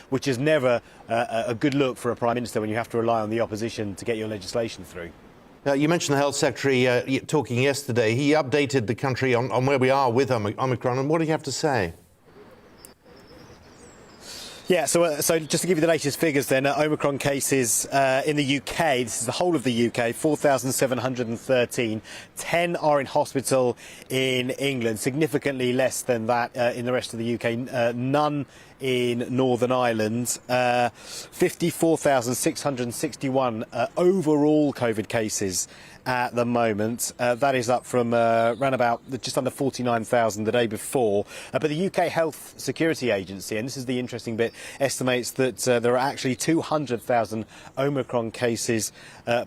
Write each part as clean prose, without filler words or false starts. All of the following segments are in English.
which is never a good look for a Prime Minister when you have to rely on the opposition to get your legislation through. You mentioned the Health Secretary talking yesterday. He updated the country on where we are with Omicron, and what do you have to say? Yeah, so just to give you the latest figures then, Omicron cases in the UK, this is the whole of the UK, 4,713. 10 are in hospital in England, significantly less than that in the rest of the UK. None in Northern Ireland. 54,661 overall COVID cases at the moment. That is up from around about just under 49,000 the day before. But the UK Health Security Agency, and this is the interesting bit, estimates that there are actually 200,000 Omicron cases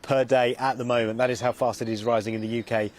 per day at the moment. That is how fast it is rising in the UK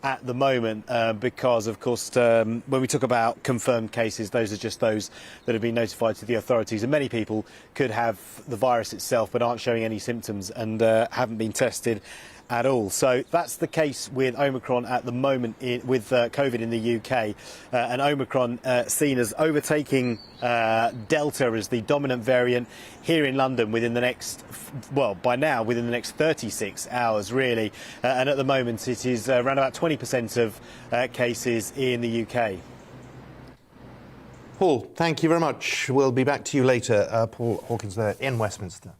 at the moment, because, of course, when we talk about confirmed cases, those are just those that have been notified to the authorities. And many people could have the virus itself but aren't showing any symptoms and haven't been tested at all. So that's the case with Omicron at the moment with COVID in the UK. And Omicron seen as overtaking Delta as the dominant variant here in London within the next, well, by now, within the next 36 hours, really. And at the moment, it is around about 20% of cases in the UK. Paul, thank you very much. We'll be back to you later. Paul Hawkins there in Westminster.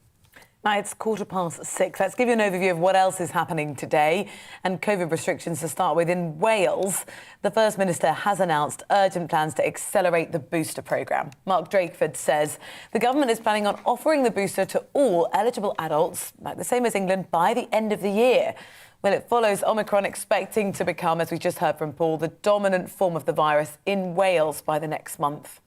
Now it's 6:15. Let's give you an overview of what else is happening today. And COVID restrictions to start with. In Wales, the First Minister has announced urgent plans to accelerate the booster programme. Mark Drakeford says the government is planning on offering the booster to all eligible adults, like the same as England, by the end of the year. Well, it follows Omicron expecting to become, as we just heard from Paul, the dominant form of the virus in Wales by the next month.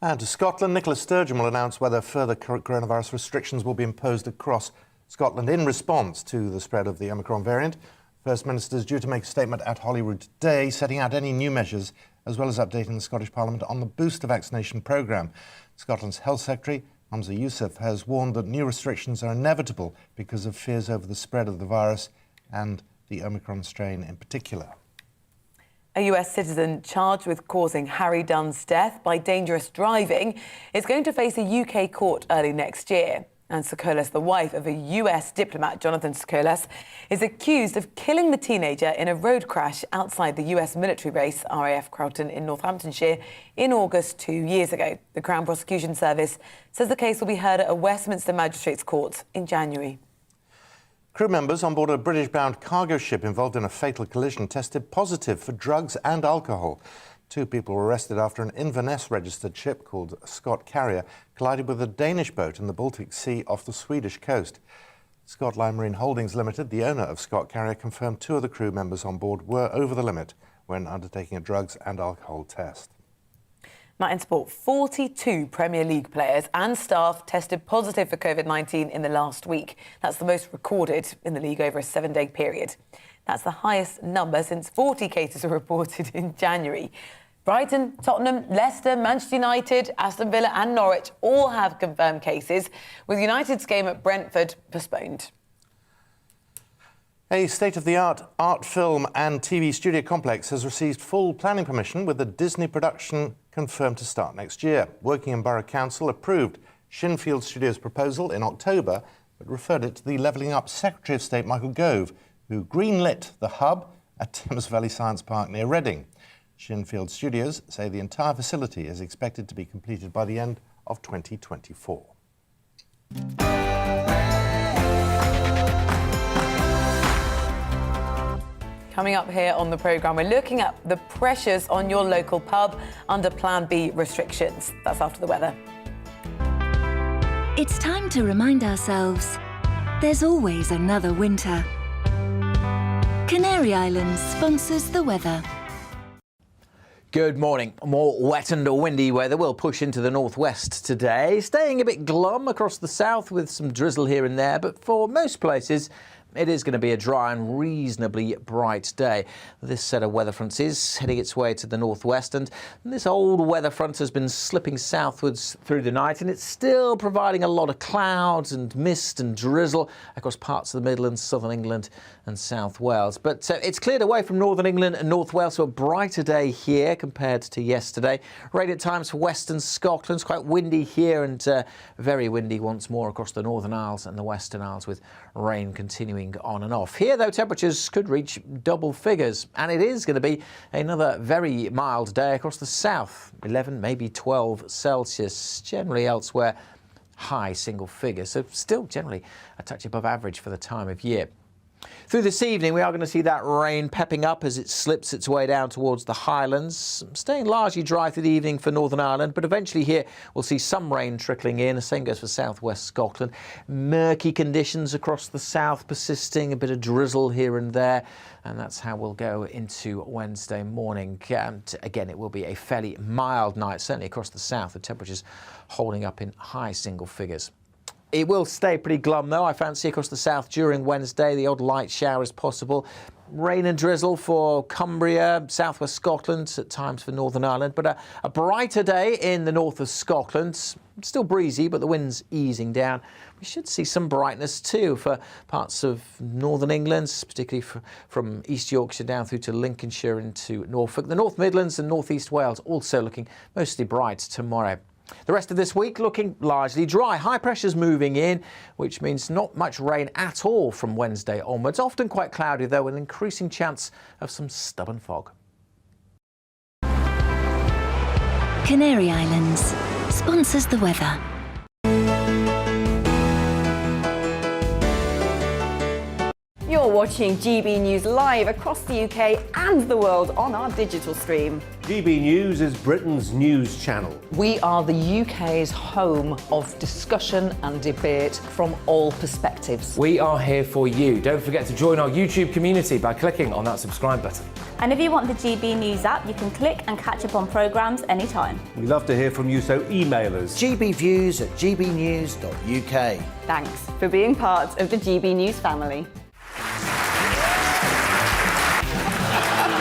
And to Scotland, Nicola Sturgeon will announce whether further coronavirus restrictions will be imposed across Scotland in response to the spread of the Omicron variant. First Minister is due to make a statement at Holyrood today, setting out any new measures, as well as updating the Scottish Parliament on the booster vaccination programme. Scotland's Health Secretary, Humza Yousaf, has warned that new restrictions are inevitable because of fears over the spread of the virus and the Omicron strain in particular. A US citizen charged with causing Harry Dunn's death by dangerous driving is going to face a UK court early next year. And Sokolas, the wife of a US diplomat, Jonathan Sokolas, is accused of killing the teenager in a road crash outside the US military base, RAF Croughton, in Northamptonshire in August 2 years ago. The Crown Prosecution Service says the case will be heard at a Westminster Magistrates Court in January. Crew members on board a British-bound cargo ship involved in a fatal collision tested positive for drugs and alcohol. 2 people were arrested after an Inverness-registered ship called Scott Carrier collided with a Danish boat in the Baltic Sea off the Swedish coast. Scott Line Marine Holdings Limited, the owner of Scott Carrier, confirmed 2 of the crew members on board were over the limit when undertaking a drugs and alcohol test. Now in sport, 42 Premier League players and staff tested positive for COVID-19 in the last week. That's the most recorded in the league over a 7-day period. That's the highest number since 40 cases were reported in January. Brighton, Tottenham, Leicester, Manchester United, Aston Villa and Norwich all have confirmed cases, with United's game at Brentford postponed. A state-of-the-art art, film and TV studio complex has received full planning permission, with the Disney production confirmed to start next year. Woking and Borough Council approved Shinfield Studios' proposal in October, but referred it to the Levelling Up Secretary of State Michael Gove, who greenlit the hub at Thames Valley Science Park near Reading. Shinfield Studios say the entire facility is expected to be completed by the end of 2024. Coming up here on the programme, we're looking at the pressures on your local pub under Plan B restrictions. That's after the weather. It's time to remind ourselves there's always another winter. Canary Islands sponsors the weather. Good morning. More wet and windy weather will push into the northwest today, staying a bit glum across the south with some drizzle here and there, but for most places It is going to be a dry and reasonably bright day. This set of weather fronts is heading its way to the northwest, and this old weather front has been slipping southwards through the night, and it's still providing a lot of clouds and mist and drizzle across parts of the Midlands, southern England and South Wales. But it's cleared away from northern England and North Wales, so a brighter day here compared to yesterday. Rain at times for western Scotland. It's quite windy here and very windy once more across the Northern Isles and the Western Isles, with rain continuing on and off. Here, though, temperatures could reach double figures, and it is going to be another very mild day across the south. 11, maybe 12 Celsius. Generally elsewhere, high single figures, so still generally a touch above average for the time of year. Through this evening, we are going to see that rain pepping up as it slips its way down towards the Highlands, staying largely dry through the evening for Northern Ireland, but eventually here we'll see some rain trickling in. The same goes for southwest Scotland. Murky conditions across the south persisting, a bit of drizzle here and there, and that's how we'll go into Wednesday morning. And again, it will be a fairly mild night, certainly across the south, the temperatures holding up in high single figures. It will stay pretty glum, though, I fancy, across the south during Wednesday. The odd light shower is possible. Rain and drizzle for Cumbria, southwest Scotland, at times for Northern Ireland. But a brighter day in the north of Scotland. Still breezy, but the wind's easing down. We should see some brightness, too, for parts of northern England, particularly from East Yorkshire down through to Lincolnshire into Norfolk. The North Midlands and North East Wales also looking mostly bright tomorrow. The rest of this week looking largely dry. High pressure's moving in, which means not much rain at all from Wednesday onwards. Often quite cloudy, though, with an increasing chance of some stubborn fog. Canary Islands sponsors the weather. You're watching GB News live across the UK and the world on our digital stream. GB News is Britain's news channel. We are the UK's home of discussion and debate from all perspectives. We are here for you. Don't forget to join our YouTube community by clicking on that subscribe button. And if you want the GB News app, you can click and catch up on programmes anytime. We love to hear from you, so email us. gbviews@gbnews.uk. Thanks for being part of the GB News family.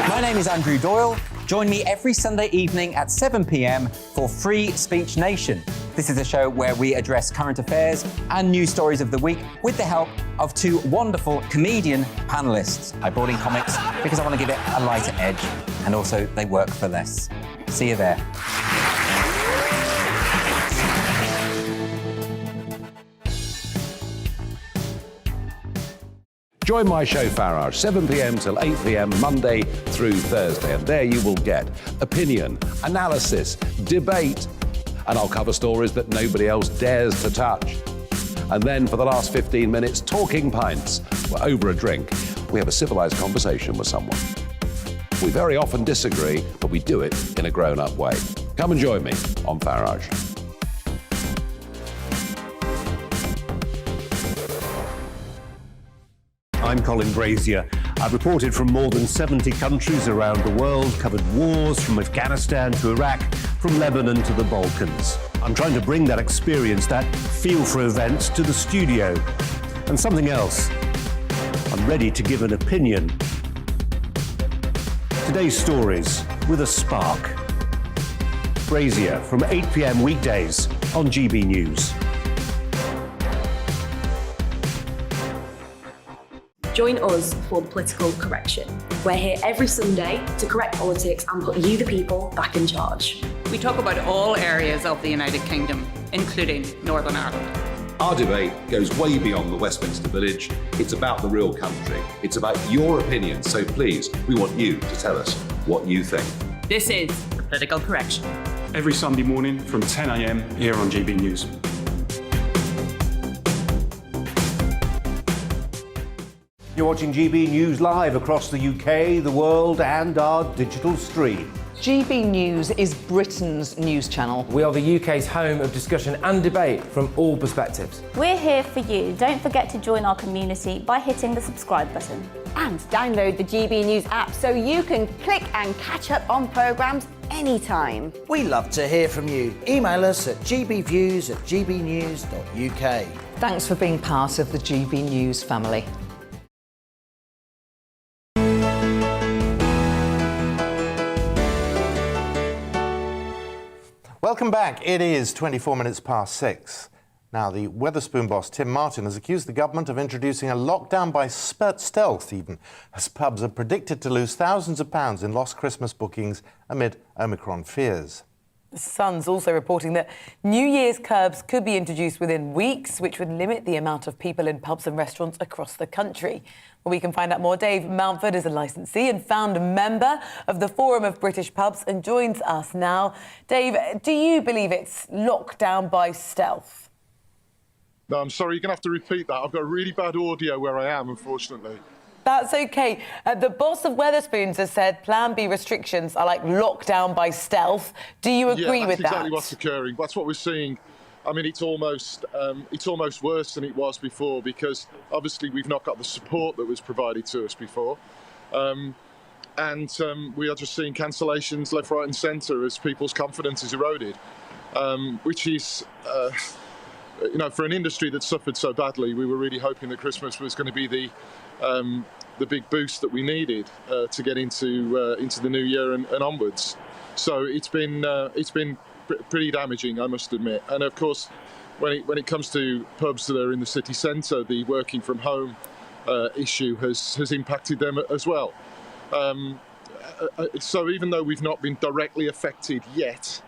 My name is Andrew Doyle. Join me every Sunday evening at 7 p.m. for Free Speech Nation. This is a show where we address current affairs and news stories of the week with the help of two wonderful comedian panellists. I brought in comics because I want to give it a lighter edge, and also they work for less. See you there. Join my show Farage, 7 p.m. till 8 p.m. Monday through Thursday, and there you will get opinion, analysis, debate, and I'll cover stories that nobody else dares to touch. And then for the last 15 minutes, talking pints. We're over a drink. We have a civilised conversation with someone. We very often disagree, but we do it in a grown-up way. Come and join me on Farage. I'm Colin Brazier. I've reported from more than 70 countries around the world, covered wars from Afghanistan to Iraq, from Lebanon to the Balkans. I'm trying to bring that experience, that feel for events, to the studio. And something else. I'm ready to give an opinion. Today's stories with a spark. Brazier from 8 p.m. weekdays on GB News. Join us for Political Correction. We're here every Sunday to correct politics and put you, the people, back in charge. We talk about all areas of the United Kingdom, including Northern Ireland. Our debate goes way beyond the Westminster Village. It's about the real country. It's about your opinion. So please, we want you to tell us what you think. This is Political Correction. Every Sunday morning from 10 a.m. here on GB News. You're watching GB News live across the UK, the world, and our digital stream. GB News is Britain's news channel. We are the UK's home of discussion and debate from all perspectives. We're here for you. Don't forget to join our community by hitting the subscribe button. And download the GB News app so you can click and catch up on programmes anytime. We love to hear from you. Email us at gbviews@gbnews.uk. Thanks for being part of the GB News family. Welcome back. It is 24 minutes past 6. Now, the Wetherspoon boss, Tim Martin, has accused the government of introducing a lockdown by stealth, even, as pubs are predicted to lose thousands of pounds in lost Christmas bookings amid Omicron fears. The Sun's also reporting that New Year's curbs could be introduced within weeks, which would limit the amount of people in pubs and restaurants across the country. Well, we can find out more. Dave Mountford is a licensee and founder member of the Forum of British Pubs and joins us now. Dave, do you believe it's lockdown by stealth? No, I'm sorry, you're going to have to repeat that. I've got really bad audio where I am, unfortunately. That's OK. The boss of Wetherspoons has said Plan B restrictions are like lockdown by stealth. Do you agree with that? That's exactly what's occurring. That's what we're seeing. I mean, it's almost worse than it was before, because obviously we've not got the support that was provided to us before. And we are just seeing cancellations left, right and centre as people's confidence is eroded, which is... you know, for an industry that suffered so badly, we were really hoping that Christmas was going to be the big boost that we needed to get into the new year and onwards. So it's been pretty damaging, I must admit. And of course, when it comes to pubs that are in the city centre, the working from home issue has impacted them as well. So even though we've not been directly affected yet,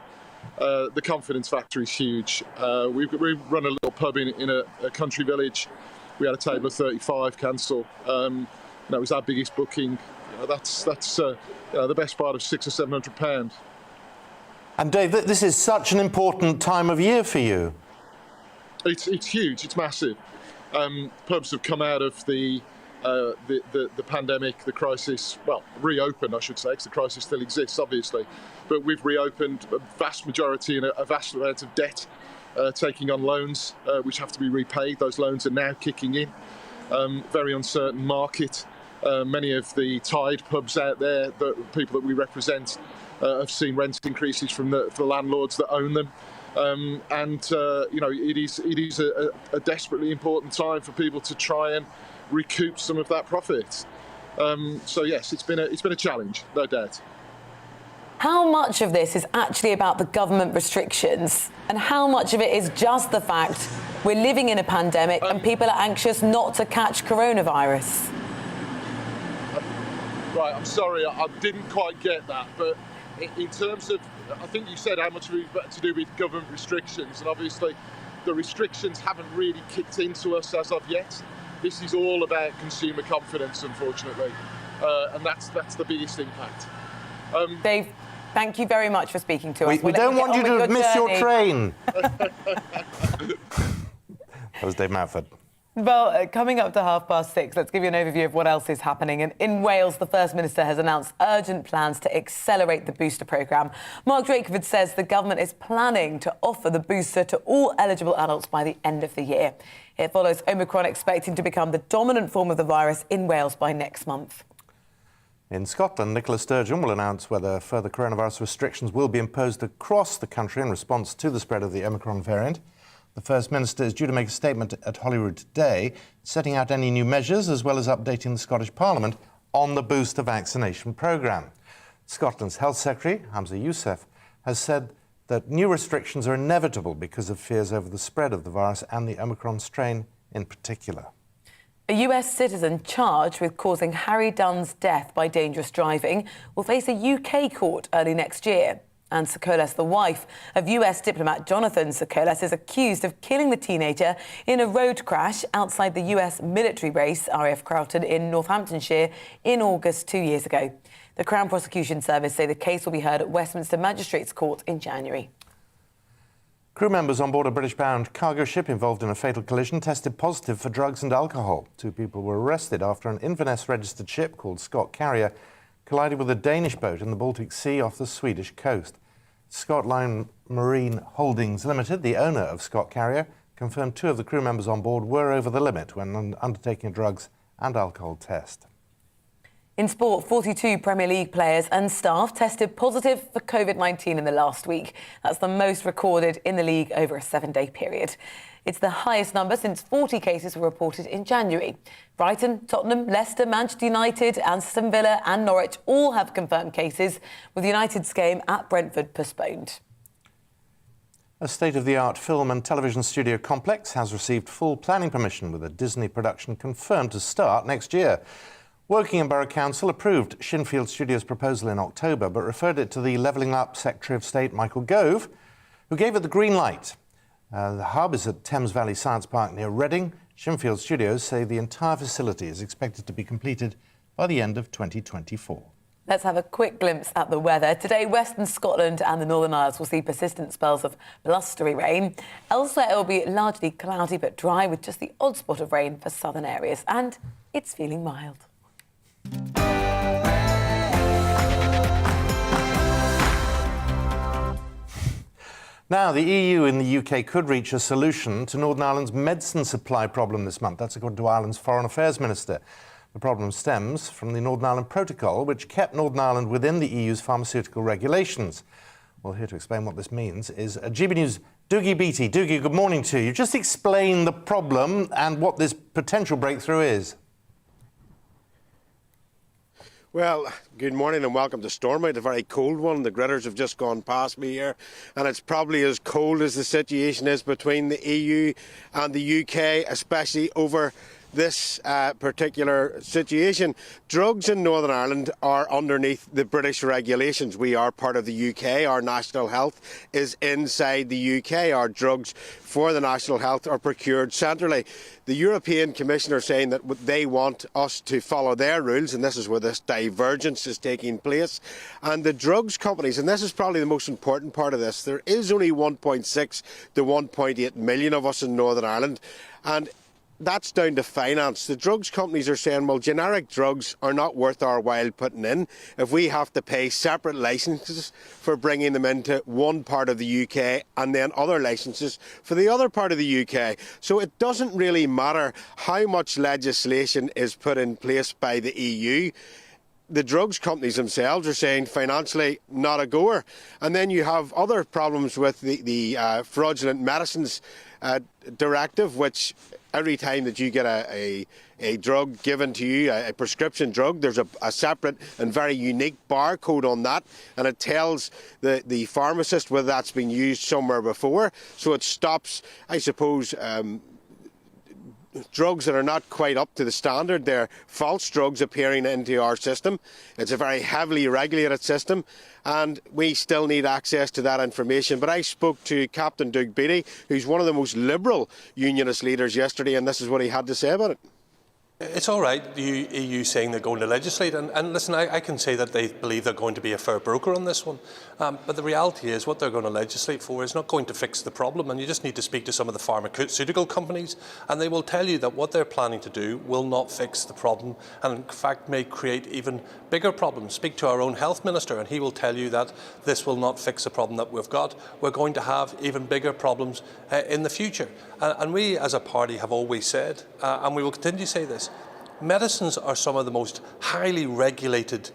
the confidence factor is huge. We run a little pub in a country village. We had a table of 35 cancel. That was our biggest booking. You know, that's the best part of £600 or £700. And Dave, this is such an important time of year for you. It's huge. It's massive. Pubs have come out of the pandemic, the crisis, well, reopened, I should say, because the crisis still exists, obviously. But we've reopened a vast majority and a vast amount of debt, taking on loans, which have to be repaid. Those loans are now kicking in. Very uncertain market. Many of the tied pubs out there, the people that we represent, have seen rent increases from the landlords that own them. You know, it is a desperately important time for people to try and recoup some of that profit. So yes, it's been a challenge, no doubt. How much of this is actually about the government restrictions, and how much of it is just the fact we're living in a pandemic and people are anxious not to catch coronavirus? Right, I'm sorry, I didn't quite get that, but in terms of, I think you said how much of it to do with government restrictions, and obviously the restrictions haven't really kicked into us as of yet. This is all about consumer confidence, unfortunately, and that's the biggest impact. Dave, thank you very much for speaking to us. We don't want you to miss your train. That was Dave Mountford. Well, coming up to 6:30, let's give you an overview of what else is happening. And in Wales, the First Minister has announced urgent plans to accelerate the booster programme. Mark Drakeford says the government is planning to offer the booster to all eligible adults by the end of the year. It follows Omicron expecting to become the dominant form of the virus in Wales by next month. In Scotland, Nicola Sturgeon will announce whether further coronavirus restrictions will be imposed across the country in response to the spread of the Omicron variant. The First Minister is due to make a statement at Holyrood today, setting out any new measures as well as updating the Scottish Parliament on the booster vaccination programme. Scotland's Health Secretary, Hamza Youssef, has said that new restrictions are inevitable because of fears over the spread of the virus and the Omicron strain in particular. A US citizen charged with causing Harry Dunn's death by dangerous driving will face a UK court early next year. And Sokoles, the wife of US diplomat Jonathan Sokoles, is accused of killing the teenager in a road crash outside the US military base, RAF Crowton, in Northamptonshire in August 2 years ago. The Crown Prosecution Service say the case will be heard at Westminster Magistrates Court in January. Crew members on board a British-bound cargo ship involved in a fatal collision tested positive for drugs and alcohol. 2 people were arrested after an Inverness-registered ship called Scott Carrier collided with a Danish boat in the Baltic Sea off the Swedish coast. Scott Line Marine Holdings Limited, the owner of Scott Carrier, confirmed 2 of the crew members on board were over the limit when undertaking a drugs and alcohol test. In sport, 42 Premier League players and staff tested positive for COVID-19 in the last week. That's the most recorded in the league over a 7-day period. It's the highest number since 40 cases were reported in January. Brighton, Tottenham, Leicester, Manchester United, Aston Villa and Norwich all have confirmed cases, with United's game at Brentford postponed. A state-of-the-art film and television studio complex has received full planning permission, with a Disney production confirmed to start next year. Woking Borough Council approved Shinfield Studios' proposal in October, but referred it to the Levelling Up Secretary of State, Michael Gove, who gave it the green light. The hub is at Thames Valley Science Park near Reading. Shinfield Studios say the entire facility is expected to be completed by the end of 2024. Let's have a quick glimpse at the weather. Today, Western Scotland and the Northern Isles will see persistent spells of blustery rain. Elsewhere, it will be largely cloudy but dry, with just the odd spot of rain for southern areas. And it's feeling mild. Now, the EU and the UK could reach a solution to Northern Ireland's medicine supply problem this month. That's according to Ireland's Foreign Affairs Minister. The problem stems from the Northern Ireland Protocol, which kept Northern Ireland within the EU's pharmaceutical regulations. Well, here to explain what this means is GB News' Dougie Beattie. Dougie, good morning to you. Just explain the problem and what this potential breakthrough is. Well, good morning and welcome to Stormont, a very cold one. The gritters have just gone past me here, and it's probably as cold as the situation is between the EU and the UK, especially over this particular situation. Drugs in Northern Ireland are underneath the British regulations. We are part of the UK. Our national health is inside the UK. Our drugs for the national health are procured centrally. The European Commission are saying that they want us to follow their rules, and this is where this divergence is taking place. And the drugs companies, and this is probably the most important part of this, there is only 1.6 to 1.8 million of us in Northern Ireland, and that's down to finance. The drugs companies are saying, well, generic drugs are not worth our while putting in if we have to pay separate licences for bringing them into one part of the UK and then other licences for the other part of the UK. So it doesn't really matter how much legislation is put in place by the EU. The drugs companies themselves are saying financially not a goer. And then you have other problems with the fraudulent medicines directive, which every time that you get a drug given to you, a prescription drug, there's a separate and very unique barcode on that, and it tells the pharmacist whether that's been used somewhere before. So it stops, I suppose, drugs that are not quite up to the standard. They're false drugs appearing into our system. It's a very heavily regulated system, and we still need access to that information. But I spoke to Captain Dougie Beattie, who's one of the most liberal unionist leaders yesterday, and this is what he had to say about it. It's all right, the EU saying they're going to legislate, and listen, I can say that they believe they're going to be a fair broker on this one, but the reality is what they're going to legislate for is not going to fix the problem, and you just need to speak to some of the pharmaceutical companies, and they will tell you that what they're planning to do will not fix the problem, and in fact may create even bigger problems. Speak to our own health minister, and he will tell you that this will not fix the problem that we've got. We're going to have even bigger problems in the future, and we as a party have always said, and we will continue to say this, medicines are some of the most highly regulated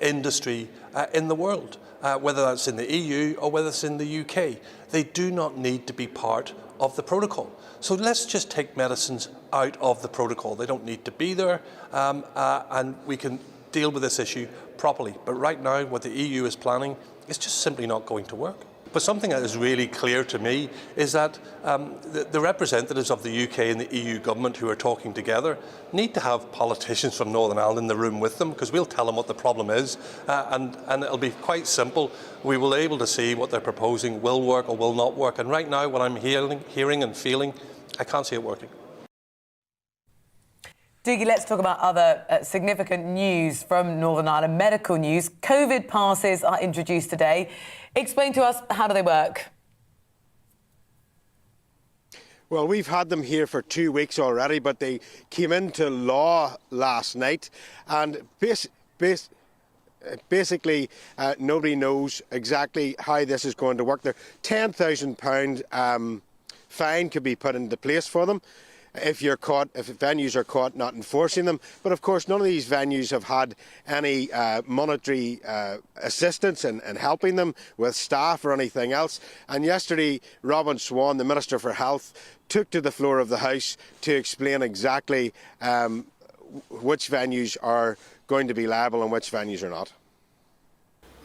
industry in the world, whether that's in the EU or whether it's in the UK. They do not need to be part of the protocol. So let's just take medicines out of the protocol. They don't need to be there, and we can deal with this issue properly. But right now, what the EU is planning is just simply not going to work. But something that is really clear to me is that the representatives of the UK and the EU government who are talking together need to have politicians from Northern Ireland in the room with them, because we'll tell them what the problem is, and it'll be quite simple. We will be able to see what they're proposing will work or will not work. And right now, what I'm hearing and feeling, I can't see it working. Dougie, let's talk about other significant news from Northern Ireland, medical news. COVID passes are introduced today. Explain to us, how do they work? Well, we've had them here for 2 weeks already, but they came into law last night, and basically nobody knows exactly how this is going to work. The £10,000 fine could be put into place for them if venues are caught not enforcing them. But of course, none of these venues have had any monetary assistance in helping them with staff or anything else. And yesterday, Robin Swan, the Minister for Health, took to the floor of the House to explain exactly which venues are going to be liable and which venues are not.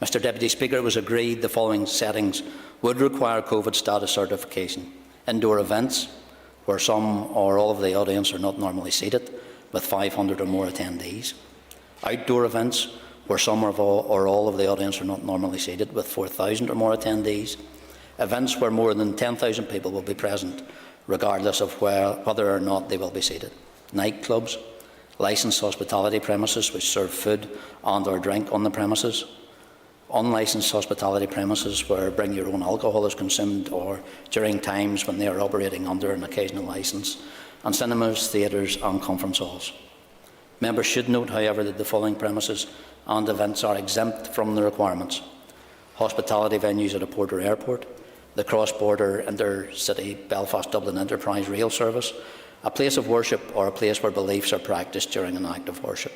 Mr Deputy Speaker, it was agreed the following settings would require COVID status certification. Indoor events, where some or all of the audience are not normally seated, with 500 or more attendees. Outdoor events, where some or all of the audience are not normally seated, with 4,000 or more attendees. Events where more than 10,000 people will be present, regardless of whether or not they will be seated. Nightclubs, licensed hospitality premises which serve food and/or drink on the premises. Unlicensed hospitality premises where bring your own alcohol is consumed or during times when they are operating under an occasional licence. And cinemas, theatres and conference halls. Members should note, however, that the following premises and events are exempt from the requirements: hospitality venues at a port or airport, the cross-border intercity Belfast-Dublin Enterprise Rail Service, a place of worship or a place where beliefs are practised during an act of worship.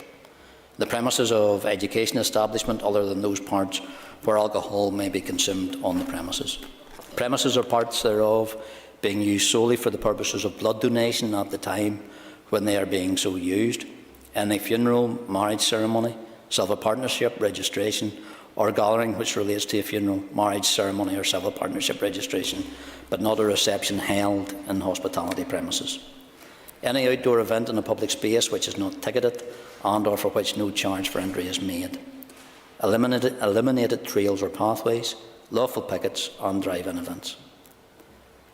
The premises of education establishment other than those parts where alcohol may be consumed on the premises. Premises or parts thereof being used solely for the purposes of blood donation at the time when they are being so used, any funeral, marriage ceremony, civil partnership, registration, or gathering which relates to a funeral, marriage ceremony or civil partnership registration, but not a reception held in hospitality premises. Any outdoor event in a public space which is not ticketed and or for which no charge for entry is made. Eliminated trails or pathways, lawful pickets and drive-in events.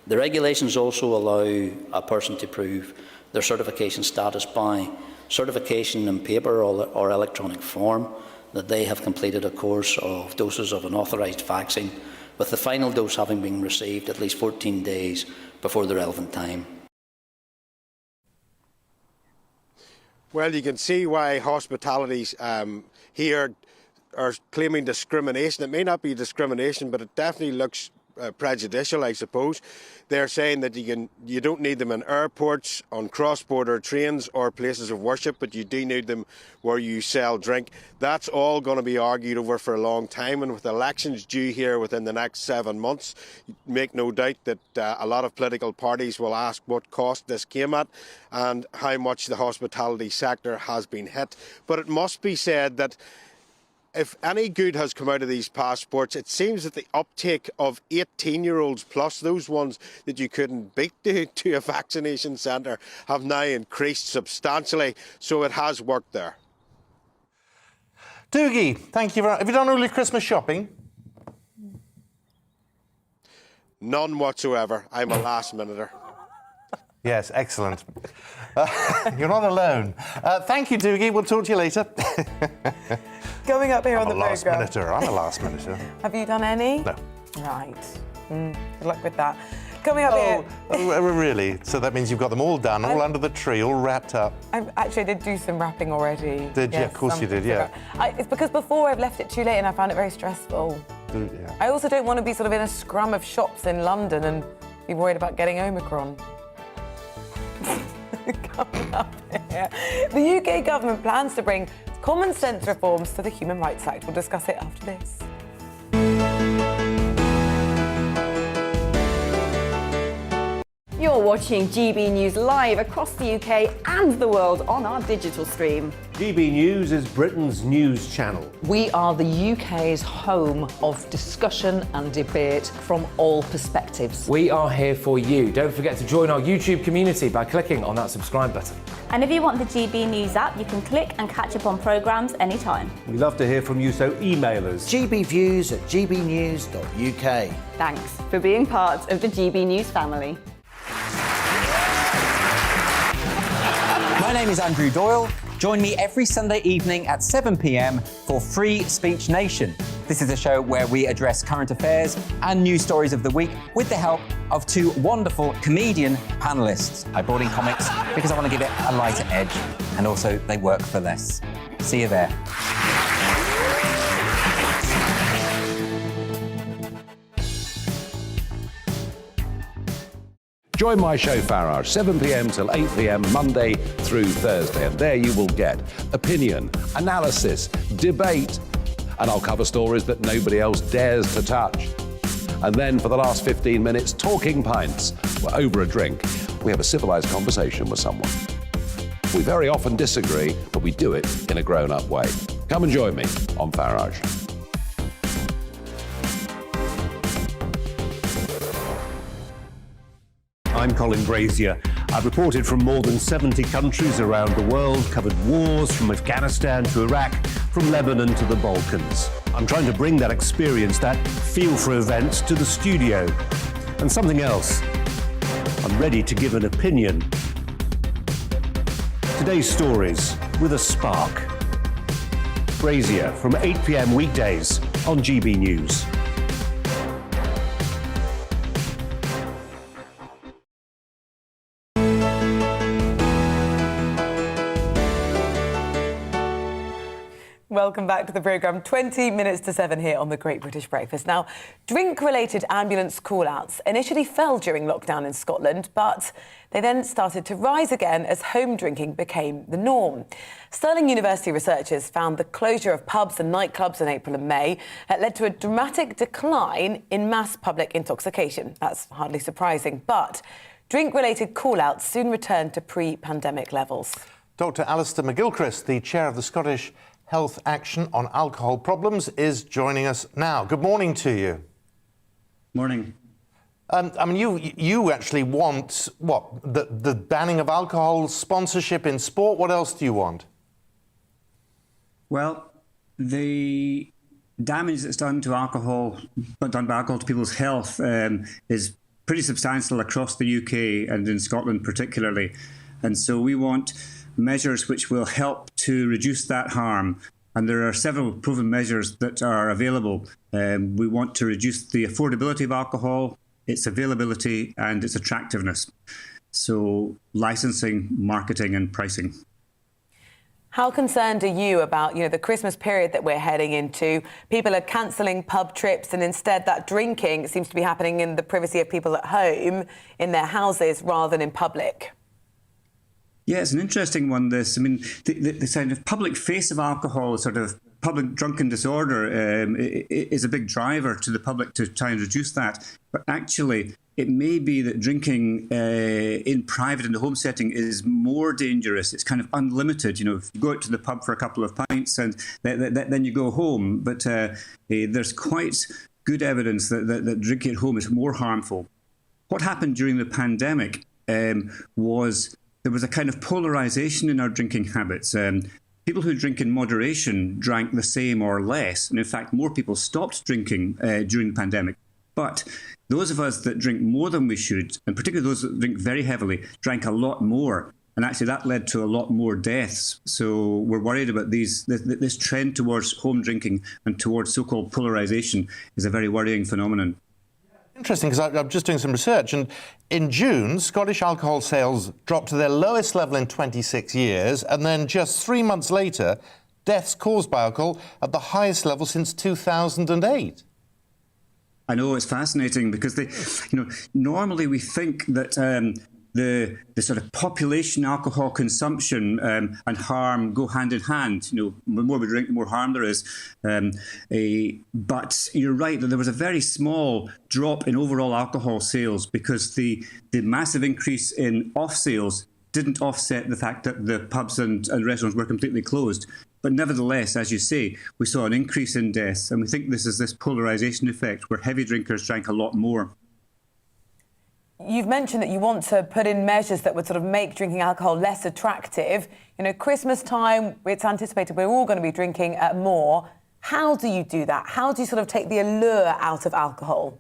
The regulations also allow a person to prove their certification status by certification in paper or electronic form that they have completed a course of doses of an authorised vaccine, with the final dose having been received at least 14 days before the relevant time. Well, you can see why hospitalities here are claiming discrimination. It may not be discrimination, but it definitely looks prejudicial, I suppose. They're saying that you don't need them in airports, on cross-border trains or places of worship, but you do need them where you sell drink. That's all going to be argued over for a long time, and with elections due here within the next 7 months, make no doubt that a lot of political parties will ask what cost this came at and how much the hospitality sector has been hit. But it must be said that if any good has come out of these passports, it seems that the uptake of 18-year-olds plus, those ones that you couldn't beat to a vaccination centre, have now increased substantially. So it has worked there. Doogie, thank you very much. Have you done all your Christmas shopping? None whatsoever. I'm a last-minuter. Yes, excellent. You're not alone. Thank you, Doogie. We'll talk to you later. Coming up here on the programme. I'm a last-minuter. Have you done any? No. Right. Good luck with that. Coming up here. Oh, really? So that means you've got them all done, all under the tree, all wrapped up. I did do some wrapping already. Did you? Of course you did, yeah. It's because before I've left it too late and I found it very stressful. Yeah. I also don't want to be sort of in a scrum of shops in London and be worried about getting Omicron. Coming up here. The UK government plans to bring common sense reforms to the Human Rights Act. We'll discuss it after this. You're watching GB News live across the UK and the world on our digital stream. GB News is Britain's news channel. We are the UK's home of discussion and debate from all perspectives. We are here for you. Don't forget to join our YouTube community by clicking on that subscribe button. And if you want the GB News app, you can click and catch up on programmes anytime. We love to hear from you, so email us. gbviews@gbnews.uk. Thanks for being part of the GB News family. My name is Andrew Doyle. Join me every Sunday evening at 7 p.m. for Free Speech Nation. This is a show where we address current affairs and news stories of the week with the help of two wonderful comedian panellists. I brought in comics because I want to give it a lighter edge, and also they work for less. See you there. Join my show Farage, 7 p.m. till 8 p.m. Monday through Thursday, and there you will get opinion, analysis, debate, and I'll cover stories that nobody else dares to touch. And then for the last 15 minutes, talking pints. We're over a drink. We have a civilised conversation with someone. We very often disagree, but we do it in a grown-up way. Come and join me on Farage. I'm Colin Brazier. I've reported from more than 70 countries around the world, covered wars from Afghanistan to Iraq, from Lebanon to the Balkans. I'm trying to bring that experience, that feel for events, to the studio. And something else. I'm ready to give an opinion. Today's stories with a spark. Brazier from 8 p.m. weekdays on GB News. Welcome back to the programme. 20 minutes to 7 here on the Great British Breakfast. Now, drink-related ambulance call-outs initially fell during lockdown in Scotland, but they then started to rise again as home drinking became the norm. Stirling University researchers found the closure of pubs and nightclubs in April and May led to a dramatic decline in mass public intoxication. That's hardly surprising, but drink-related call-outs soon returned to pre-pandemic levels. Dr. Alistair McGilchrist, the chair of the Scottish Health Action on Alcohol Problems, is joining us now. Good morning to you. Morning. I mean, you actually want, what, the banning of alcohol, sponsorship in sport? What else do you want? Well, the damage that's done by alcohol to people's health is pretty substantial across the UK and in Scotland particularly. And so we want measures which will help to reduce that harm. And there are several proven measures that are available. We want to reduce the affordability of alcohol, its availability and its attractiveness. So licensing, marketing and pricing. How concerned are you about, the Christmas period that we're heading into? People are cancelling pub trips and instead that drinking seems to be happening in the privacy of people at home, in their houses, rather than in public. Yeah, it's an interesting one, this. I mean, the kind of public face of alcohol, sort of public drunken disorder, is a big driver to the public to try and reduce that. But actually, it may be that drinking in private, in the home setting, is more dangerous. It's kind of unlimited. If you go out to the pub for a couple of pints and then you go home. But there's quite good evidence that drinking at home is more harmful. What happened during the pandemic was there was a kind of polarization in our drinking habits. People who drink in moderation drank the same or less. And in fact, more people stopped drinking during the pandemic. But those of us that drink more than we should, and particularly those that drink very heavily, drank a lot more. And actually that led to a lot more deaths. So we're worried about this trend towards home drinking and towards so-called polarization is a very worrying phenomenon. Interesting, because I'm just doing some research, and in June, Scottish alcohol sales dropped to their lowest level in 26 years, and then just 3 months later, deaths caused by alcohol at the highest level since 2008. I know, it's fascinating because normally we think that the sort of population alcohol consumption and harm go hand in hand. The more we drink, the more harm there is. But you're right that there was a very small drop in overall alcohol sales because the massive increase in off sales didn't offset the fact that the pubs and restaurants were completely closed. But nevertheless, as you say, we saw an increase in deaths, and we think this is this polarization effect where heavy drinkers drank a lot more. You've mentioned that you want to put in measures that would sort of make drinking alcohol less attractive. Christmas time, it's anticipated we're all going to be drinking more. How do you do that? How do you sort of take the allure out of alcohol?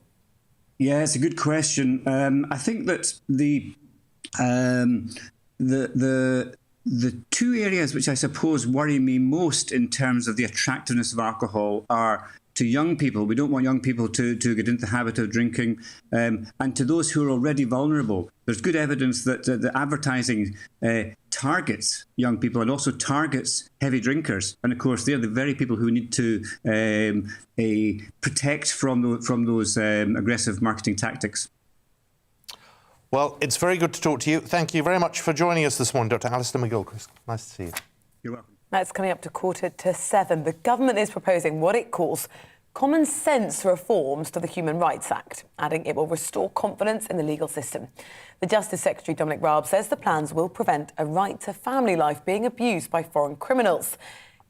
Yeah, it's a good question. I think that the two areas which I suppose worry me most in terms of the attractiveness of alcohol are to young people. We don't want young people to get into the habit of drinking, and to those who are already vulnerable. There's good evidence that the advertising targets young people and also targets heavy drinkers. And of course, they're the very people who need to protect from those aggressive marketing tactics. Well, it's very good to talk to you. Thank you very much for joining us this morning, Dr. Alistair McGilchrist. Nice to see you. You're welcome. That's coming up to 6:45. The government is proposing what it calls common sense reforms to the Human Rights Act, adding it will restore confidence in the legal system. The Justice Secretary, Dominic Raab, says the plans will prevent a right to family life being abused by foreign criminals.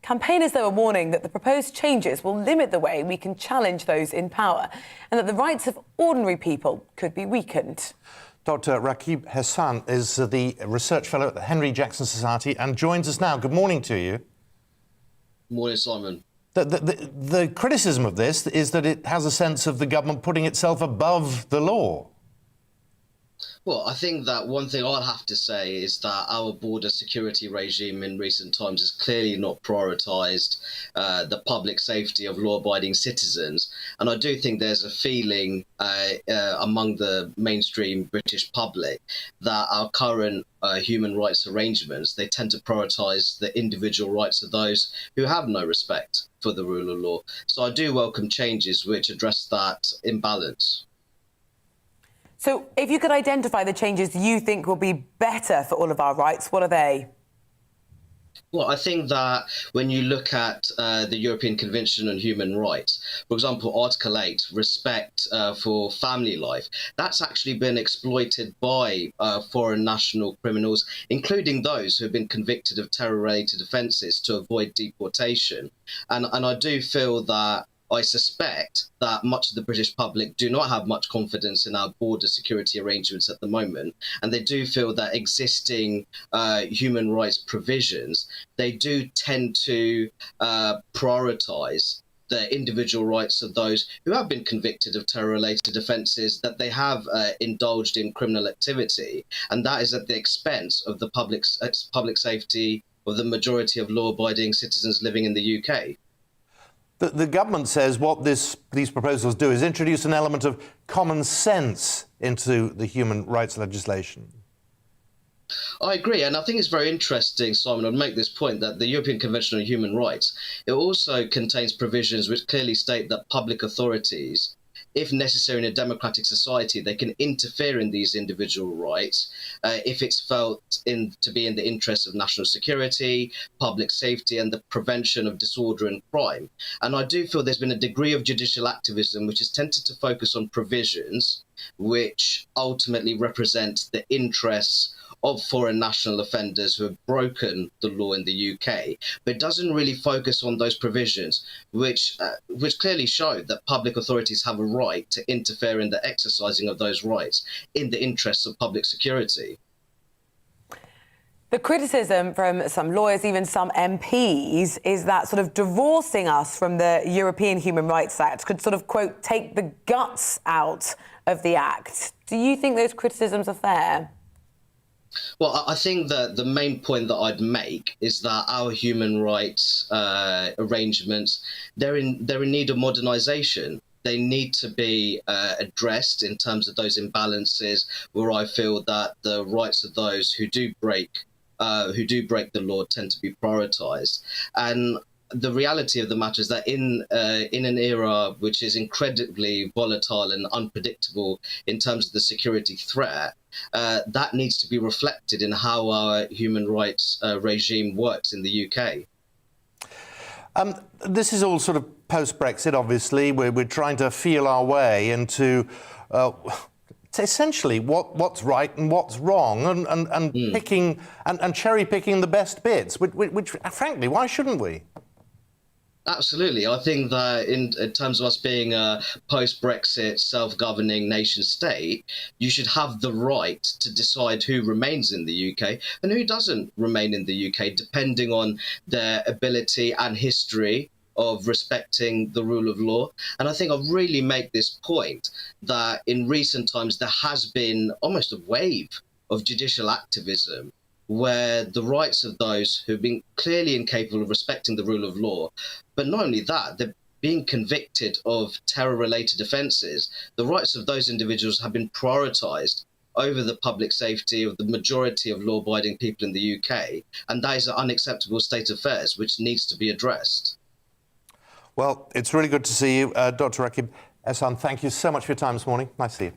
Campaigners, though, are warning that the proposed changes will limit the way we can challenge those in power and that the rights of ordinary people could be weakened. Dr. Rakib Hassan is the research fellow at the Henry Jackson Society and joins us now. Good morning to you. Morning, Simon. The criticism of this is that it has a sense of the government putting itself above the law. Well, I think that one thing I'll have to say is that our border security regime in recent times has clearly not prioritised the public safety of law-abiding citizens. And I do think there's a feeling among the mainstream British public that our current human rights arrangements, they tend to prioritise the individual rights of those who have no respect for the rule of law. So I do welcome changes which address that imbalance. So if you could identify the changes you think will be better for all of our rights, what are they? Well, I think that when you look at the European Convention on Human Rights, for example, Article 8, respect for family life, that's actually been exploited by foreign national criminals, including those who have been convicted of terror-related offences to avoid deportation. And I do feel that I suspect that much of the British public do not have much confidence in our border security arrangements at the moment, and they do feel that existing human rights provisions, they do tend to prioritise the individual rights of those who have been convicted of terror-related offences, that they have indulged in criminal activity, and that is at the expense of the public safety of the majority of law-abiding citizens living in the UK. The government says what these proposals do is introduce an element of common sense into the human rights legislation. I agree, and I think it's very interesting, Simon, I'd make this point that the European Convention on Human Rights, it also contains provisions which clearly state that public authorities, if necessary in a democratic society, they can interfere in these individual rights if it's felt to be in the interests of national security, public safety, and the prevention of disorder and crime. And I do feel there's been a degree of judicial activism which has tended to focus on provisions which ultimately represent the interests of foreign national offenders who have broken the law in the UK, but it doesn't really focus on those provisions which clearly show that public authorities have a right to interfere in the exercising of those rights in the interests of public security. The criticism from some lawyers, even some MPs, is that sort of divorcing us from the European Human Rights Act could sort of, quote, take the guts out of the Act. Do you think those criticisms are fair? Well, I think that the main point that I'd make is that our human rights arrangements, they're in need of modernisation. They need to be addressed in terms of those imbalances where I feel that the rights of those who do break the law tend to be prioritised. And the reality of the matter is that in an era which is incredibly volatile and unpredictable in terms of the security threat, that needs to be reflected in how our human rights regime works in the UK. This is all sort of post-Brexit, obviously. We're trying to feel our way into essentially what's right and what's wrong, and picking and cherry-picking the best bits, which frankly, why shouldn't we? Absolutely. I think that in terms of us being a post-Brexit self-governing nation state, you should have the right to decide who remains in the UK and who doesn't remain in the UK, depending on their ability and history of respecting the rule of law. And I think I really make this point that in recent times there has been almost a wave of judicial activism where the rights of those who've been clearly incapable of respecting the rule of law, but not only that, they're being convicted of terror-related offences, the rights of those individuals have been prioritised over the public safety of the majority of law-abiding people in the UK, and that is an unacceptable state of affairs which needs to be addressed. Well, it's really good to see you, Dr. Rakib Hassan. Thank you so much for your time this morning. Nice to see you.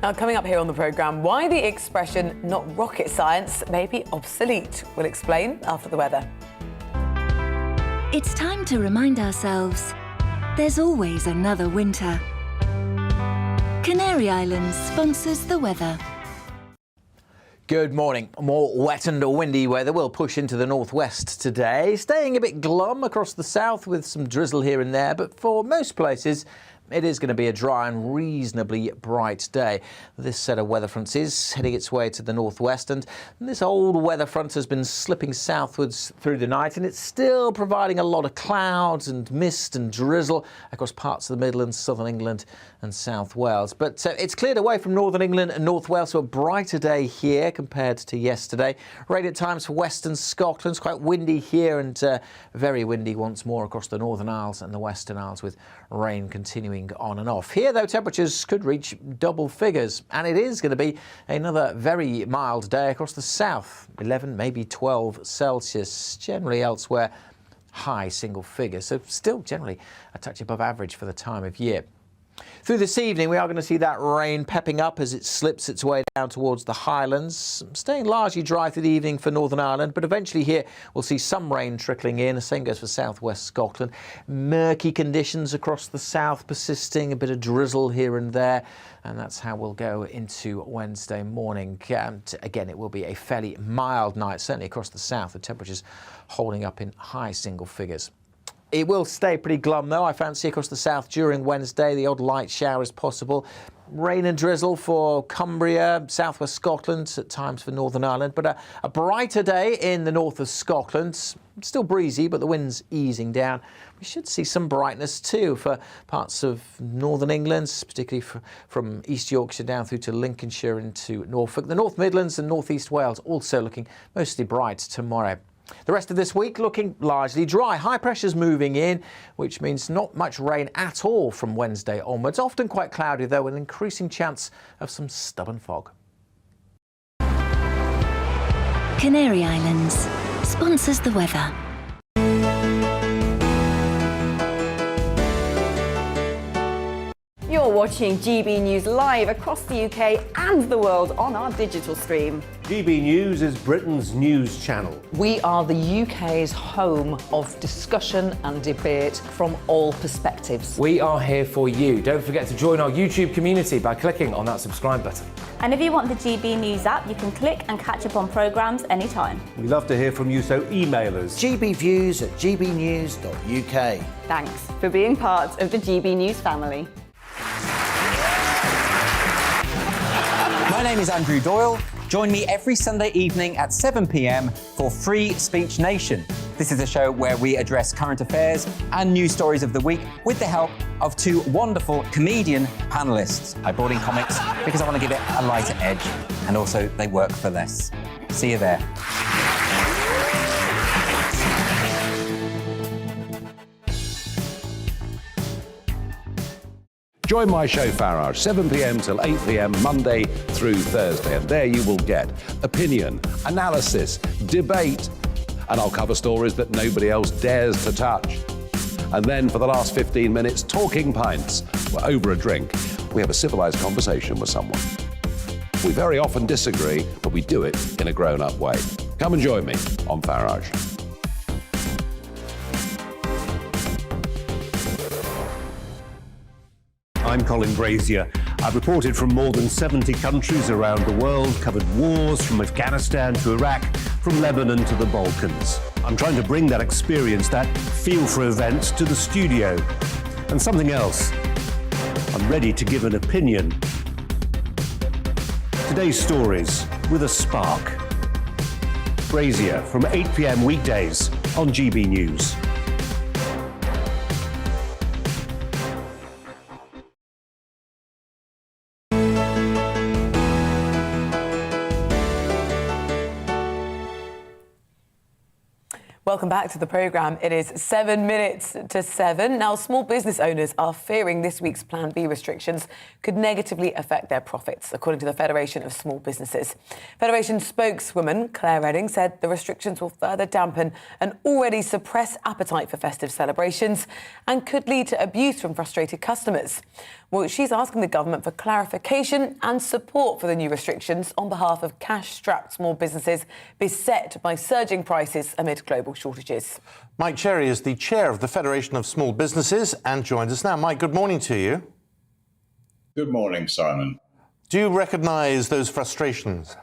Now, coming up here on the programme, why the expression "not rocket science" may be obsolete. We'll explain after the weather. It's time to remind ourselves there's always another winter. Canary Islands sponsors the weather. Good morning. More wet and windy weather will push into the northwest today, staying a bit glum across the south with some drizzle here and there, but for most places, It is going to be a dry and reasonably bright day. This set of weather fronts is heading its way to the northwest, and this old weather front has been slipping southwards through the night, and it's still providing a lot of clouds and mist and drizzle across parts of the Midlands, southern England and South Wales. But it's cleared away from northern England and North Wales, so a brighter day here compared to yesterday. Rain at times for western Scotland. It's quite windy here and very windy once more across the Northern Isles and the Western Isles, with rain continuing on and off. Here, though, temperatures could reach double figures, and it is going to be another very mild day across the south. 11, maybe 12 Celsius. Generally elsewhere, high single figures, so still generally a touch above average for the time of year. Through this evening, we are going to see that rain pepping up as it slips its way down towards the Highlands, staying largely dry through the evening for Northern Ireland, but eventually here we'll see some rain trickling in. The same goes for southwest Scotland. Murky conditions across the south persisting, a bit of drizzle here and there, and that's how we'll go into Wednesday morning. And again, it will be a fairly mild night, certainly across the south, the temperatures holding up in high single figures. It will stay pretty glum, though, I fancy, across the south during Wednesday. The odd light shower is possible. Rain and drizzle for Cumbria, southwest Scotland, at times for Northern Ireland. But a brighter day in the north of Scotland. Still breezy, but the wind's easing down. We should see some brightness, too, for parts of northern England, particularly from East Yorkshire down through to Lincolnshire into Norfolk. The North Midlands and North East Wales also looking mostly bright tomorrow. The rest of this week looking largely dry. High pressure's moving in, which means not much rain at all from Wednesday onwards. Often quite cloudy, though, with an increasing chance of some stubborn fog. Canary Islands sponsors the weather. You're watching GB News live across the UK and the world on our digital stream. GB News is Britain's news channel. We are the UK's home of discussion and debate from all perspectives. We are here for you. Don't forget to join our YouTube community by clicking on that subscribe button. And if you want the GB News app, you can click and catch up on programmes anytime. We love to hear from you, so email us. gbviews@gbnews.uk. Thanks for being part of the GB News family. My name is Andrew Doyle. Join me every Sunday evening at 7 p.m. for Free Speech Nation. This is a show where we address current affairs and news stories of the week with the help of two wonderful comedian panellists. I brought in comics because I want to give it a lighter edge, and also they work for less. See you there. Join my show Farage, 7 p.m. till 8 p.m. Monday through Thursday, and there you will get opinion, analysis, debate, and I'll cover stories that nobody else dares to touch. And then for the last 15 minutes, talking pints. We're over a drink. We have a civilised conversation with someone. We very often disagree, but we do it in a grown-up way. Come and join me on Farage. I'm Colin Brazier. I've reported from more than 70 countries around the world, covered wars from Afghanistan to Iraq, from Lebanon to the Balkans. I'm trying to bring that experience, that feel for events, to the studio. And something else. I'm ready to give an opinion. Today's stories with a spark. Brazier from 8 p.m. weekdays on GB News. Welcome back to the programme. It is 7 minutes to 7. Now, small business owners are fearing this week's Plan B restrictions could negatively affect their profits, according to the Federation of Small Businesses. Federation spokeswoman Claire Redding said the restrictions will further dampen an already suppressed appetite for festive celebrations and could lead to abuse from frustrated customers. Well, she's asking the government for clarification and support for the new restrictions on behalf of cash-strapped small businesses beset by surging prices amid global shortages. Mike Cherry is the chair of the Federation of Small Businesses and joins us now. Mike, good morning to you. Good morning, Simon. Do you recognise those frustrations?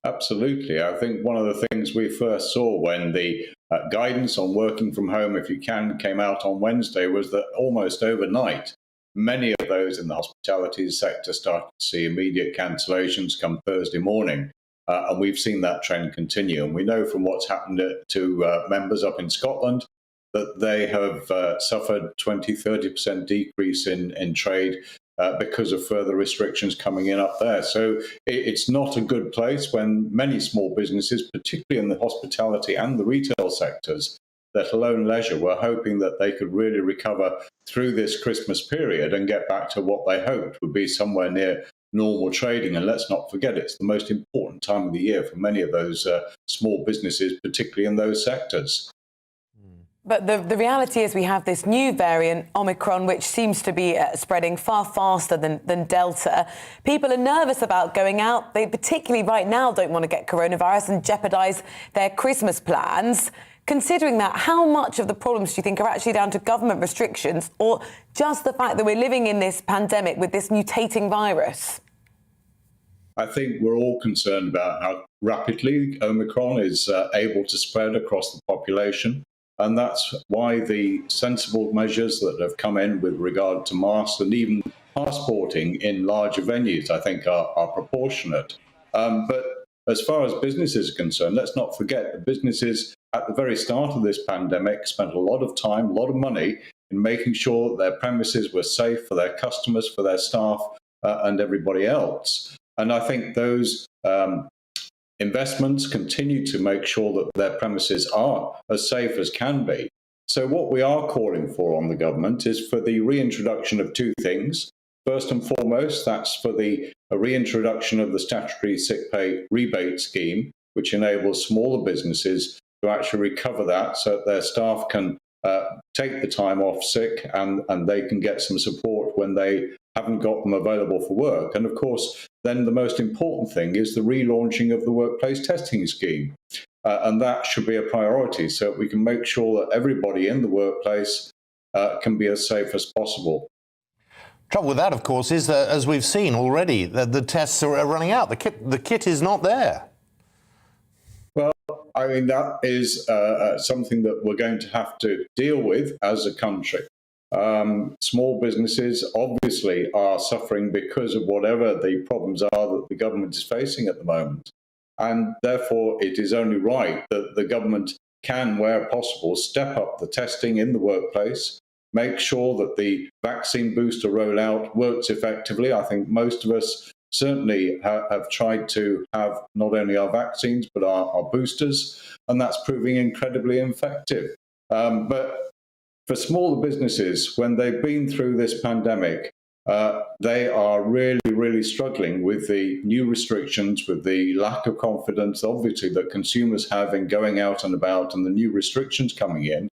Absolutely. I think one of the things we first saw when the guidance on working from home, if you can, came out on Wednesday, was that almost overnight, many of those in the hospitality sector started to see immediate cancellations come Thursday morning. And we've seen that trend continue. And we know from what's happened to members up in Scotland that they have suffered 20-30% decrease in trade because of further restrictions coming in up there. So it's not a good place when many small businesses, particularly in the hospitality and the retail sectors, let alone leisure, were hoping that they could really recover through this Christmas period and get back to what they hoped would be somewhere near normal trading. And let's not forget, it's the most important time of the year for many of those small businesses, particularly in those sectors. But the reality is we have this new variant, Omicron, which seems to be spreading far faster than Delta. People are nervous about going out. They particularly right now don't want to get coronavirus and jeopardise their Christmas plans. Considering that, how much of the problems do you think are actually down to government restrictions or just the fact that we're living in this pandemic with this mutating virus? I think we're all concerned about how rapidly Omicron is able to spread across the population. And that's why the sensible measures that have come in with regard to masks and even passporting in larger venues, I think, are proportionate. But as far as businesses are concerned, let's not forget that businesses at the very start of this pandemic spent a lot of time, a lot of money in making sure that their premises were safe for their customers, for their staff, and everybody else. And I think those investments continue to make sure that their premises are as safe as can be. So what we are calling for on the government is for the reintroduction of two things. First and foremost, that's for the reintroduction of the statutory sick pay rebate scheme, which enables smaller businesses to actually recover that so that their staff can take the time off sick and they can get some support when they haven't got them available for work. And of course, then the most important thing is the relaunching of the workplace testing scheme. And that should be a priority so that we can make sure that everybody in the workplace can be as safe as possible. Trouble with that, of course, is that, as we've seen already, the tests are running out. The kit is not there. Well, I mean, that is something that we're going to have to deal with as a country. Small businesses obviously are suffering because of whatever the problems are that the government is facing at the moment. And therefore, it is only right that the government can, where possible, step up the testing in the workplace, make sure that the vaccine booster rollout works effectively. I think most of us certainly have tried to have not only our vaccines, but our boosters, and that's proving incredibly effective. But for smaller businesses, when they've been through this pandemic, they are really struggling with the new restrictions, with the lack of confidence, obviously, that consumers have in going out and about and the new restrictions coming in.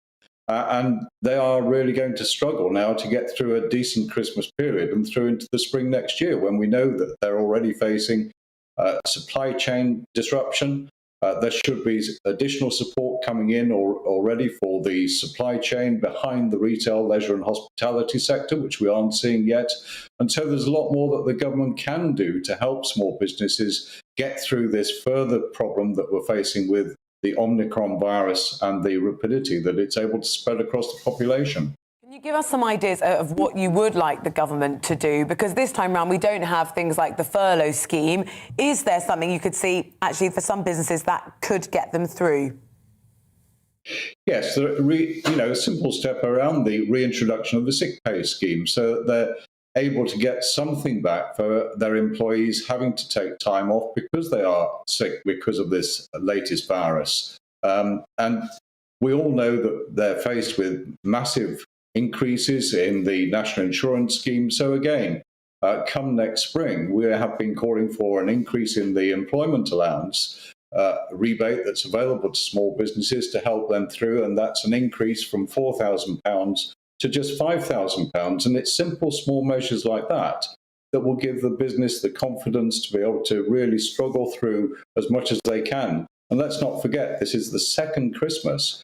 And they are really going to struggle now to get through a decent Christmas period and through into the spring next year, when we know that they're already facing supply chain disruption. There should be additional support coming in already for the supply chain behind the retail, leisure and hospitality sector, which we aren't seeing yet. And so there's a lot more that the government can do to help small businesses get through this further problem that we're facing with the Omicron virus and the rapidity that it's able to spread across the population. Can you give us some ideas of what you would like the government to do? Because this time round, we don't have things like the furlough scheme. Is there something you could see, actually, for some businesses that could get them through? Yes, a simple step around the reintroduction of the sick pay scheme so that they're able to get something back for their employees having to take time off because they are sick because of this latest virus. And we all know that they're faced with massive increases in the national insurance scheme. So again, come next spring, we have been calling for an increase in the employment allowance rebate that's available to small businesses to help them through. And that's an increase from £4,000 to just £5,000. And it's simple, small measures like that that will give the business the confidence to be able to really struggle through as much as they can. And let's not forget, this is the second Christmas,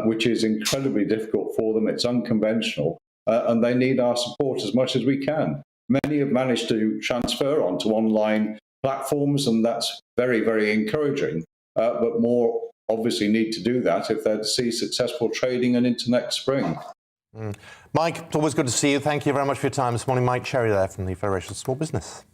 which is incredibly difficult for them. It's unconventional, and they need our support as much as we can. Many have managed to transfer onto online platforms, and that's very, very encouraging. But more obviously need to do that if they're to see successful trading and into next spring. Mike, it's always good to see you. Thank you very much for your time this morning. Mike Cherry there from the Federation of Small Business.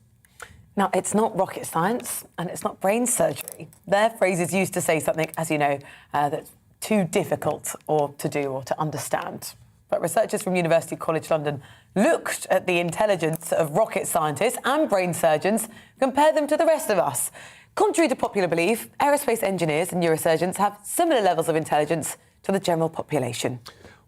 Now, it's not rocket science and it's not brain surgery. Their phrases used to say something, as you know, that's too difficult or to do or to understand. But researchers from University College London looked at the intelligence of rocket scientists and brain surgeons, compared them to the rest of us. Contrary to popular belief, aerospace engineers and neurosurgeons have similar levels of intelligence to the general population.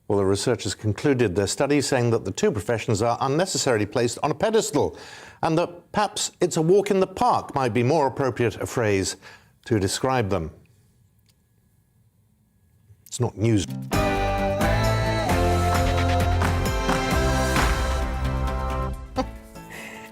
Well, the researchers concluded their study saying that the two professions are unnecessarily placed on a pedestal and that perhaps it's a walk in the park might be more appropriate a phrase to describe them. It's not news.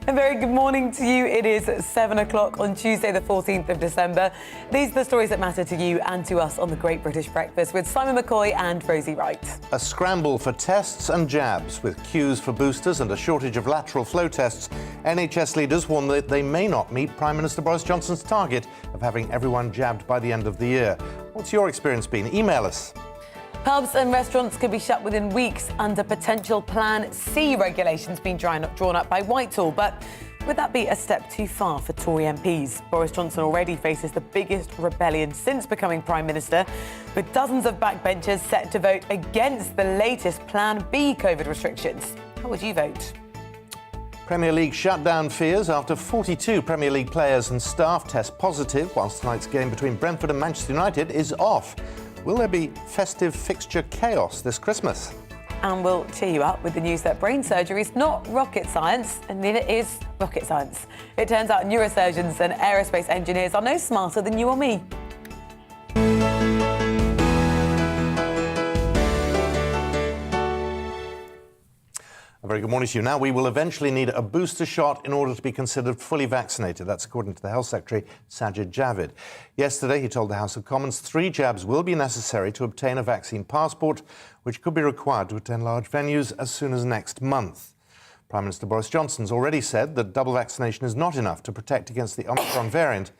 A very good morning to you. It is 7 o'clock on Tuesday, the 14th of December. These are the stories that matter to you and to us on the Great British Breakfast with Simon McCoy and Rosie Wright. A scramble for tests and jabs with queues for boosters and a shortage of lateral flow tests. NHS leaders warn that they may not meet Prime Minister Boris Johnson's target of having everyone jabbed by the end of the year. What's your experience been? Email us. Pubs and restaurants could be shut within weeks under potential Plan C regulations being drawn up by Whitehall. But would that be a step too far for Tory MPs? Boris Johnson already faces the biggest rebellion since becoming Prime Minister, with dozens of backbenchers set to vote against the latest Plan B COVID restrictions. How would you vote? Premier League shutdown fears after 42 Premier League players and staff test positive, whilst tonight's game between Brentford and Manchester United is off. Will there be festive fixture chaos this Christmas? And we'll cheer you up with the news that brain surgery is not rocket science, and neither is rocket science. It turns out neurosurgeons and aerospace engineers are no smarter than you or me. A very good morning to you. Now, we will eventually need a booster shot in order to be considered fully vaccinated. That's according to the Health Secretary, Sajid Javid. Yesterday, he told the House of Commons 3 jabs will be necessary to obtain a vaccine passport, which could be required to attend large venues as soon as next month. Prime Minister Boris Johnson's already said that double vaccination is not enough to protect against the Omicron variant.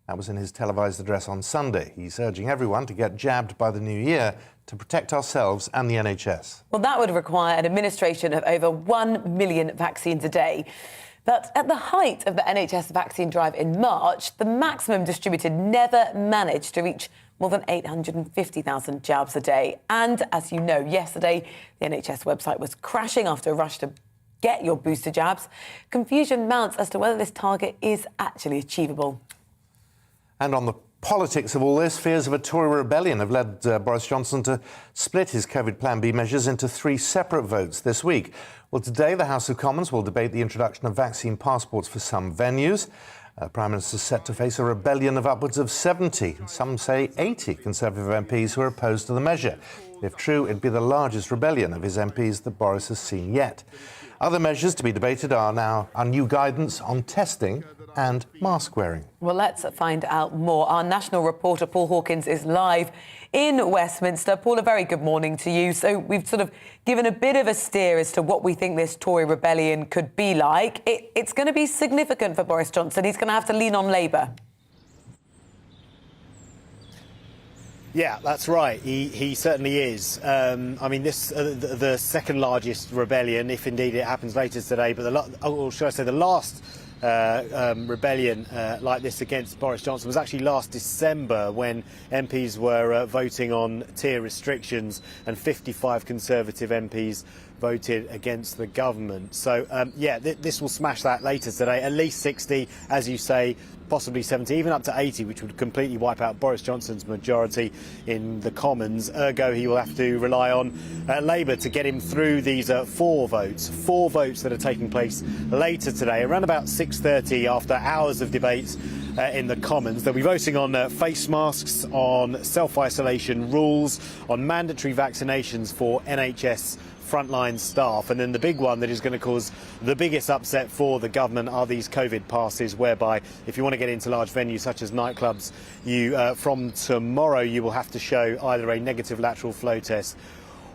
That was in his televised address on Sunday. He's urging everyone to get jabbed by the new year to protect ourselves and the NHS. Well, that would require an administration of over 1 million vaccines a day. But at the height of the NHS vaccine drive in March, the maximum distributed never managed to reach more than 850,000 jabs a day. And as you know, yesterday, the NHS website was crashing after a rush to get your booster jabs. Confusion mounts as to whether this target is actually achievable. And on the politics of all this, fears of a Tory rebellion have led Boris Johnson to split his COVID Plan B measures into 3 separate votes this week. Well, today the House of Commons will debate the introduction of vaccine passports for some venues. Prime Minister is set to face a rebellion of upwards of 70, some say 80 Conservative MPs who are opposed to the measure. If true, it'd be the largest rebellion of his MPs that Boris has seen yet. Other measures to be debated are now new guidance on testing and mask wearing. Well, let's find out more. Our national reporter, Paul Hawkins, is live in Westminster. Paul, a very good morning to you. So we've sort of given a bit of a steer as to what we think this Tory rebellion could be like. It's going to be significant for Boris Johnson. He's going to have to lean on Labour. Yeah, that's right. He certainly is. I mean, this the second largest rebellion, if indeed it happens later today. But the last rebellion like this against Boris Johnson was actually last December, when MPs were voting on tier restrictions, and 55 Conservative MPs voted against the government. So, this will smash that later today. At least 60, as you say, possibly 70, even up to 80, which would completely wipe out Boris Johnson's majority in the Commons. Ergo, he will have to rely on Labour to get him through these 4 votes that are taking place later today, around about 6:30, after hours of debates in the Commons. They'll be voting on face masks, on self-isolation rules, on mandatory vaccinations for NHS frontline staff, and then the big one that is going to cause the biggest upset for the government are these COVID passes, whereby if you want to get into large venues such as nightclubs, you from tomorrow you will have to show either a negative lateral flow test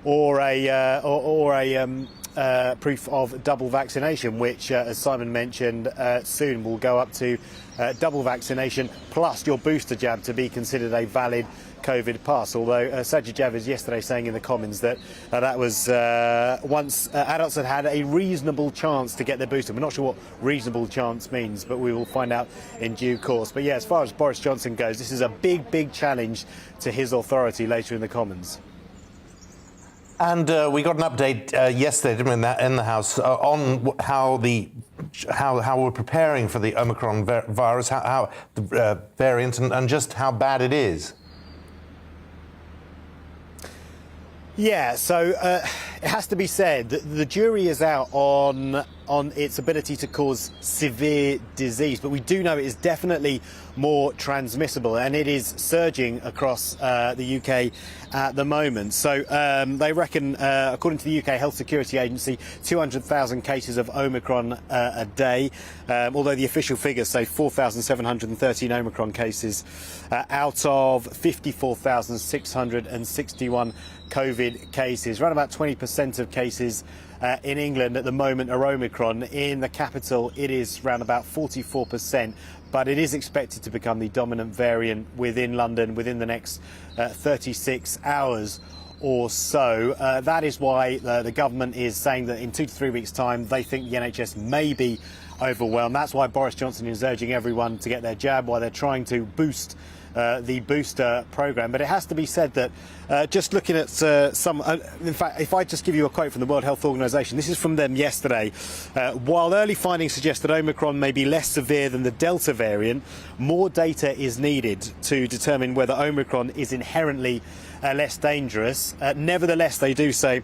or a proof of double vaccination, which, as Simon mentioned, soon will go up to double vaccination plus your booster jab to be considered a valid COVID pass. Although Sajid Javid's yesterday saying in the Commons that that was once adults had a reasonable chance to get their booster. We're not sure what reasonable chance means, but we will find out in due course. But yeah, as far as Boris Johnson goes, this is a big challenge to his authority later in the Commons. And we got an update yesterday, didn't we, in the House on how we're preparing for the Omicron virus, how the variant, and just how bad it is. Yeah, so it has to be said that the jury is out on its ability to cause severe disease, but we do know it is definitely more transmissible, and it is surging across the UK at the moment. So they reckon, according to the UK Health Security Agency, 200,000 cases of Omicron a day, although the official figures say 4,713 Omicron cases out of 54,661 COVID cases. Around about 20% of cases in England at the moment are Omicron. In the capital, it is around about 44%, but it is expected to become the dominant variant within London within the next 36 hours or so. That is why the government is saying that in 2 to 3 weeks' time, they think the NHS may be overwhelmed. That's why Boris Johnson is urging everyone to get their jab, while they're trying to boost the booster programme. But it has to be said that just looking at in fact, if I just give you a quote from the World Health Organization, this is from them yesterday. While early findings suggest that Omicron may be less severe than the Delta variant, more data is needed to determine whether Omicron is inherently less dangerous. Nevertheless, they do say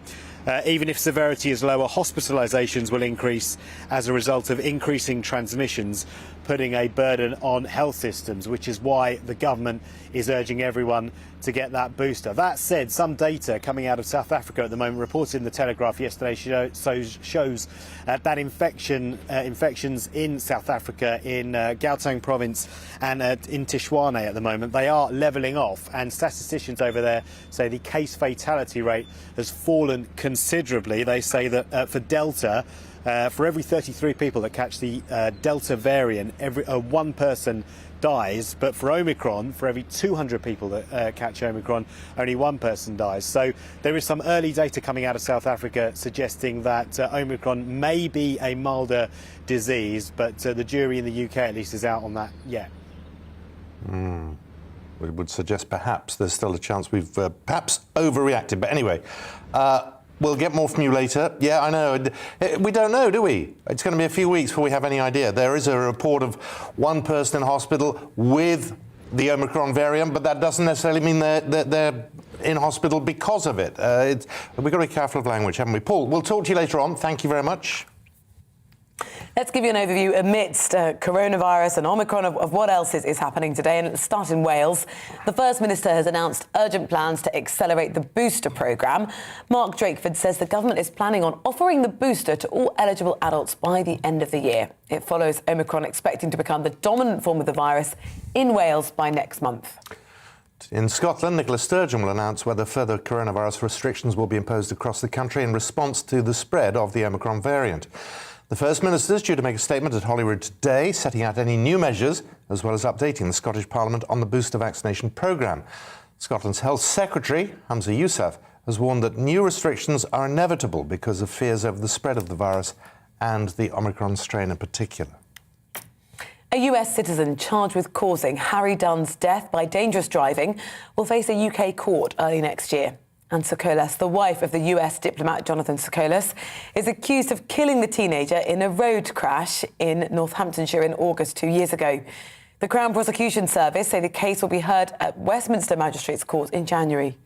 even if severity is lower, hospitalisations will increase as a result of increasing transmissions, putting a burden on health systems, which is why the government is urging everyone to get that booster. That said, some data coming out of South Africa at the moment, reported in the Telegraph yesterday, shows that infections in South Africa, in Gauteng province and in Tshwane at the moment, they are levelling off, and statisticians over there say the case fatality rate has fallen considerably. They say that for Delta, for every 33 people that catch the Delta variant, one person dies, but for Omicron, for every 200 people that catch Omicron, only one person dies. So there is some early data coming out of South Africa suggesting that Omicron may be a milder disease, but the jury in the UK at least is out on that yet. We would suggest perhaps there's still a chance we've perhaps overreacted. But anyway, we'll get more from you later. Yeah, I know. We don't know, do we? It's going to be a few weeks before we have any idea. There is a report of one person in hospital with the Omicron variant, but that doesn't necessarily mean they're in hospital because of it. We've got to be careful of language, haven't we? Paul, we'll talk to you later on. Thank you very much. Let's give you an overview amidst coronavirus and Omicron of what else is happening today. And let's start in Wales. The First Minister has announced urgent plans to accelerate the booster programme. Mark Drakeford says the government is planning on offering the booster to all eligible adults by the end of the year. It follows Omicron expecting to become the dominant form of the virus in Wales by next month. In Scotland, Nicola Sturgeon will announce whether further coronavirus restrictions will be imposed across the country in response to the spread of the Omicron variant. The First Minister is due to make a statement at Holyrood today, setting out any new measures, as well as updating the Scottish Parliament on the booster vaccination programme. Scotland's Health Secretary, Hamza Yousaf, has warned that new restrictions are inevitable because of fears over the spread of the virus and the Omicron strain in particular. A US citizen charged with causing Harry Dunn's death by dangerous driving will face a UK court early next year. And Sokolas, the wife of the US diplomat Jonathan Sokolas, is accused of killing the teenager in a road crash in Northamptonshire in August 2 years ago. The Crown Prosecution Service say the case will be heard at Westminster Magistrates Court in January.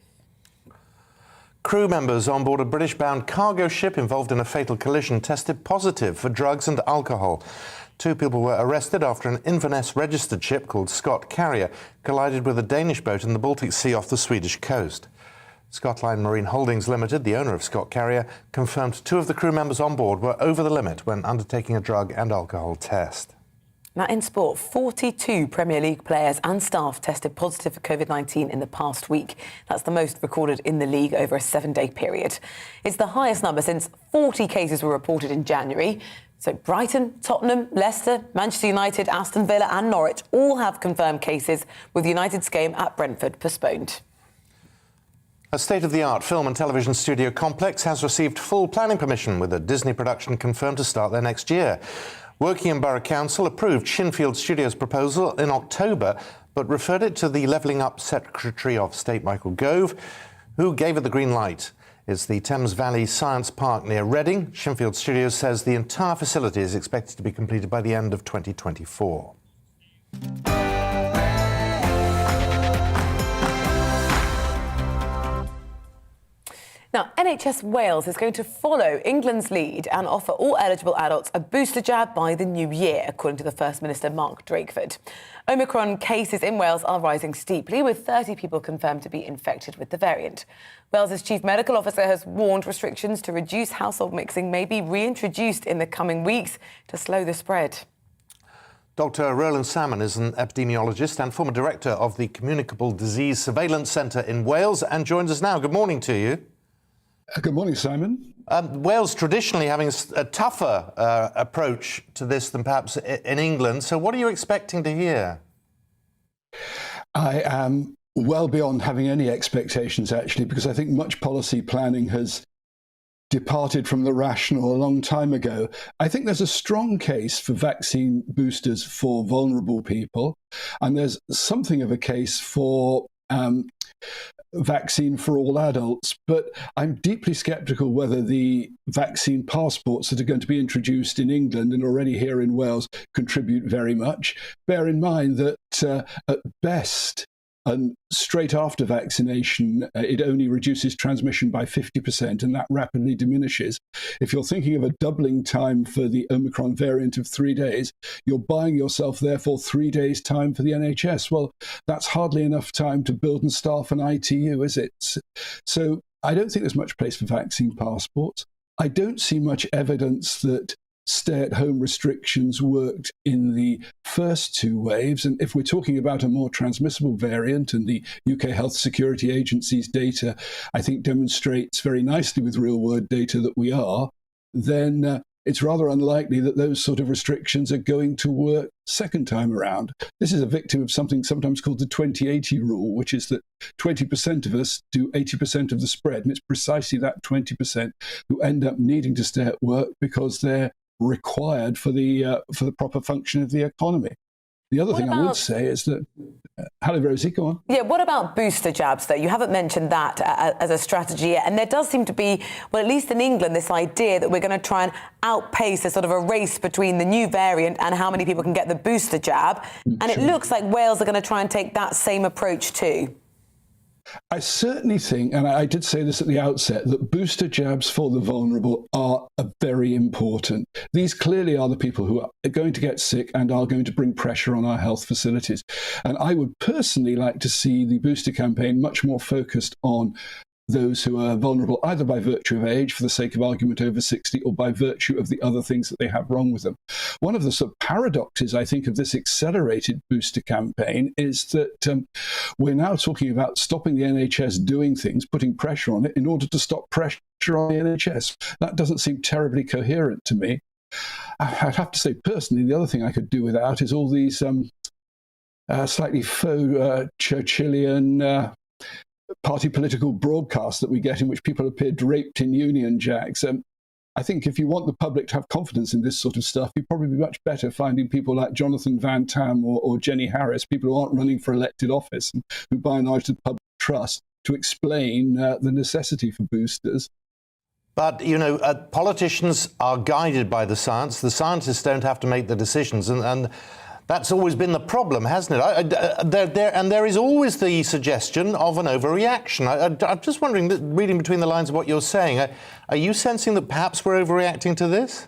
Crew members on board a British-bound cargo ship involved in a fatal collision tested positive for drugs and alcohol. 2 people were arrested after an Inverness-registered ship called Scott Carrier collided with a Danish boat in the Baltic Sea off the Swedish coast. Scotline Marine Holdings Limited, the owner of Scott Carrier, confirmed 2 of the crew members on board were over the limit when undertaking a drug and alcohol test. Now, in sport, 42 Premier League players and staff tested positive for COVID-19 in the past week. That's the most recorded in the league over a 7-day period. It's the highest number since 40 cases were reported in January. So Brighton, Tottenham, Leicester, Manchester United, Aston Villa and Norwich all have confirmed cases, with United's game at Brentford postponed. A state-of-the-art film and television studio complex has received full planning permission, with a Disney production confirmed to start there next year. Woking Borough Council approved Shinfield Studios' proposal in October, but referred it to the Levelling Up Secretary of State, Michael Gove, who gave it the green light. It's the Thames Valley Science Park near Reading. Shinfield Studios says the entire facility is expected to be completed by the end of 2024. Now, NHS Wales is going to follow England's lead and offer all eligible adults a booster jab by the new year, according to the First Minister, Mark Drakeford. Omicron cases in Wales are rising steeply, with 30 people confirmed to be infected with the variant. Wales's Chief Medical Officer has warned restrictions to reduce household mixing may be reintroduced in the coming weeks to slow the spread. Dr. Roland Salmon is an epidemiologist and former director of the Communicable Disease Surveillance Centre in Wales and joins us now. Good morning to you. Good morning, Simon. Wales traditionally having a tougher approach to this than perhaps in England. So what are you expecting to hear? I am well beyond having any expectations, actually, because I think much policy planning has departed from the rational a long time ago. I think there's a strong case for vaccine boosters for vulnerable people, and there's something of a case for vaccine for all adults, but I'm deeply sceptical whether the vaccine passports that are going to be introduced in England and already here in Wales contribute very much. Bear in mind that at best, and straight after vaccination, it only reduces transmission by 50%, and that rapidly diminishes. If you're thinking of a doubling time for the Omicron variant of 3 days, you're buying yourself, therefore, 3 days' time for the NHS. Well, that's hardly enough time to build and staff an ITU, is it? So I don't think there's much place for vaccine passports. I don't see much evidence that stay-at-home restrictions worked in the first 2 waves. And if we're talking about a more transmissible variant, and the UK Health Security Agency's data, I think, demonstrates very nicely with real-world data that we are, then it's rather unlikely that those sort of restrictions are going to work second time around. This is a victim of something sometimes called the 20-80 rule, which is that 20% of us do 80% of the spread. And it's precisely that 20% who end up needing to stay at work because they're required for the proper function of the economy. The other thing I would say is that, hello, Rosie, go on. Yeah, what about booster jabs, though? You haven't mentioned that as a strategy yet. And there does seem to be, well, at least in England, this idea that we're going to try and outpace a sort of a race between the new variant and how many people can get the booster jab. And it looks like Wales are going to try and take that same approach too. I certainly think, and I did say this at the outset, that booster jabs for the vulnerable are very important. These clearly are the people who are going to get sick and are going to bring pressure on our health facilities. And I would personally like to see the booster campaign much more focused on those who are vulnerable, either by virtue of age, for the sake of argument, over 60, or by virtue of the other things that they have wrong with them. One of the sort of paradoxes, I think, of this accelerated booster campaign is that we're now talking about stopping the NHS doing things, putting pressure on it in order to stop pressure on the NHS. That doesn't seem terribly coherent to me. I'd have to say, personally, the other thing I could do without is all these slightly faux Churchillian party political broadcasts that we get in which people appear draped in Union Jacks. I think if you want the public to have confidence in this sort of stuff, you'd probably be much better finding people like Jonathan Van Tam or Jenny Harris, people who aren't running for elected office and who by and large the public trust, to explain the necessity for boosters. But, you know, politicians are guided by the science. The scientists don't have to make the decisions. And that's always been the problem, hasn't it? And there is always the suggestion of an overreaction. I'm just wondering, reading between the lines of what you're saying, are you sensing that perhaps we're overreacting to this?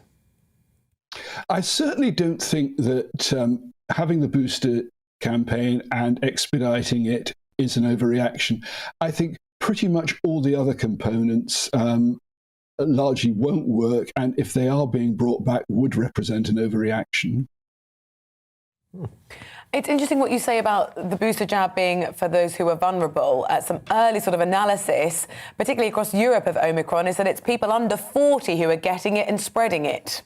I certainly don't think that having the booster campaign and expediting it is an overreaction. I think pretty much all the other components largely won't work, and if they are being brought back, would represent an overreaction. It's interesting what you say about the booster jab being for those who are vulnerable. Some early sort of analysis, particularly across Europe of Omicron, is that it's people under 40 who are getting it and spreading it.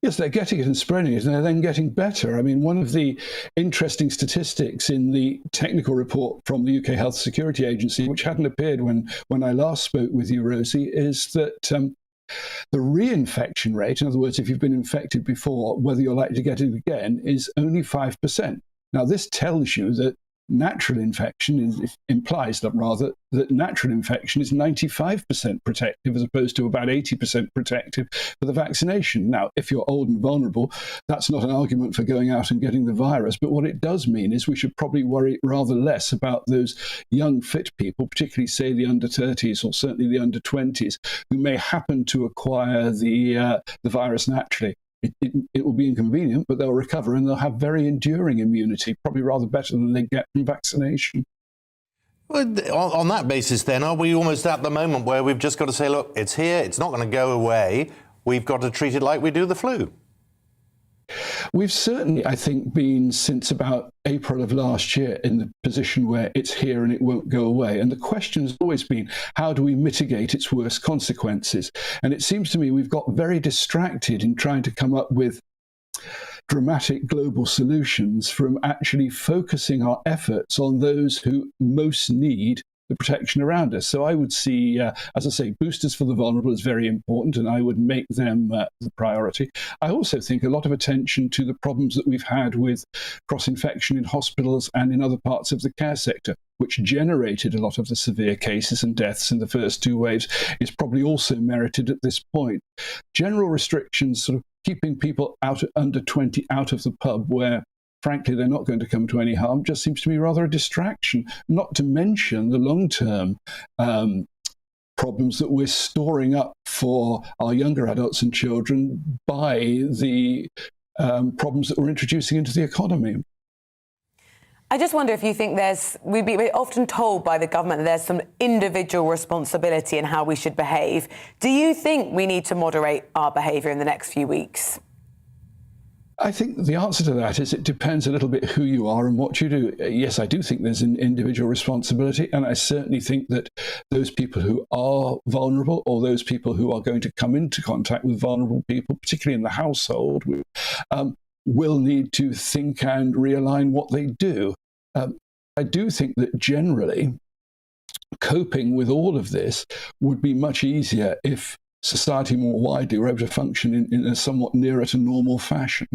Yes, they're getting it and spreading it, and they're then getting better. I mean, one of the interesting statistics in the technical report from the UK Health Security Agency, which hadn't appeared when I last spoke with you, Rosie, is that the reinfection rate, in other words, if you've been infected before, whether you're likely to get it again, is only 5%. Now, this tells you that natural infection implies that rather that natural infection is 95% protective as opposed to about 80% protective for the vaccination. Now, if you're old and vulnerable, that's not an argument for going out and getting the virus. But what it does mean is we should probably worry rather less about those young, fit people, particularly, say, the under 30s or certainly the under 20s, who may happen to acquire the virus naturally. It will be inconvenient, but they'll recover and they'll have very enduring immunity, probably rather better than they get from vaccination. Well, on that basis, then, are we almost at the moment where we've just got to say, look, it's here, it's not going to go away, we've got to treat it like we do the flu? We've certainly, I think, been since about April of last year in the position where it's here and it won't go away. And the question has always been, how do we mitigate its worst consequences? And it seems to me we've got very distracted in trying to come up with dramatic global solutions from actually focusing our efforts on those who most need the protection around us. So I would see, as I say, boosters for the vulnerable is very important, and I would make them the priority. I also think a lot of attention to the problems that we've had with cross-infection in hospitals and in other parts of the care sector, which generated a lot of the severe cases and deaths in the first two waves, is probably also merited at this point. General restrictions, sort of keeping people under 20 out of the pub where frankly, they're not going to come to any harm, just seems to me rather a distraction, not to mention the long-term problems that we're storing up for our younger adults and children by the problems that we're introducing into the economy. I just wonder if you think we're often told by the government that there's some individual responsibility in how we should behave. Do you think we need to moderate our behaviour in the next few weeks? I think the answer to that is it depends a little bit who you are and what you do. Yes, I do think there's an individual responsibility, and I certainly think that those people who are vulnerable or those people who are going to come into contact with vulnerable people, particularly in the household, will need to think and realign what they do. I do think that generally coping with all of this would be much easier if society more widely were able to function in a somewhat nearer to normal fashion.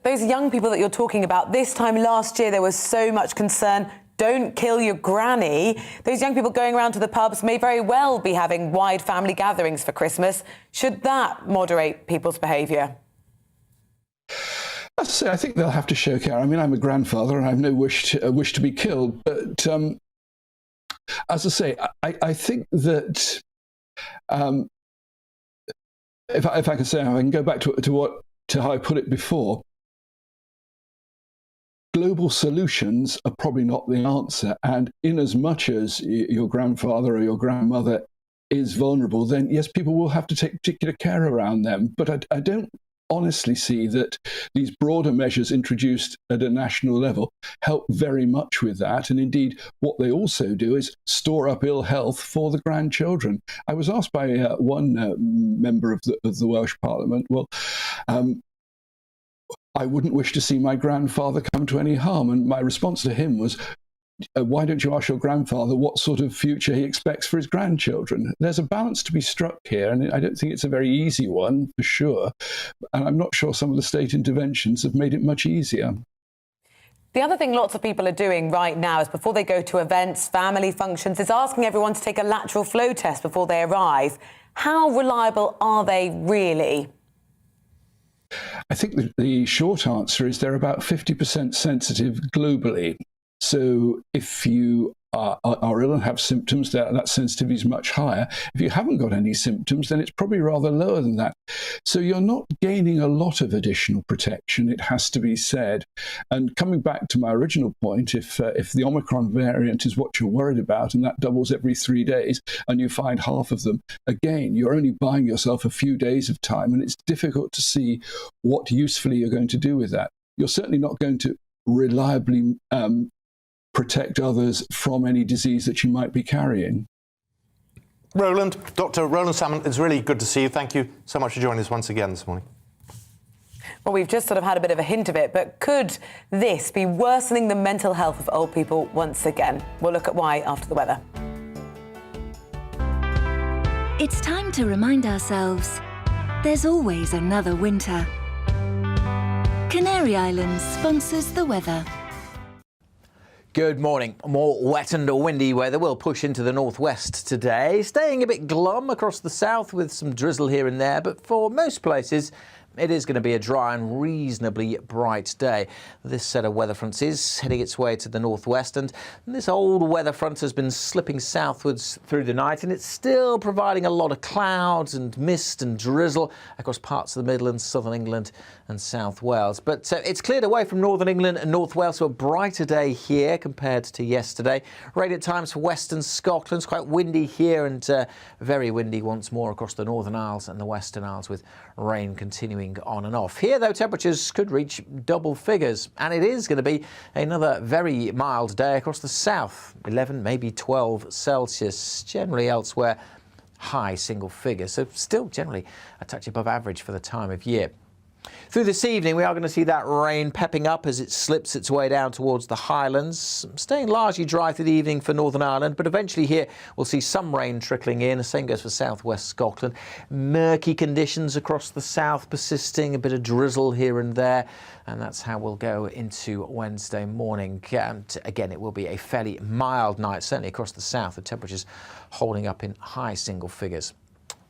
Those young people that you're talking about, this time last year there was so much concern, don't kill your granny. Those young people going around to the pubs may very well be having wide family gatherings for Christmas. Should that moderate people's behaviour? I think they'll have to show care. I mean, I'm a grandfather and I have no wish to be killed. But as I say, I think that if I can say, I can go back to how I put it before. Global solutions are probably not the answer. And in as much as your grandfather or your grandmother is vulnerable, then yes, people will have to take particular care around them. But I don't honestly see that these broader measures introduced at a national level help very much with that. And indeed, what they also do is store up ill health for the grandchildren. I was asked by one member of the Welsh Parliament, well, I wouldn't wish to see my grandfather come to any harm. And my response to him was, why don't you ask your grandfather what sort of future he expects for his grandchildren? There's a balance to be struck here, and I don't think it's a very easy one, for sure. And I'm not sure some of the state interventions have made it much easier. The other thing lots of people are doing right now is before they go to events, family functions, is asking everyone to take a lateral flow test before they arrive. How reliable are they really? I think the short answer is they're about 50% sensitive globally. So if you are ill and have symptoms, that sensitivity is much higher. If you haven't got any symptoms, then it's probably rather lower than that. So you're not gaining a lot of additional protection, it has to be said. And coming back to my original point, if the Omicron variant is what you're worried about, and that doubles every 3 days, and you find half of them, again, you're only buying yourself a few days of time, and it's difficult to see what usefully you're going to do with that. You're certainly not going to reliably protect others from any disease that you might be carrying. Dr. Roland Salmon, it's really good to see you. Thank you so much for joining us once again this morning. Well, we've just sort of had a bit of a hint of it, but could this be worsening the mental health of old people once again? We'll look at why after the weather. It's time to remind ourselves there's always another winter. Canary Islands sponsors the weather. Good morning. More wet and windy weather will push into the northwest today, staying a bit glum across the south with some drizzle here and there, but for most places it is going to be a dry and reasonably bright day. This set of weather fronts is heading its way to the northwest, and this old weather front has been slipping southwards through the night, and it's still providing a lot of clouds and mist and drizzle across parts of the Midlands, southern England and South Wales. But it's cleared away from northern England and North Wales, so a brighter day here compared to yesterday. Rain at times for western Scotland. It's quite windy here and very windy once more across the Northern Isles and the Western Isles, with rain continuing on and off. Here, though, temperatures could reach double figures, and it is going to be another very mild day across the south, 11, maybe 12 Celsius. Generally elsewhere, high single figures, so still generally a touch above average for the time of year. Through this evening, we are going to see that rain pepping up as it slips its way down towards the Highlands, staying largely dry through the evening for Northern Ireland, but eventually here we'll see some rain trickling in. The same goes for southwest Scotland. Murky conditions across the south persisting, a bit of drizzle here and there, and that's how we'll go into Wednesday morning. And again, it will be a fairly mild night, certainly across the south, the temperatures holding up in high single figures.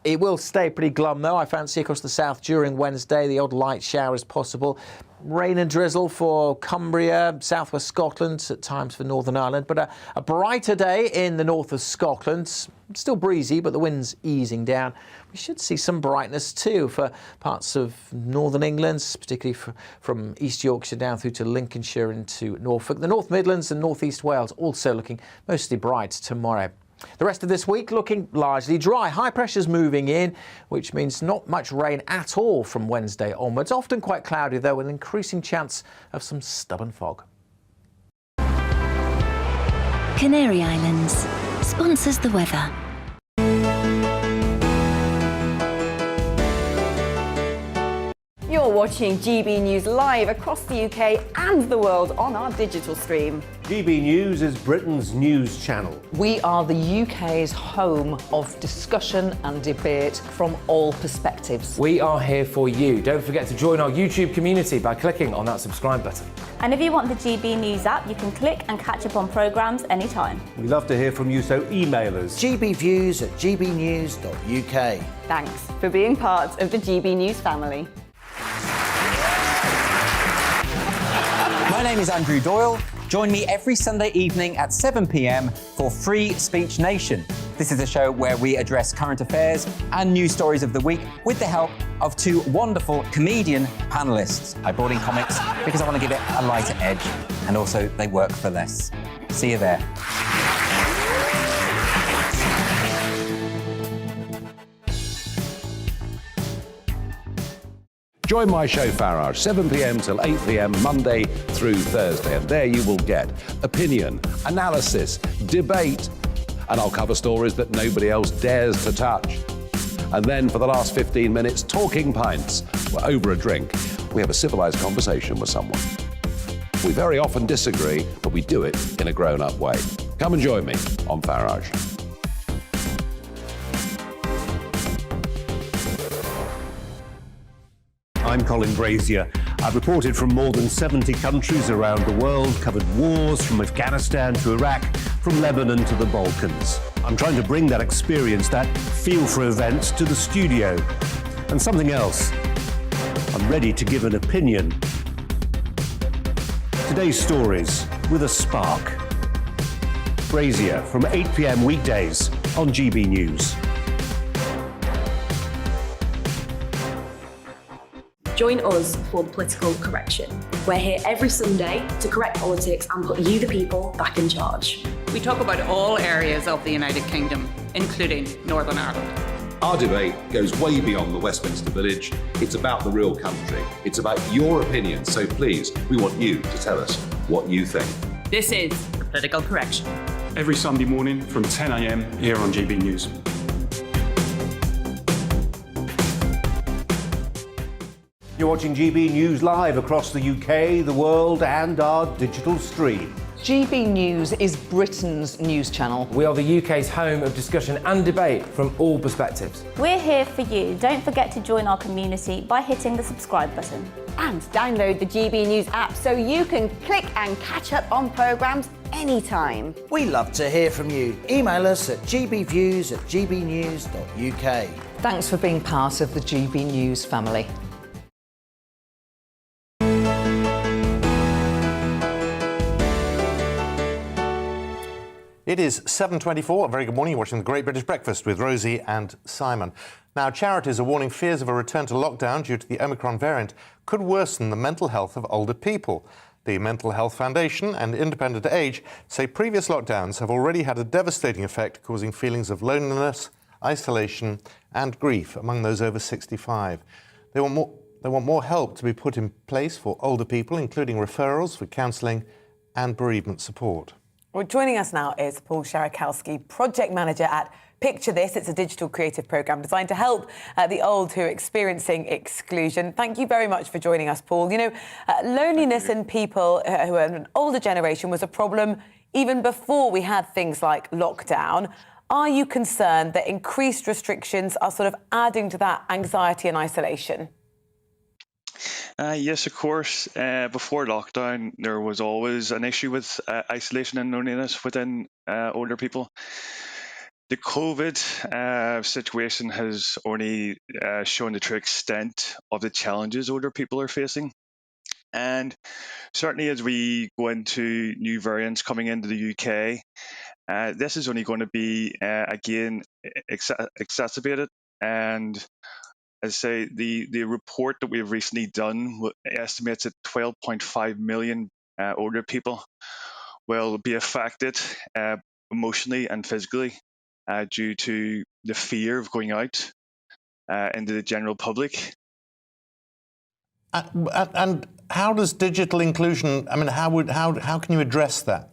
It will stay pretty glum, though, I fancy, across the south during Wednesday. The odd light shower is possible. Rain and drizzle for Cumbria, southwest Scotland, at times for Northern Ireland. But a brighter day in the north of Scotland. Still breezy, but the wind's easing down. We should see some brightness, too, for parts of northern England, particularly from East Yorkshire down through to Lincolnshire into Norfolk. The North Midlands and North East Wales also looking mostly bright tomorrow. The rest of this week looking largely dry. High pressure's moving in, which means not much rain at all from Wednesday onwards. Often quite cloudy, though, with an increasing chance of some stubborn fog. Canary Islands sponsors the weather. You're watching GB News live across the UK and the world on our digital stream. GB News is Britain's news channel. We are the UK's home of discussion and debate from all perspectives. We are here for you. Don't forget to join our YouTube community by clicking on that subscribe button. And if you want the GB News app, you can click and catch up on programmes anytime. We love to hear from you, so email us. gbviews@gbnews.uk. Thanks for being part of the GB News family. My name is Andrew Doyle. Join me every Sunday evening at 7 p.m. for Free Speech Nation. This is a show where we address current affairs and news stories of the week with the help of two wonderful comedian panellists. I brought in comics because I want to give it a lighter edge, and also they work for less. See you there. Join my show Farage, 7 p.m. till 8 p.m. Monday through Thursday, and there you will get opinion, analysis, debate, and I'll cover stories that nobody else dares to touch. And then for the last 15 minutes, talking pints. We're over a drink. We have a civilised conversation with someone. We very often disagree, but we do it in a grown-up way. Come and join me on Farage. I'm Colin Brazier. I've reported from more than 70 countries around the world, covered wars from Afghanistan to Iraq, from Lebanon to the Balkans. I'm trying to bring that experience, that feel for events, to the studio. And something else. I'm ready to give an opinion. Today's stories with a spark. Brazier from 8 p.m. weekdays on GB News. Join us for the Political Correction. We're here every Sunday to correct politics and put you, the people, back in charge. We talk about all areas of the United Kingdom, including Northern Ireland. Our debate goes way beyond the Westminster Village. It's about the real country. It's about your opinion. So please, we want you to tell us what you think. This is the Political Correction. Every Sunday morning from 10 a.m. here on GB News. You're watching GB News live across the UK, the world, and our digital stream. GB News is Britain's news channel. We are the UK's home of discussion and debate from all perspectives. We're here for you. Don't forget to join our community by hitting the subscribe button. And download the GB News app so you can click and catch up on programmes anytime. We love to hear from you. Email us at gbviews@gbnews.uk. Thanks for being part of the GB News family. It is 7:24. A very good morning. You're watching The Great British Breakfast with Rosie and Simon. Now, charities are warning fears of a return to lockdown due to the Omicron variant could worsen the mental health of older people. The Mental Health Foundation and Independent Age say previous lockdowns have already had a devastating effect, causing feelings of loneliness, isolation and grief among those over 65. They want more help to be put in place for older people, including referrals for counselling and bereavement support. Well, joining us now is Paul Sharakowski, Project Manager at Picture This. It's a digital creative programme designed to help the old who are experiencing exclusion. Thank you very much for joining us, Paul. You know, loneliness in people who are an older generation was a problem even before we had things like lockdown. Are you concerned that increased restrictions are sort of adding to that anxiety and isolation? Yes, of course. Before lockdown, there was always an issue with isolation and loneliness within older people. The COVID situation has only shown the true extent of the challenges older people are facing. And certainly as we go into new variants coming into the UK, this is only going to be, again, exacerbated. And as I say, the report that we've recently done estimates that 12.5 million older people will be affected emotionally and physically due to the fear of going out into the general public. And how does digital inclusion, I mean, how can you address that?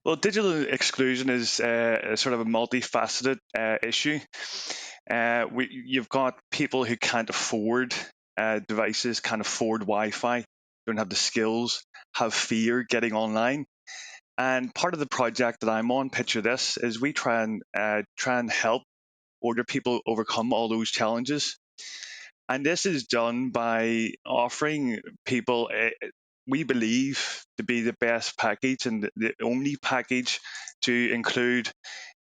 Well, digital exclusion is a sort of a multifaceted issue. You've got people who can't afford devices, can't afford Wi-Fi, don't have the skills, have fear getting online. And part of the project that I'm on, Picture This, is we try and help older people overcome all those challenges. And this is done by offering people, we believe, to be the best package and the only package to include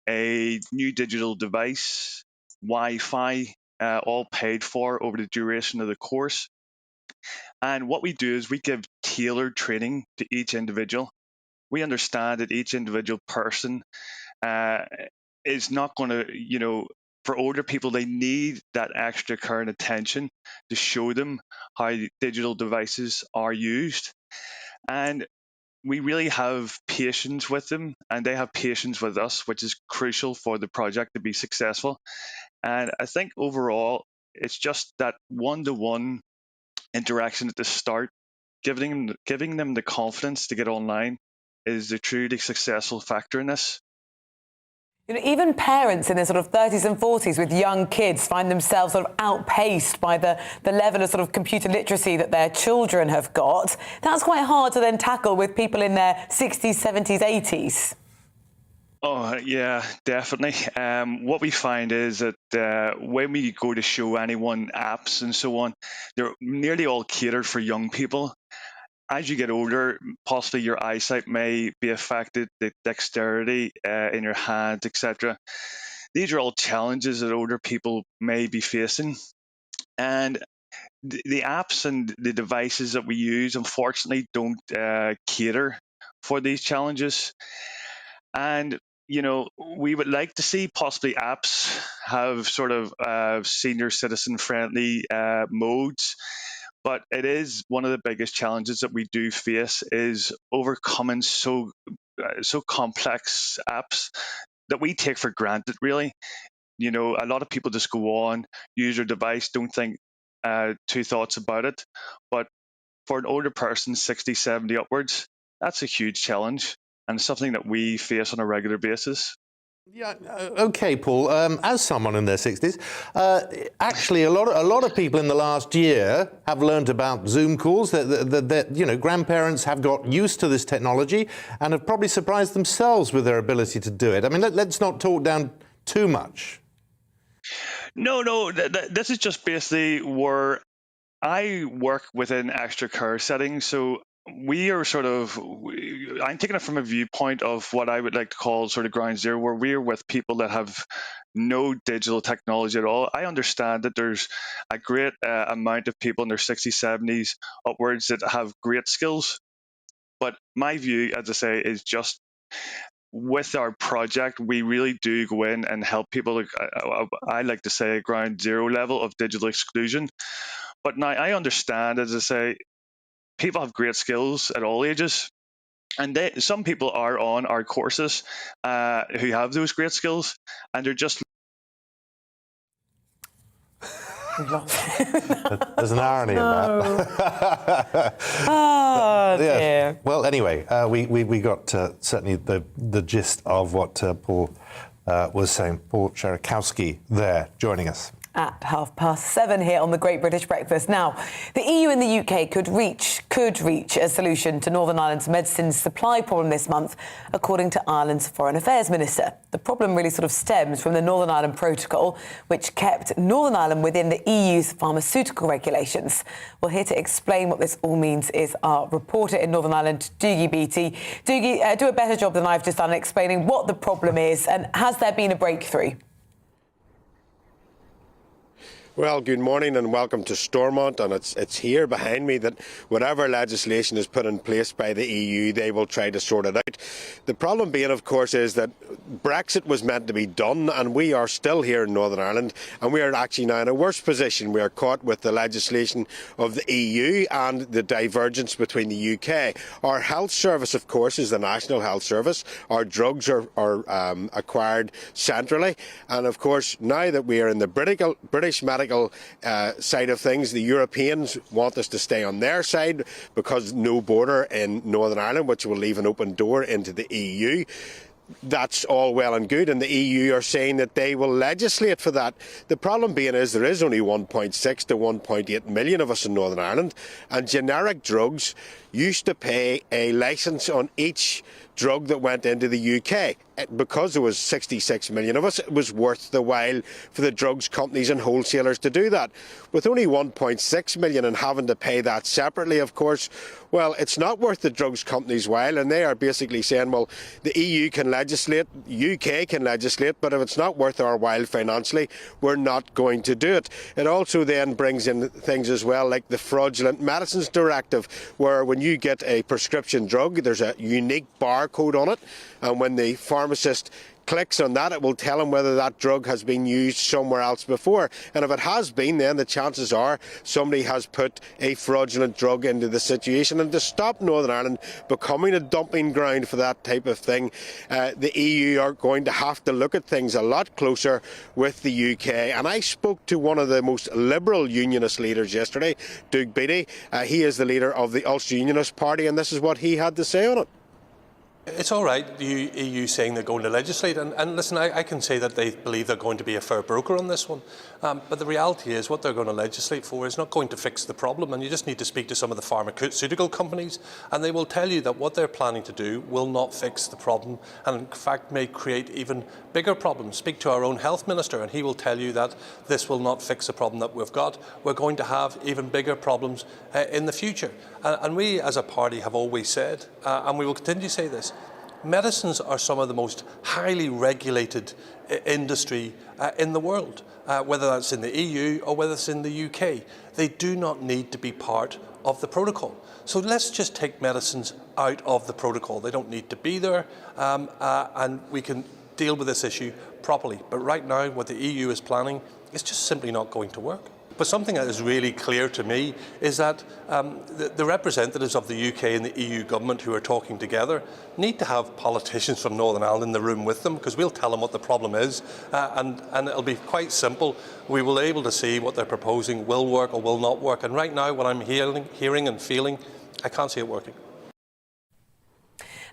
a new digital device, Wi-Fi, all paid for over the duration of the course. And what we do is we give tailored training to each individual. We understand that each individual person is not going to, for older people, they need that extra care and attention to show them how digital devices are used. And we really have patience with them, and they have patience with us, which is crucial for the project to be successful. And I think overall, it's just that one-to-one interaction at the start, giving them the confidence to get online, is the truly successful factor in this. You know, even parents in their sort of 30s and 40s with young kids find themselves sort of outpaced by the level of sort of computer literacy that their children have got. That's quite hard to then tackle with people in their 60s, 70s, 80s. Oh, yeah, definitely. What we find is that when we go to show anyone apps and so on, they're nearly all catered for young people. As you get older, possibly your eyesight may be affected, the dexterity in your hands, etc. These are all challenges that older people may be facing. And the apps and the devices that we use, unfortunately, don't cater for these challenges. And, you know, we would like to see possibly apps have sort of senior citizen friendly modes. But it is one of the biggest challenges that we do face is overcoming so complex apps that we take for granted, really. You know, a lot of people just go on, use their device, don't think two thoughts about it. But for an older person, 60, 70 upwards, that's a huge challenge and something that we face on a regular basis. Yeah, okay, Paul. As someone in their 60s, actually, a lot of people in the last year have learned about Zoom calls. That you know, grandparents have got used to this technology and have probably surprised themselves with their ability to do it. I mean, let's not talk down too much. No. This is just basically where I work within extra care settings. So we are I'm taking it from a viewpoint of what I would like to call sort of ground zero, where we're with people that have no digital technology at all. I understand that there's a great amount of people in their 60s, 70s upwards that have great skills. But my view, as I say, is just with our project, we really do go in and help people. I like to say ground zero level of digital exclusion. But now I understand, as I say, people have great skills at all ages. And some people are on our courses who have those great skills, and they're just... There's an irony in that. Oh, yeah. dear. Well, anyway, we got certainly the gist of what Paul was saying. Paul Sherikowski there joining us. At 7:30 here on the Great British Breakfast. Now, the EU and the UK could reach a solution to Northern Ireland's medicines supply problem this month, according to Ireland's Foreign Affairs Minister. The problem really sort of stems from the Northern Ireland Protocol, which kept Northern Ireland within the EU's pharmaceutical regulations. Well, here to explain what this all means is our reporter in Northern Ireland, Doogie Beattie. Doogie, do a better job than I've just done explaining what the problem is, and has there been a breakthrough? Well, good morning and welcome to Stormont, and it's here behind me that whatever legislation is put in place by the EU, they will try to sort it out. The problem being, of course, is that Brexit was meant to be done, and we are still here in Northern Ireland, and we are actually now in a worse position. We are caught with the legislation of the EU and the divergence between the UK. Our health service, of course, is the National Health Service. Our drugs are acquired centrally, and of course, now that we are in the British medical side of things, the Europeans want us to stay on their side because no border in Northern Ireland, which will leave an open door into the EU. That's all well and good, and the EU are saying that they will legislate for that. The problem being is there is only 1.6 to 1.8 million of us in Northern Ireland, and generic drugs used to pay a licence on each drug that went into the UK. Because there was 66 million of us, it was worth the while for the drugs companies and wholesalers to do that. With only 1.6 million and having to pay that separately, of course, well, it's not worth the drugs companies' while, and they are basically saying, well, the EU can legislate, UK can legislate, but if it's not worth our while financially, we're not going to do it. It also then brings in things as well, like the Fraudulent Medicines Directive, where when you get a prescription drug, there's a unique barcode on it, and when the pharmacist clicks on that, it will tell him whether that drug has been used somewhere else before. And if it has been, then the chances are somebody has put a fraudulent drug into the situation. And to stop Northern Ireland becoming a dumping ground for that type of thing, the EU are going to have to look at things a lot closer with the UK. And I spoke to one of the most liberal unionist leaders yesterday, Doogie Beattie. He is the leader of the Ulster Unionist Party, and this is what he had to say on it. It's all right, the EU saying they're going to legislate, and listen, I can say that they believe they're going to be a fair broker on this one, but the reality is what they're going to legislate for is not going to fix the problem, and you just need to speak to some of the pharmaceutical companies, and they will tell you that what they're planning to do will not fix the problem, and in fact may create even bigger problems. Speak to our own health minister, and he will tell you that this will not fix the problem that we've got. We're going to have even bigger problems in the future, and we as a party have always said, and we will continue to say this, medicines are some of the most highly regulated industry in the world, whether that's in the EU or whether it's in the UK. They do not need to be part of the protocol. So let's just take medicines out of the protocol. They don't need to be there, and we can deal with this issue properly. But right now, what the EU is planning is just simply not going to work. But something that is really clear to me is that the representatives of the UK and the EU government who are talking together need to have politicians from Northern Ireland in the room with them, because we'll tell them what the problem is, and it'll be quite simple. We will be able to see what they're proposing will work or will not work. And right now, what I'm hearing and feeling, I can't see it working.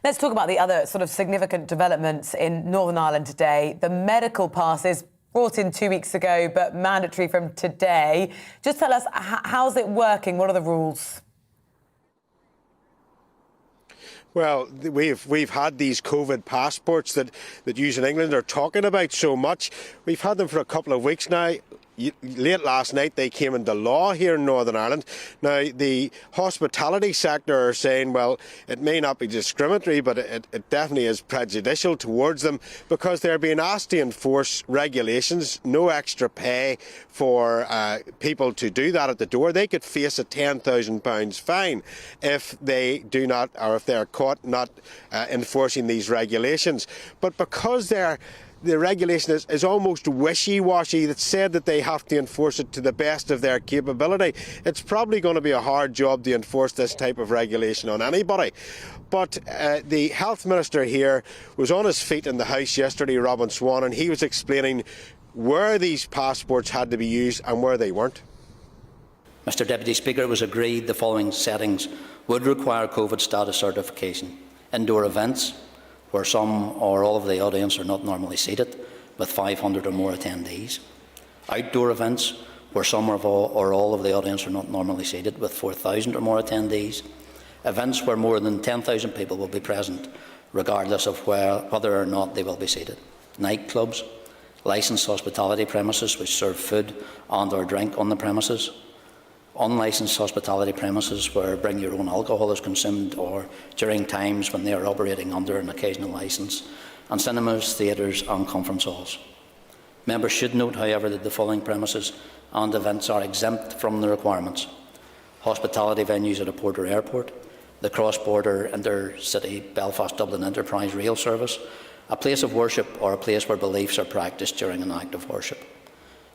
Let's talk about the other sort of significant developments in Northern Ireland today. The medical passes brought in 2 weeks ago, but mandatory from today. Just tell us, how's it working? What are the rules? Well, we've had these COVID passports that you in England are talking about so much. We've had them for a couple of weeks now. Late last night they came into law here in Northern Ireland. Now the hospitality sector are saying, well, it may not be discriminatory, but it definitely is prejudicial towards them, because they're being asked to enforce regulations, no extra pay for people to do that at the door. They could face a £10,000 fine if they do not, or if they're caught not enforcing these regulations. But because the regulation is almost wishy-washy, that said that they have to enforce it to the best of their capability. It's probably going to be a hard job to enforce this type of regulation on anybody. But the health minister here was on his feet in the House yesterday, Robin Swan, and he was explaining where these passports had to be used and where they weren't. Mr Deputy Speaker, it was agreed the following settings would require COVID status certification: indoor events, where some or all of the audience are not normally seated, with 500 or more attendees; outdoor events, where some or all of the audience are not normally seated, with 4,000 or more attendees; events where more than 10,000 people will be present, regardless of whether or not they will be seated; nightclubs; licensed hospitality premises which serve food and/or drink on the premises; unlicensed hospitality premises where bring your own alcohol is consumed or during times when they are operating under an occasional licence; and cinemas, theatres and conference halls. Members should note, however, that the following premises and events are exempt from the requirements: hospitality venues at a port or airport, the cross-border intercity Belfast-Dublin Enterprise Rail Service, a place of worship or a place where beliefs are practised during an act of worship;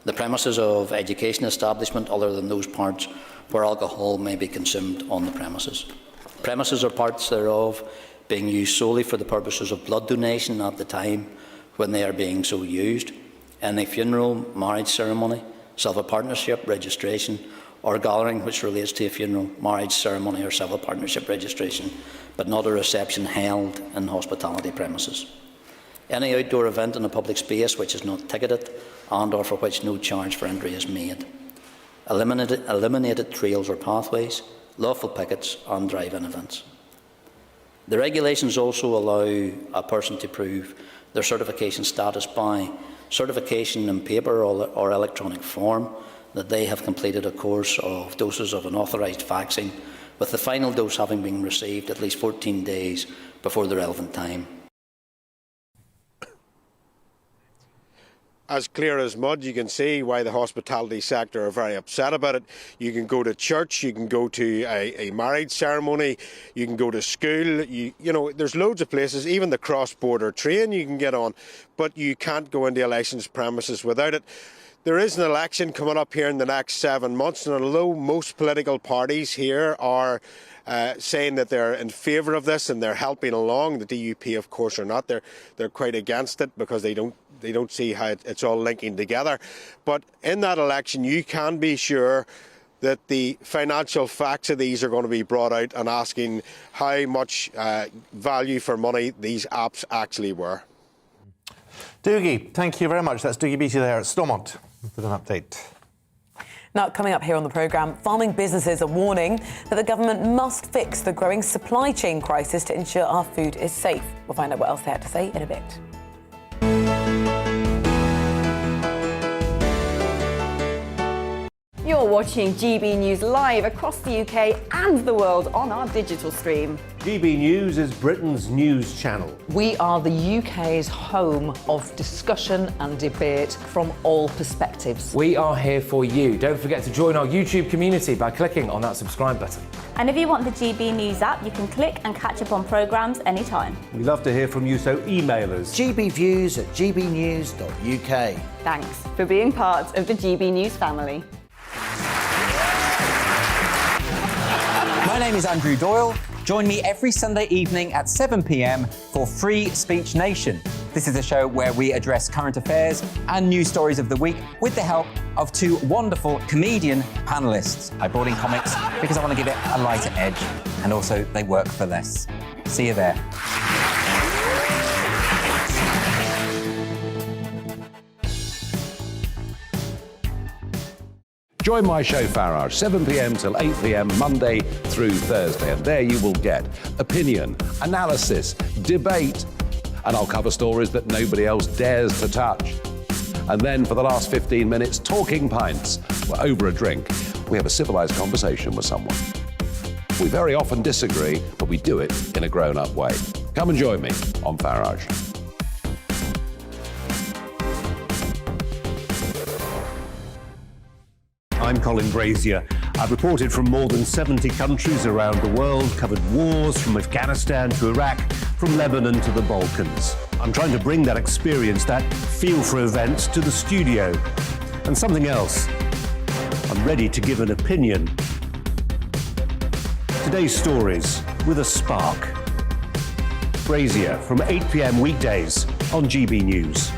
the premises of education establishment other than those parts where alcohol may be consumed on the premises; premises or parts thereof being used solely for the purposes of blood donation at the time when they are being so used; any funeral, marriage ceremony, civil partnership registration, or gathering which relates to a funeral, marriage ceremony or civil partnership registration, but not a reception held in hospitality premises; any outdoor event in a public space which is not ticketed and or for which no charge for entry is made; eliminated trails or pathways, lawful pickets and drive-in events. The regulations also allow a person to prove their certification status by certification in paper or electronic form that they have completed a course of doses of an authorised vaccine, with the final dose having been received at least 14 days before the relevant time. As clear as mud, you can see why the hospitality sector are very upset about it. You can go to church, you can go to a marriage ceremony, you can go to school, you know, there's loads of places, even the cross-border train you can get on, but you can't go into a licensed premises without it. There is an election coming up here in the next 7 months, and although most political parties here are saying that they're in favour of this and they're helping along, the DUP of course are not. They're quite against it because they don't see how it's all linking together. But in that election you can be sure that the financial facts of these are going to be brought out and asking how much value for money these apps actually were. Doogie, thank you very much. That's Doogie Beattie there at Stormont with an update. Now, coming up here on the programme, farming businesses are warning that the government must fix the growing supply chain crisis to ensure our food is safe. We'll find out what else they had to say in a bit. You're watching GB News live across the UK and the world on our digital stream. GB News is Britain's news channel. We are the UK's home of discussion and debate from all perspectives. We are here for you. Don't forget to join our YouTube community by clicking on that subscribe button. And if you want the GB News app, you can click and catch up on programmes anytime. We love to hear from you, so email us. gbviews@gbnews.uk. Thanks for being part of the GB News family. My name is Andrew Doyle. Join me every Sunday evening at 7 p.m. for Free Speech Nation. This is a show where we address current affairs and news stories of the week with the help of two wonderful comedian panellists. I brought in comics because I want to give it a lighter edge, and also they work for less. See you there. Join my show Farage, 7 p.m. till 8 p.m. Monday through Thursday, and there you will get opinion, analysis, debate, and I'll cover stories that nobody else dares to touch. And then for the last 15 minutes, talking pints. We're over a drink. We have a civilised conversation with someone. We very often disagree, but we do it in a grown-up way. Come and join me on Farage. I'm Colin Brazier. I've reported from more than 70 countries around the world, covered wars from Afghanistan to Iraq, from Lebanon to the Balkans. I'm trying to bring that experience, that feel for events, to the studio. And something else. I'm ready to give an opinion. Today's stories with a spark. Brazier from 8 p.m. weekdays on GB News.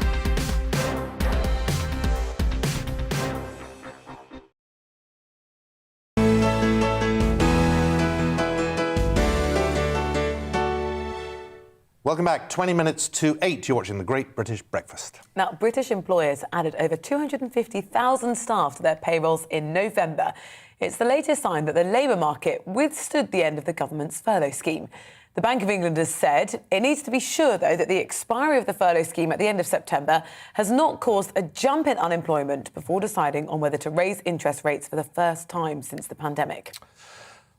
Welcome back. 20 minutes to 8. You're watching The Great British Breakfast. Now, British employers added over 250,000 staff to their payrolls in November. It's the latest sign that the labour market withstood the end of the government's furlough scheme. The Bank of England has said it needs to be sure, though, that the expiry of the furlough scheme at the end of September has not caused a jump in unemployment before deciding on whether to raise interest rates for the first time since the pandemic.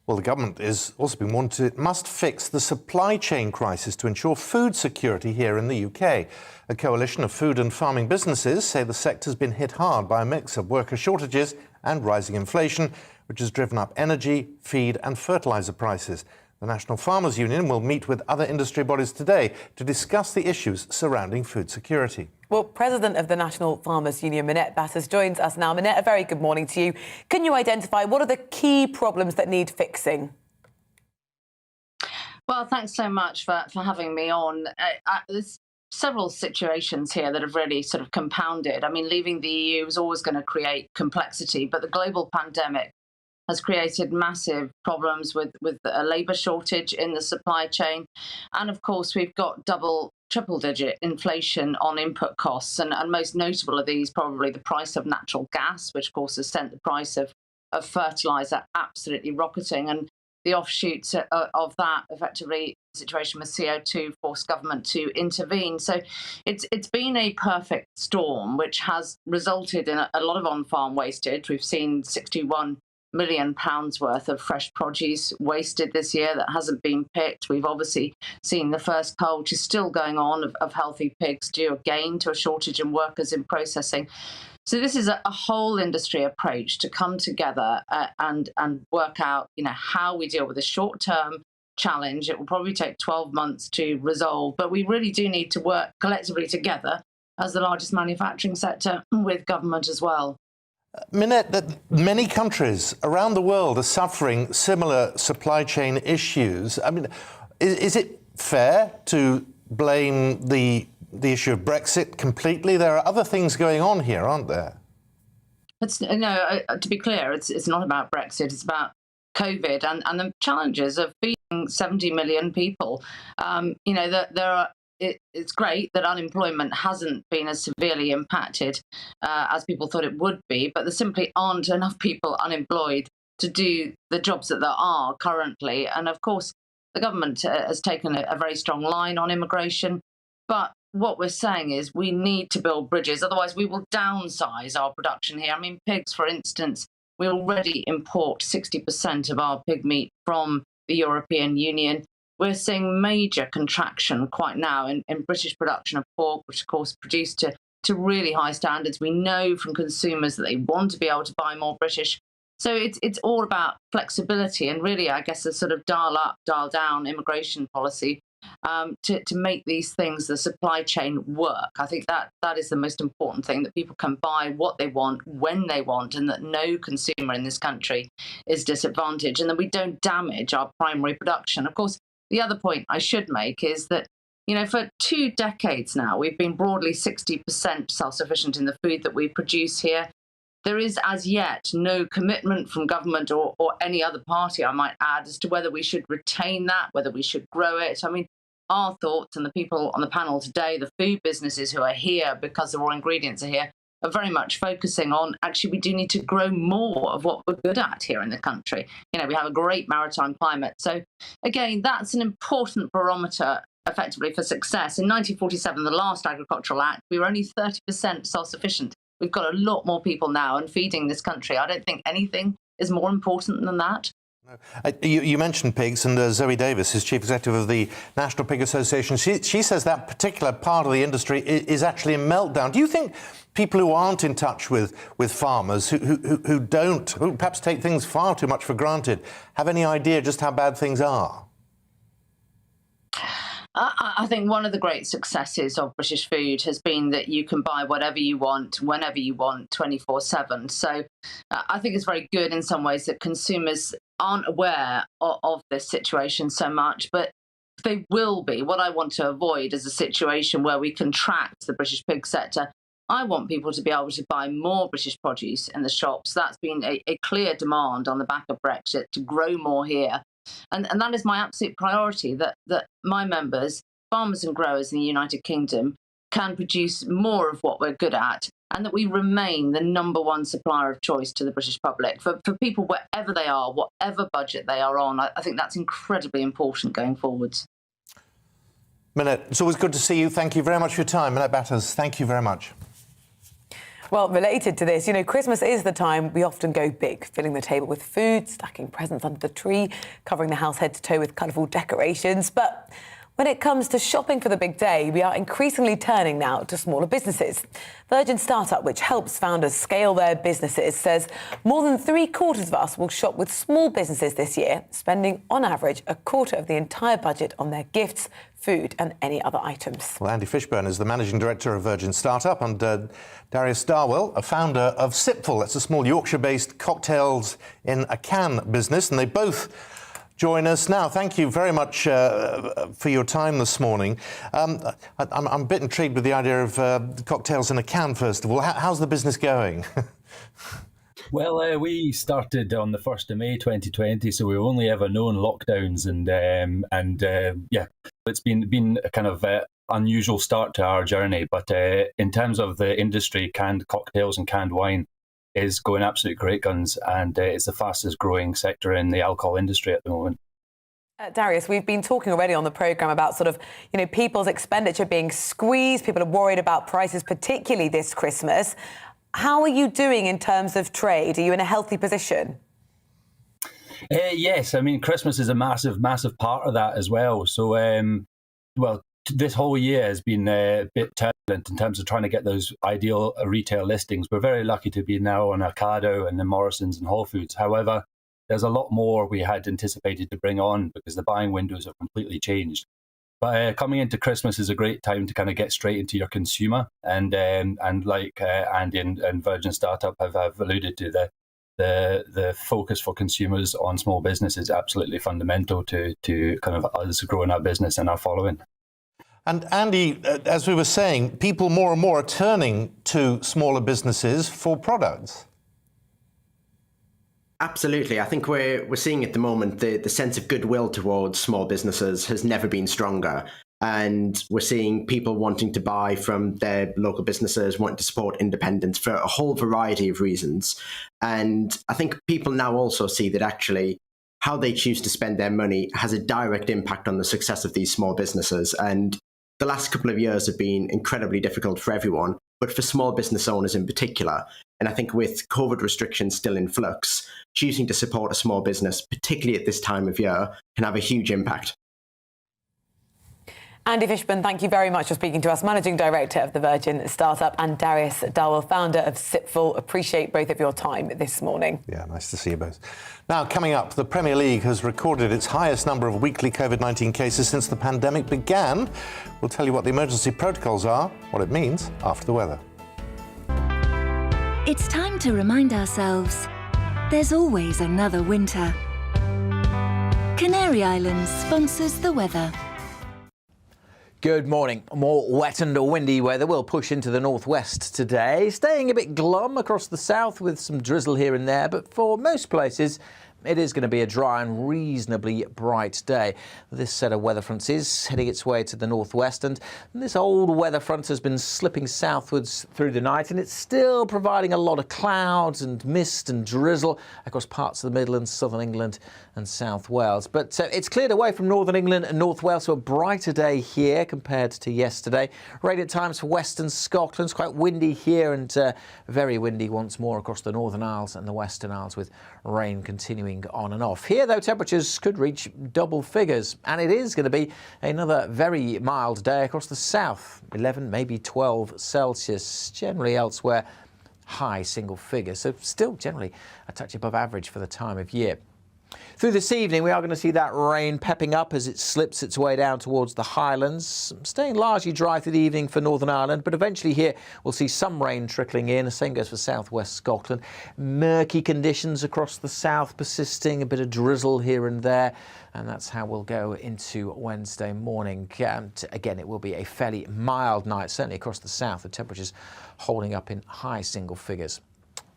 Well, the government is also being warned it must fix the supply chain crisis to ensure food security here in the UK. A coalition of food and farming businesses say the sector's been hit hard by a mix of worker shortages and rising inflation, which has driven up energy, feed and fertiliser prices. The National Farmers Union will meet with other industry bodies today to discuss the issues surrounding food security. Well, President of the National Farmers Union, Minette Batters, joins us now. Minette, a very good morning to you. Can you identify what are the key problems that need fixing? Well, thanks so much for having me on. There's several situations here that have really sort of compounded. I mean, leaving the EU is always going to create complexity, but the global pandemic has created massive problems with a labour shortage in the supply chain. And of course, we've got triple-digit inflation on input costs. And most notable of these, probably the price of natural gas, which of course has sent the price of fertiliser absolutely rocketing. And the offshoots of that, effectively, the situation with CO2 forced government to intervene. So it's been a perfect storm, which has resulted in a lot of on-farm wastage. We've seen £61 million worth of fresh produce wasted this year that hasn't been picked. We've obviously seen the first cull, which is still going on, of healthy pigs due again to a shortage in workers in processing. So this is a whole industry approach to come together and work out, how we deal with a short-term challenge. It will probably take 12 months to resolve, but we really do need to work collectively together as the largest manufacturing sector with government as well. Minette, that many countries around the world are suffering similar supply chain issues. I mean, is it fair to blame the issue of Brexit completely? There are other things going on here, aren't there? To be clear, it's not about Brexit. It's about COVID and the challenges of feeding 70 million people. It's great that unemployment hasn't been as severely impacted as people thought it would be, but there simply aren't enough people unemployed to do the jobs that there are currently. And of course, the government has taken a very strong line on immigration. But what we're saying is we need to build bridges. Otherwise, we will downsize our production here. I mean, pigs, for instance, We already import 60% of our pig meat from the European Union. We're seeing major contraction quite now in British production of pork, which of course produced to really high standards. We know from consumers that they want to be able to buy more British. So it's all about flexibility and really, I guess, a sort of dial up, dial down immigration policy to make these things, the supply chain, work. I think that is the most important thing, that people can buy what they want, when they want, and that no consumer in this country is disadvantaged, and that we don't damage our primary production. Of course, the other point I should make is that, you know, for 2 decades now, we've been broadly 60% self-sufficient in the food that we produce here. There is as yet no commitment from government or any other party, I might add, as to whether we should retain that, whether we should grow it. I mean, our thoughts, and the people on the panel today, the food businesses who are here because the raw ingredients are here, are very much focusing on, actually, we do need to grow more of what we're good at here in the country. You know, we have a great maritime climate. So again, that's an important barometer effectively for success. In 1947, the last Agricultural Act, we were only 30% self-sufficient. We've got a lot more people now and feeding this country. I don't think anything is more important than that. You mentioned pigs, and Zoe Davis is Chief Executive of the National Pig Association. She says that particular part of the industry is actually in meltdown. Do you think people who aren't in touch with farmers, who perhaps take things far too much for granted, have any idea just how bad things are? I think one of the great successes of British food has been that you can buy whatever you want, whenever you want, 24/7. So I think it's very good in some ways that consumers aren't aware of this situation so much, but they will be. What I want to avoid is a situation where we contract the British pig sector. I want people to be able to buy more British produce in the shops. That's been a clear demand on the back of Brexit, to grow more here. And that is my absolute priority, that my members, farmers and growers in the United Kingdom, can produce more of what we're good at, and that we remain the #1 supplier of choice to the British public. For people wherever they are, whatever budget they are on, I think that's incredibly important going forwards. Minette, it's always good to see you. Thank you very much for your time. Minette Batters, thank you very much. Well, related to this, you know, Christmas is the time we often go big, filling the table with food, stacking presents under the tree, covering the house head to toe with colourful decorations. But when it comes to shopping for the big day, we are increasingly turning now to smaller businesses. Virgin Startup, which helps founders scale their businesses, says more than 3/4 of us will shop with small businesses this year, spending on average 1/4 of the entire budget on their gifts, food and any other items. Well, Andy Fishburn is the Managing Director of Virgin Startup, and Darius Darwell, a founder of Sipful. That's a small Yorkshire-based cocktails in a can business, and they both join us now. Thank you very much for your time this morning. I'm a bit intrigued with the idea of cocktails in a can, first of all. How's the business going? Well, we started on the 1st of May 2020, so we've only ever known lockdowns, and yeah, it's been a kind of unusual start to our journey. But in terms of the industry, canned cocktails and canned wine is going absolute great guns, and it's the fastest growing sector in the alcohol industry at the moment. Darius, we've been talking already on the programme about sort of, you know, people's expenditure being squeezed. People are worried about prices, particularly this Christmas. How are you doing in terms of trade? Are you in a healthy position? Yes, I mean, Christmas is a massive, massive part of that as well. So, well, this whole year has been a bit turbulent in terms of trying to get those ideal retail listings. We're very lucky to be now on Ocado and the Morrisons and Whole Foods. However, there's a lot more we had anticipated to bring on because the buying windows have completely changed. But coming into Christmas is a great time to kind of get straight into your consumer, and like Andy and Virgin Startup have alluded to, the focus for consumers on small business is absolutely fundamental to kind of us growing our business and our following. And Andy, as we were saying, people more and more are turning to smaller businesses for products. Absolutely. I think we're seeing at the moment the sense of goodwill towards small businesses has never been stronger. And we're seeing people wanting to buy from their local businesses, wanting to support independents for a whole variety of reasons. And I think people now also see that actually how they choose to spend their money has a direct impact on the success of these small businesses. And the last couple of years have been incredibly difficult for everyone. but for small business owners in particular. And I think with COVID restrictions still in flux, choosing to support a small business, particularly at this time of year, can have a huge impact. Andy Fishburn, thank you very much for speaking to us, Managing Director of the Virgin Startup, and Darius Darwell, founder of Sipful. Appreciate both of your time this morning. Yeah, nice to see you both. Now, coming up, the Premier League has recorded its highest number of weekly COVID-19 cases since the pandemic began. We'll tell you what the emergency protocols are, what it means, after the weather. It's time to remind ourselves, there's always another winter. Canary Islands sponsors the weather. Good morning. More wet and windy weather will push into the northwest today, staying a bit glum across the south with some drizzle here and there, but for most places it is going to be a dry and reasonably bright day. This set of weather fronts is heading its way to the northwest, and this old weather front has been slipping southwards through the night, and it's still providing a lot of clouds and mist and drizzle across parts of the Midlands, southern England and South Wales. But it's cleared away from northern England and North Wales, so a brighter day here compared to yesterday. Rain at times for western Scotland. It's quite windy here and very windy once more across the Northern Isles and the Western Isles, with rain continuing on and off. Here, though, temperatures could reach double figures, and it is going to be another very mild day across the south, 11, maybe 12 Celsius. Generally elsewhere, high single figures, so still generally a touch above average for the time of year. Through this evening, we are going to see that rain pepping up as it slips its way down towards the Highlands, staying largely dry through the evening for Northern Ireland, but eventually here we'll see some rain trickling in. The same goes for southwest Scotland. Murky conditions across the south persisting, a bit of drizzle here and there, and that's how we'll go into Wednesday morning. And again, it will be a fairly mild night, certainly across the south, the temperatures holding up in high single figures.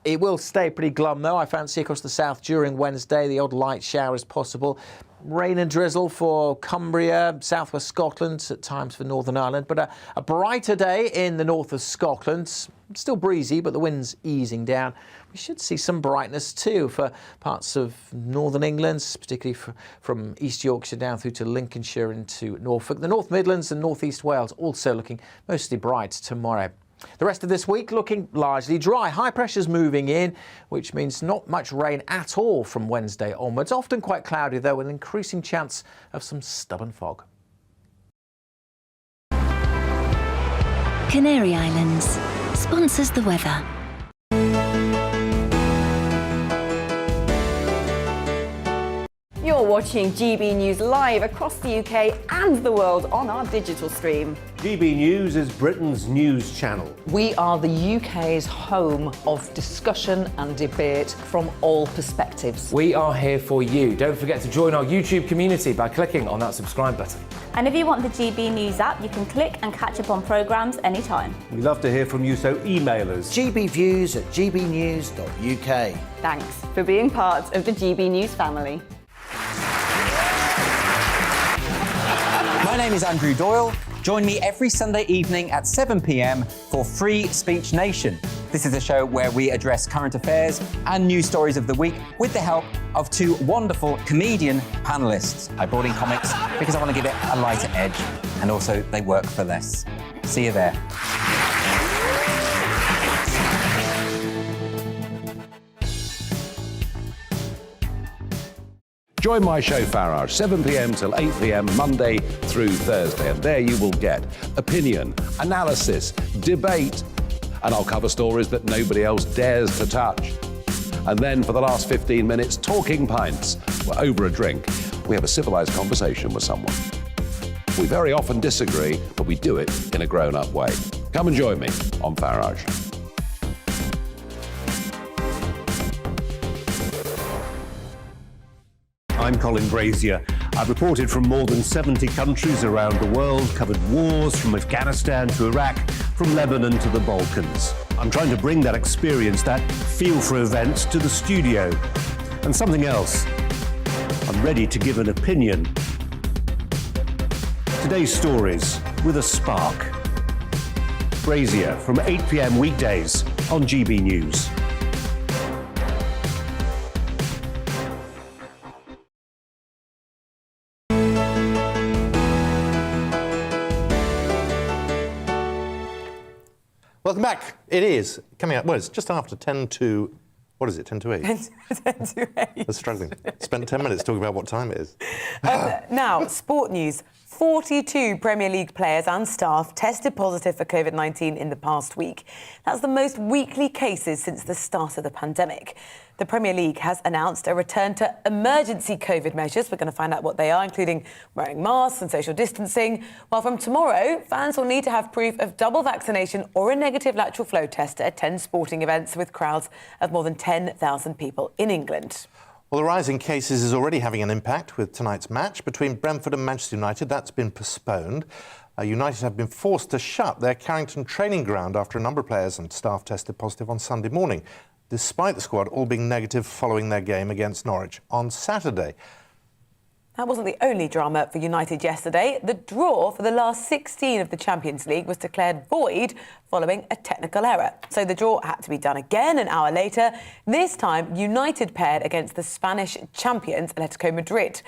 It will stay pretty glum, though, I fancy, across the south during Wednesday. The odd light shower is possible. Rain and drizzle for Cumbria, southwest Scotland, at times for Northern Ireland. But a brighter day in the north of Scotland. Still breezy, but the wind's easing down. We should see some brightness, too, for parts of northern England, particularly from East Yorkshire down through to Lincolnshire into Norfolk. The North Midlands and North East Wales also looking mostly bright tomorrow. The rest of this week looking largely dry. High pressure's moving in, which means not much rain at all from Wednesday onwards. Often quite cloudy, though, with an increasing chance of some stubborn fog. Canary Islands sponsors the weather. You're watching GB News live across the UK and the world on our digital stream. GB News is Britain's news channel. We are the UK's home of discussion and debate from all perspectives. We are here for you. Don't forget to join our YouTube community by clicking on that subscribe button. And if you want the GB News app, you can click and catch up on programmes anytime. We love to hear from you, so email us. gbviews@gbnews.uk. Thanks for being part of the GB News family. My name is Andrew Doyle. Join me every Sunday evening at 7 p.m. for Free Speech Nation. This is a show where we address current affairs and news stories of the week with the help of two wonderful comedian panellists. I brought in comics because I want to give it a lighter edge, and also they work for less. See you there. Join my show Farage, 7 p.m. till 8 p.m. Monday through Thursday, and there you will get opinion, analysis, debate, and I'll cover stories that nobody else dares to touch. And then for the last 15 minutes, talking pints. We're over a drink. We have a civilised conversation with someone. We very often disagree, but we do it in a grown-up way. Come and join me on Farage. I'm Colin Brazier. I've reported from more than 70 countries around the world, covered wars from Afghanistan to Iraq, from Lebanon to the Balkans. I'm trying to bring that experience, that feel for events, to the studio. And something else. I'm ready to give an opinion. Today's stories with a spark. Brazier from 8 p.m. weekdays on GB News. Welcome back. It is coming up. Well, it's just after 10 to... What is it, 10 to 8? 10 to 8. I'm struggling. Spent 10 minutes talking about what time it is. Now, sport news. 42 Premier League players and staff tested positive for COVID-19 in the past week. That's the most weekly cases since the start of the pandemic. The Premier League has announced a return to emergency COVID measures. We're going to find out what they are, including wearing masks and social distancing. While from tomorrow, fans will need to have proof of double vaccination or a negative lateral flow test to attend sporting events with crowds of more than 10,000 people in England. Well, the rise in cases is already having an impact with tonight's match between Brentford and Manchester United. That's been postponed. United have been forced to shut their Carrington training ground after a number of players and staff tested positive on Sunday morning, despite the squad all being negative following their game against Norwich on Saturday. That wasn't the only drama for United yesterday. The draw for the last 16 of the Champions League was declared void following a technical error. So the draw had to be done again an hour later. This time, United paired against the Spanish champions, Atletico Madrid.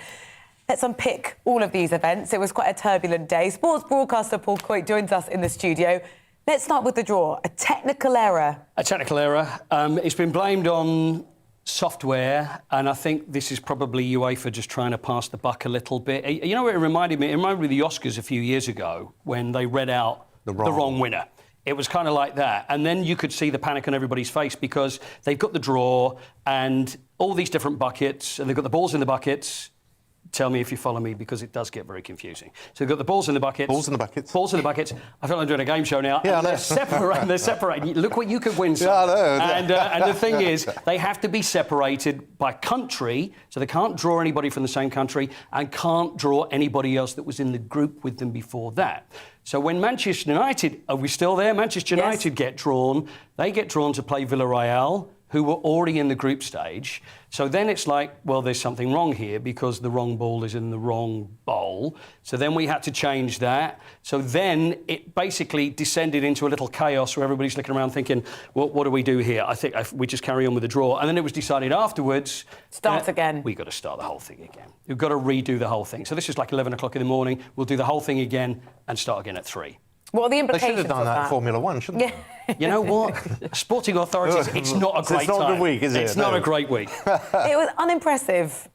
Let's unpick all of these events. It was quite a turbulent day. Sports broadcaster Paul Coit joins us in the studio. Let's start with the draw. A technical error. A technical error. It's been blamed on software, and I think this is probably UEFA just trying to pass the buck a little bit. You know what it reminded me? It reminded me of the Oscars a few years ago when they read out the wrong winner. It was kind of like that. And then you could see the panic on everybody's face because they've got the draw and all these different buckets, and they've got the balls in the buckets. Tell me if you follow me, because it does get very confusing. So they've got the balls in the buckets. Balls in the buckets. Balls in the buckets. I feel like I'm doing a game show now. Yeah, and they're separating. They're separating. Look what you could win. Yeah, I know. And the thing is, they have to be separated by country, so they can't draw anybody from the same country and can't draw anybody else that was in the group with them before that. So when Manchester United, are we still there? Manchester United get drawn. They get drawn to play Villarreal, who were already in the group stage. So then it's like, well, there's something wrong here because the wrong ball is in the wrong bowl. So then we had to change that. So then it basically descended into a little chaos where everybody's looking around thinking, well, what do we do here? I think we just carry on with the draw. And then it was decided afterwards... Start again. We've got to start the whole thing again. We've got to redo the whole thing. So this is like 11 o'clock in the morning. We'll do the whole thing again and start again at 3. What are the implications? They should have done that in Formula One, shouldn't they? You know what? Sporting authorities, it's not a great time. It's not a good week, is it? It's not a great week. It was unimpressive,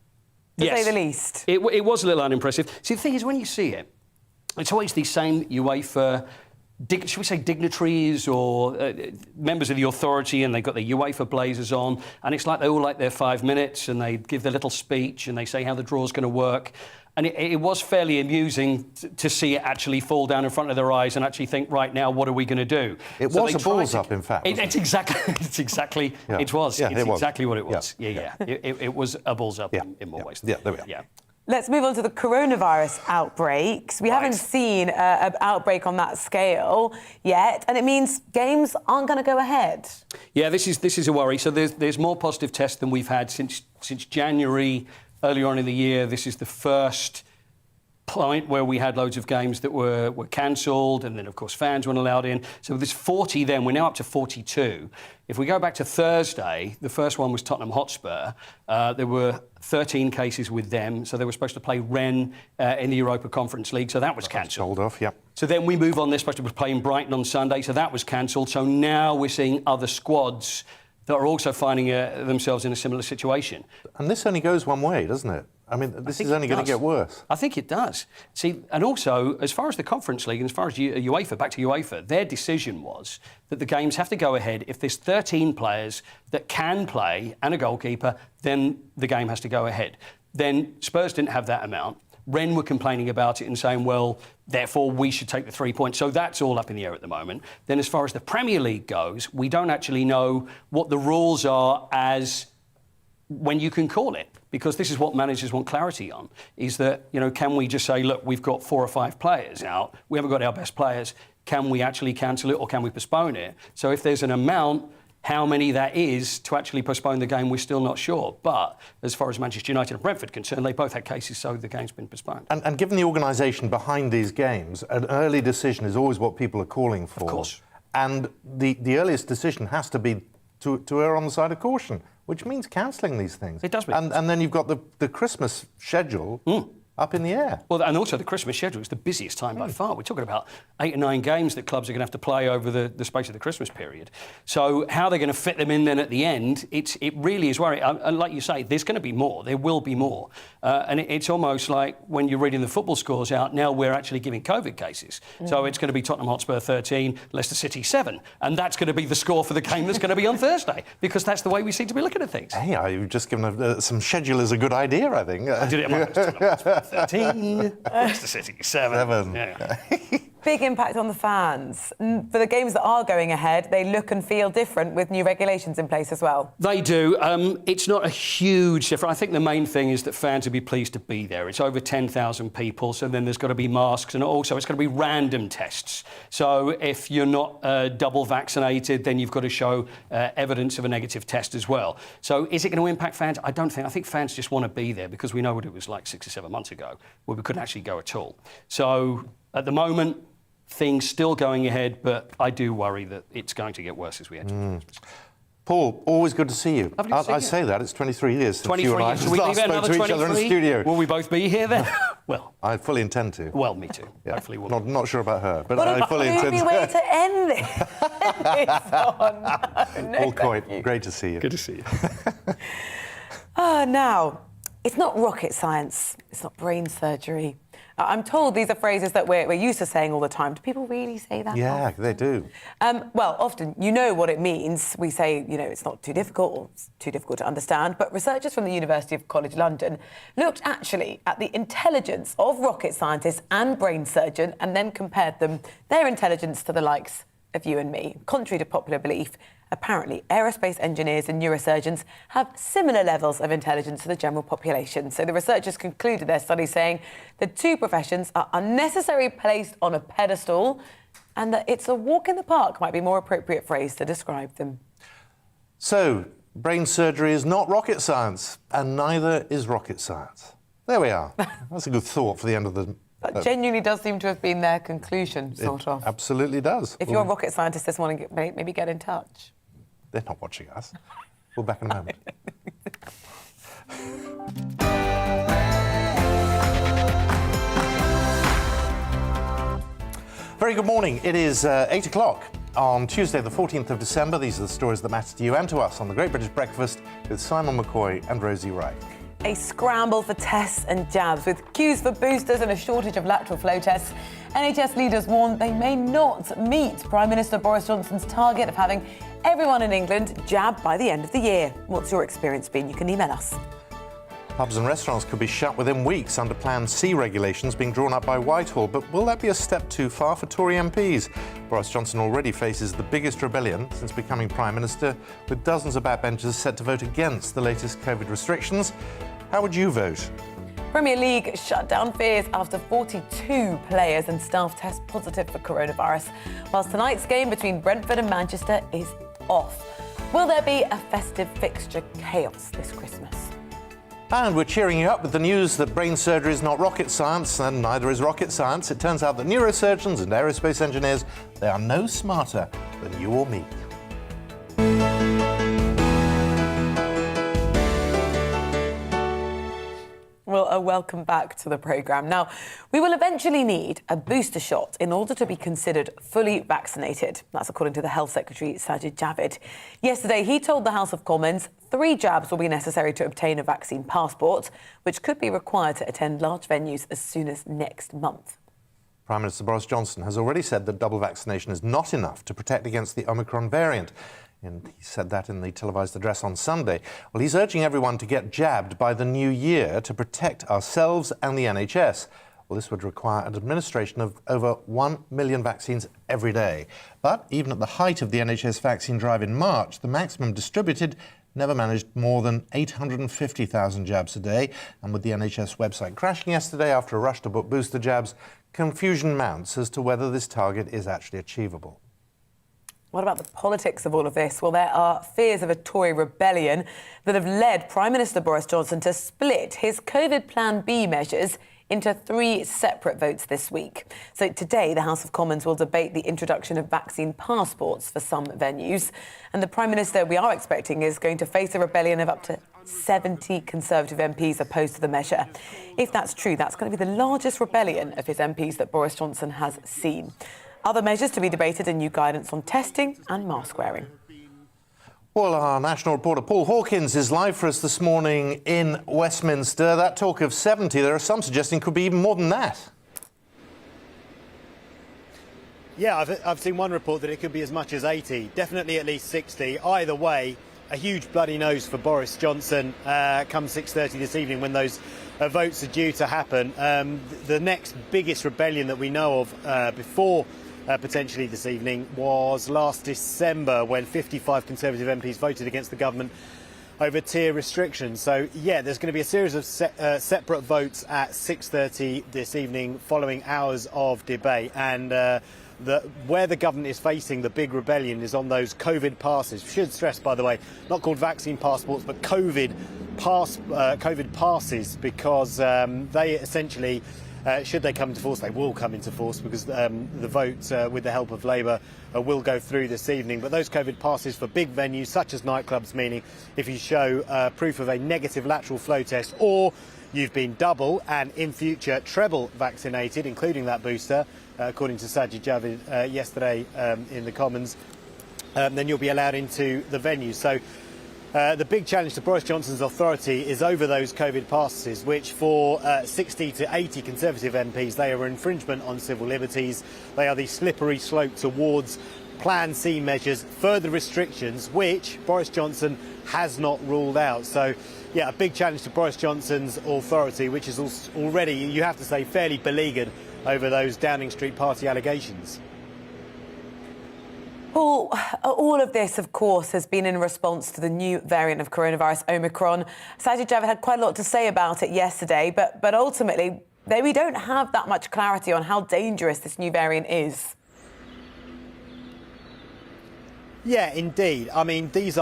to say the least. It was a little unimpressive. See, the thing is, when you see it, it's always these same UEFA, should we say dignitaries or members of the authority, and they've got their UEFA blazers on, and it's like they all like their 5 minutes, and they give their little speech, and they say how the draw's going to work. And it was fairly amusing to see it actually fall down in front of their eyes and actually think, right now, what are we going to do? It was a balls up, in fact. It's exactly yeah. it was. Yeah, it's it was. exactly what it was. Yeah. It was a balls up in more ways. Yeah, there we are. Yeah. Let's move on to the coronavirus outbreaks. We haven't seen an outbreak on that scale yet, and it means games aren't going to go ahead. Yeah, this is a worry. So there's more positive tests than we've had since January. Earlier on in the year, this is the first point where we had loads of games that were cancelled, and then, of course, fans weren't allowed in. So there's 40 then. We're now up to 42. If we go back to Thursday, the first one was Tottenham Hotspur. There were 13 cases with them, so they were supposed to play Rennes in the Europa Conference League, so that was cancelled. Off, yeah. So then we move on. They're supposed to be playing Brighton on Sunday, so that was cancelled. So now we're seeing other squads that are also finding themselves in a similar situation. And this only goes one way, doesn't it? I mean, this is only going to get worse. I think it does. See, and also, as far as the Conference League, and as far as UEFA, back to UEFA, their decision was that the games have to go ahead. If there's 13 players that can play and a goalkeeper, then the game has to go ahead. Then Spurs didn't have that amount. Rennes were complaining about it and saying, well, therefore we should take the 3 points. So that's all up in the air at the moment. Then as far as the Premier League goes, we don't actually know what the rules are as when you can call it, because this is what managers want clarity on, is that, you know, can we just say, look, we've got 4 or 5 players out, we haven't got our best players, can we actually cancel it or can we postpone it? So if there's an amount, how many that is to actually postpone the game, we're still not sure. But as far as Manchester United and Brentford are concerned, they both had cases, so the game's been postponed. And given the organisation behind these games, an early decision is always what people are calling for. Of course. And the earliest decision has to be to err on the side of caution, which means cancelling these things. It does mean. And then you've got the Christmas schedule up in the air. Well, and also the Christmas schedule is the busiest time by far. We're talking about 8 or 9 games that clubs are going to have to play over the space of the Christmas period. So how they're going to fit them in then at the end, it really is worrying. And like you say, there's going to be more. There will be more. And it's almost like when you're reading the football scores out, now we're actually giving COVID cases. So it's going to be Tottenham Hotspur 13, Leicester City 7. And that's going to be the score for the game that's going to be on Thursday, because that's the way we seem to be looking at things. Hey, you've just given some schedule is a good idea, I think. I did it at my Tottenham Hotspur 13, Leicester City 7. Yeah. Big impact on the fans. For the games that are going ahead, they look and feel different with new regulations in place as well. They do. It's not a huge difference. I think the main thing is that fans will be pleased to be there. It's over 10,000 people, so then there's got to be masks, and also it's going to be random tests. So if you're not double vaccinated, then you've got to show evidence of a negative test as well. So is it going to impact fans? I don't think. I think fans just want to be there because we know what it was like 6 or 7 months ago, where we couldn't actually go at all. So at the moment, things still going ahead, but I do worry that it's going to get worse as we enter. Paul, always good to see you. Lovely to see I you. say that, it's 23 years since 23 you and I years. Will we last leave spoke another to each other in the 23? studio. Will we both be here then? Well, I fully intend to. Well, me too. Yeah. Hopefully we'll. Not sure about her, but I fully intend What a way to end this on. Paul Coit, great to see you. Good to see you. Now, it's not rocket science. It's not brain surgery. I'm told these are phrases that we're used to saying all the time. Do people really say that? Yeah, often? they do. Well, often you know what it means. We say, it's not too difficult or it's too difficult to understand. But researchers from the University of College London looked actually at the intelligence of rocket scientists and brain surgeon and then compared their intelligence to the likes of you and me. Contrary to popular belief, apparently aerospace engineers and neurosurgeons have similar levels of intelligence to the general population. So the researchers concluded their study saying the two professions are unnecessarily placed on a pedestal and that it's a walk in the park might be a more appropriate phrase to describe them. So, brain surgery is not rocket science, and neither is rocket science. There we are. That's a good thought for the end of the... That genuinely does seem to have been their conclusion, sort of. Absolutely does. If you're a rocket scientist this morning, maybe get in touch. They're not watching us. We'll be back in a moment. Very good morning. It is 8 o'clock on Tuesday, the 14th of December. These are the stories that matter to you and to us on the Great British Breakfast with Simon McCoy and Rosie Wright. A scramble for tests and jabs, with queues for boosters and a shortage of lateral flow tests. NHS leaders warn they may not meet Prime Minister Boris Johnson's target of having everyone in England jabbed by the end of the year. What's your experience been? You can email us. Pubs and restaurants could be shut within weeks under Plan C regulations being drawn up by Whitehall. But will that be a step too far for Tory MPs? Boris Johnson already faces the biggest rebellion since becoming Prime Minister, with dozens of backbenchers set to vote against the latest COVID restrictions. How would you vote? Premier League shut down fears after 42 players and staff test positive for coronavirus, whilst tonight's game between Brentford and Manchester is off. Will there be a festive fixture chaos this Christmas? And we're cheering you up with the news that brain surgery is not rocket science, and neither is rocket science. It turns out that neurosurgeons and aerospace engineers, they are no smarter than you or me. Well, welcome back to the programme. Now, we will eventually need a booster shot in order to be considered fully vaccinated. That's according to the Health Secretary, Sajid Javid. Yesterday, he told the House of Commons 3 jabs will be necessary to obtain a vaccine passport, which could be required to attend large venues as soon as next month. Prime Minister Boris Johnson has already said that double vaccination is not enough to protect against the Omicron variant. And he said that in the televised address on Sunday. Well, he's urging everyone to get jabbed by the new year to protect ourselves and the NHS. Well, this would require an administration of over 1 million vaccines every day. But even at the height of the NHS vaccine drive in March, the maximum distributed never managed more than 850,000 jabs a day. And with the NHS website crashing yesterday after a rush to book booster jabs, confusion mounts as to whether this target is actually achievable. What about the politics of all of this? Well, there are fears of a Tory rebellion that have led Prime Minister Boris Johnson to split his COVID Plan B measures into 3 separate votes this week. So today, the House of Commons will debate the introduction of vaccine passports for some venues. And the Prime Minister we are expecting is going to face a rebellion of up to 70 Conservative MPs opposed to the measure. If that's true, that's going to be the largest rebellion of his MPs that Boris Johnson has seen. Other measures to be debated are new guidance on testing and mask wearing. Well, our national reporter Paul Hawkins is live for us this morning in Westminster. That talk of 70, there are some suggesting could be even more than that. Yeah, I've seen one report that it could be as much as 80, definitely at least 60. Either way, a huge bloody nose for Boris Johnson come 6:30 this evening when those votes are due to happen. The next biggest rebellion that we know of before potentially this evening was last December when 55 Conservative MPs voted against the government over tier restrictions. So, yeah, there's going to be a series of separate votes at 6:30 this evening following hours of debate. And where the government is facing the big rebellion is on those COVID passes. Should stress, by the way, not called vaccine passports, but COVID passes, because they essentially, should they come into force, they will come into force because the vote with the help of Labour will go through this evening. But those COVID passes for big venues such as nightclubs, meaning if you show proof of a negative lateral flow test or you've been double and in future treble vaccinated, including that booster, according to Sajid Javid yesterday in the Commons, then you'll be allowed into the venue. So the big challenge to Boris Johnson's authority is over those COVID passes, which for 60 to 80 Conservative MPs, they are infringement on civil liberties. They are the slippery slope towards Plan C measures, further restrictions, which Boris Johnson has not ruled out. So, yeah, a big challenge to Boris Johnson's authority, which is already, you have to say, fairly beleaguered over those Downing Street party allegations. Paul, all of this, of course, has been in response to the new variant of coronavirus, Omicron. Sajid Javid had quite a lot to say about it yesterday, but ultimately, we don't have that much clarity on how dangerous this new variant is. Yeah, indeed. I mean, these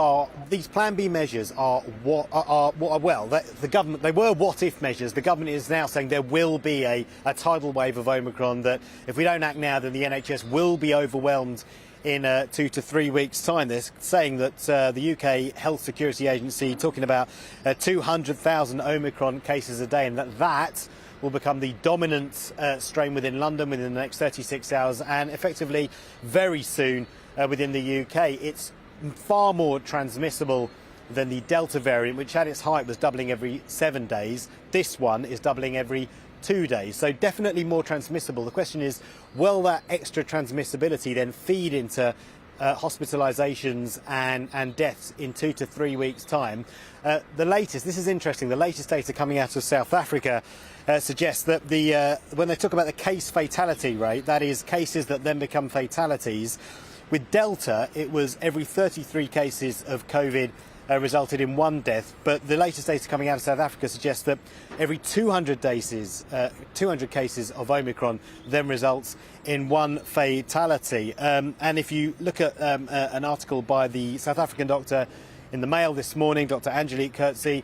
Plan B measures are the government, they were what-if measures. The government is now saying there will be a tidal wave of Omicron, that if we don't act now, then the NHS will be overwhelmed in 2 to 3 weeks' time. They're saying that the UK Health Security Agency talking about 200,000 Omicron cases a day, and that will become the dominant strain within London within the next 36 hours, and effectively very soon within the UK. It's far more transmissible than the Delta variant, which at its height was doubling every 7 days. This one is doubling every 2 days, so definitely more transmissible. The question is, will that extra transmissibility then feed into hospitalisations and deaths in 2 to 3 weeks' time? The latest, this is interesting, the latest data coming out of South Africa suggests that when they talk about the case fatality rate, that is cases that then become fatalities, with Delta it was every 33 cases of COVID resulted in 1 death, but the latest data coming out of South Africa suggests that every 200 cases of Omicron then results in 1 fatality. And if you look at an article by the South African doctor in the Mail this morning, Dr. Angelique Coetzee,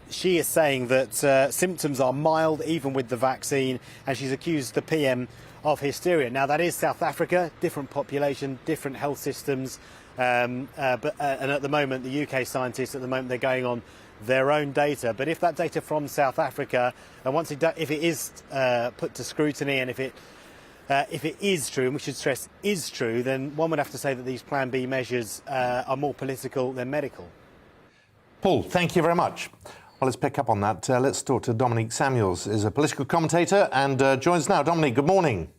she is saying that symptoms are mild even with the vaccine, and she's accused the PM of hysteria. Now, that is South Africa, different population, different health systems, and at the moment, the UK scientists, they're going on their own data. But if that data from South Africa, and if it is put to scrutiny, and if it is true, and we should stress is true, then one would have to say that these Plan B measures are more political than medical. Paul, thank you very much. Well, let's pick up on that. Let's talk to Dominique Samuels, is a political commentator and joins us now. Dominique, good morning.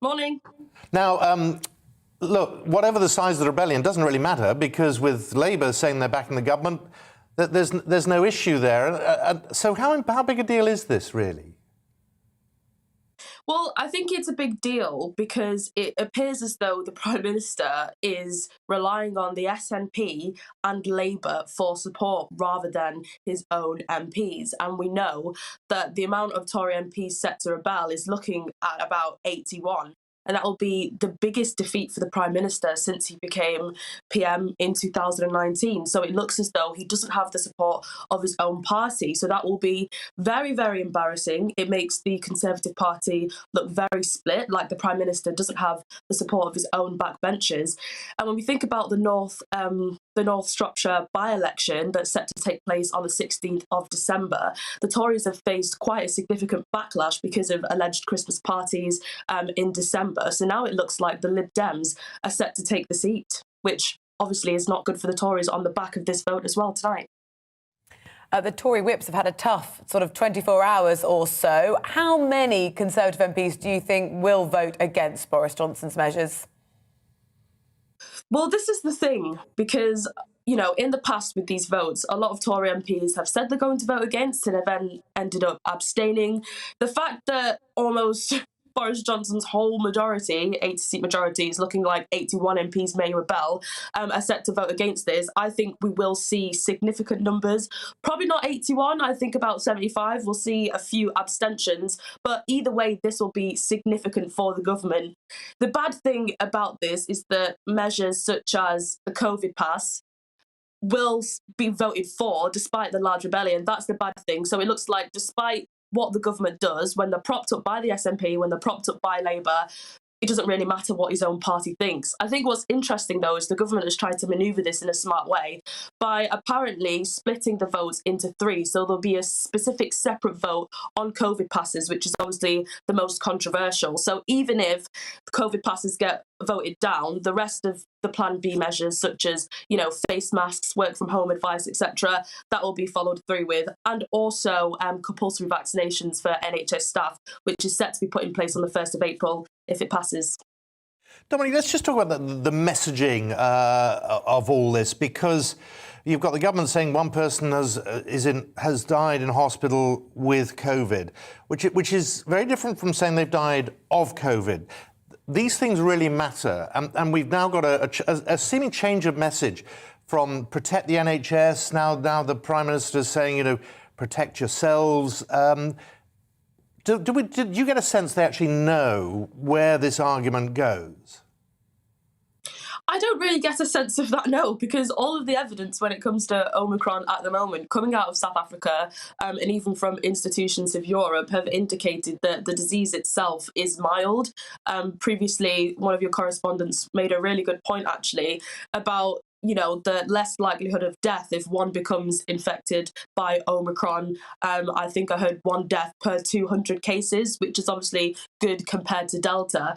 Morning. Now, look, whatever the size of the rebellion doesn't really matter, because with Labour saying they're backing the government, there's no issue there. So how big a deal is this, really? Well, I think it's a big deal because it appears as though the Prime Minister is relying on the SNP and Labour for support rather than his own MPs. And we know that the amount of Tory MPs set to rebel is looking at about 81. And that will be the biggest defeat for the Prime Minister since he became PM in 2019. So it looks as though he doesn't have the support of his own party. So that will be very, very embarrassing. It makes the Conservative Party look very split, like the Prime Minister doesn't have the support of his own backbenchers. And when we think about the North Shropshire by-election that's set to take place on the 16th of December, the Tories have faced quite a significant backlash because of alleged Christmas parties in December. So now it looks like the Lib Dems are set to take the seat, which obviously is not good for the Tories on the back of this vote as well tonight. The Tory whips have had a tough sort of 24 hours or so. How many Conservative MPs do you think will vote against Boris Johnson's measures? Well, this is the thing, because, you know, in the past with these votes, a lot of Tory MPs have said they're going to vote against and have then ended up abstaining. The fact that almost Boris Johnson's whole majority, 80-seat majority, is looking like 81 MPs may rebel, are set to vote against this. I think we will see significant numbers. Probably not 81, I think about 75. We'll see a few abstentions. But either way, this will be significant for the government. The bad thing about this is that measures such as the COVID pass will be voted for despite the large rebellion. That's the bad thing. So it looks like despite what the government does, when they're propped up by the SNP, when they're propped up by Labour, it doesn't really matter what his own party thinks. I think what's interesting, though, is the government has tried to manoeuvre this in a smart way by apparently splitting the votes into three. So there'll be a specific separate vote on COVID passes, which is obviously the most controversial. So even if COVID passes get voted down, the rest of the Plan B measures, such as, you know, face masks, work from home advice, etc., that will be followed through with, and also compulsory vaccinations for NHS staff, which is set to be put in place on the 1st of April if it passes. Dominic, let's just talk about the messaging of all this, because you've got the government saying one person has died in hospital with COVID, which is very different from saying they've died of COVID. These things really matter, and we've now got a seeming change of message from protect the NHS. Now the Prime Minister is saying, you know, protect yourselves. Did you get a sense they actually know where this argument goes? I don't really get a sense of that, no, because all of the evidence when it comes to Omicron at the moment, coming out of South Africa and even from institutions of Europe, have indicated that the disease itself is mild. Previously, one of your correspondents made a really good point, actually, about, you know, the less likelihood of death if one becomes infected by Omicron. I think I heard 1 death per 200 cases, which is obviously good compared to Delta.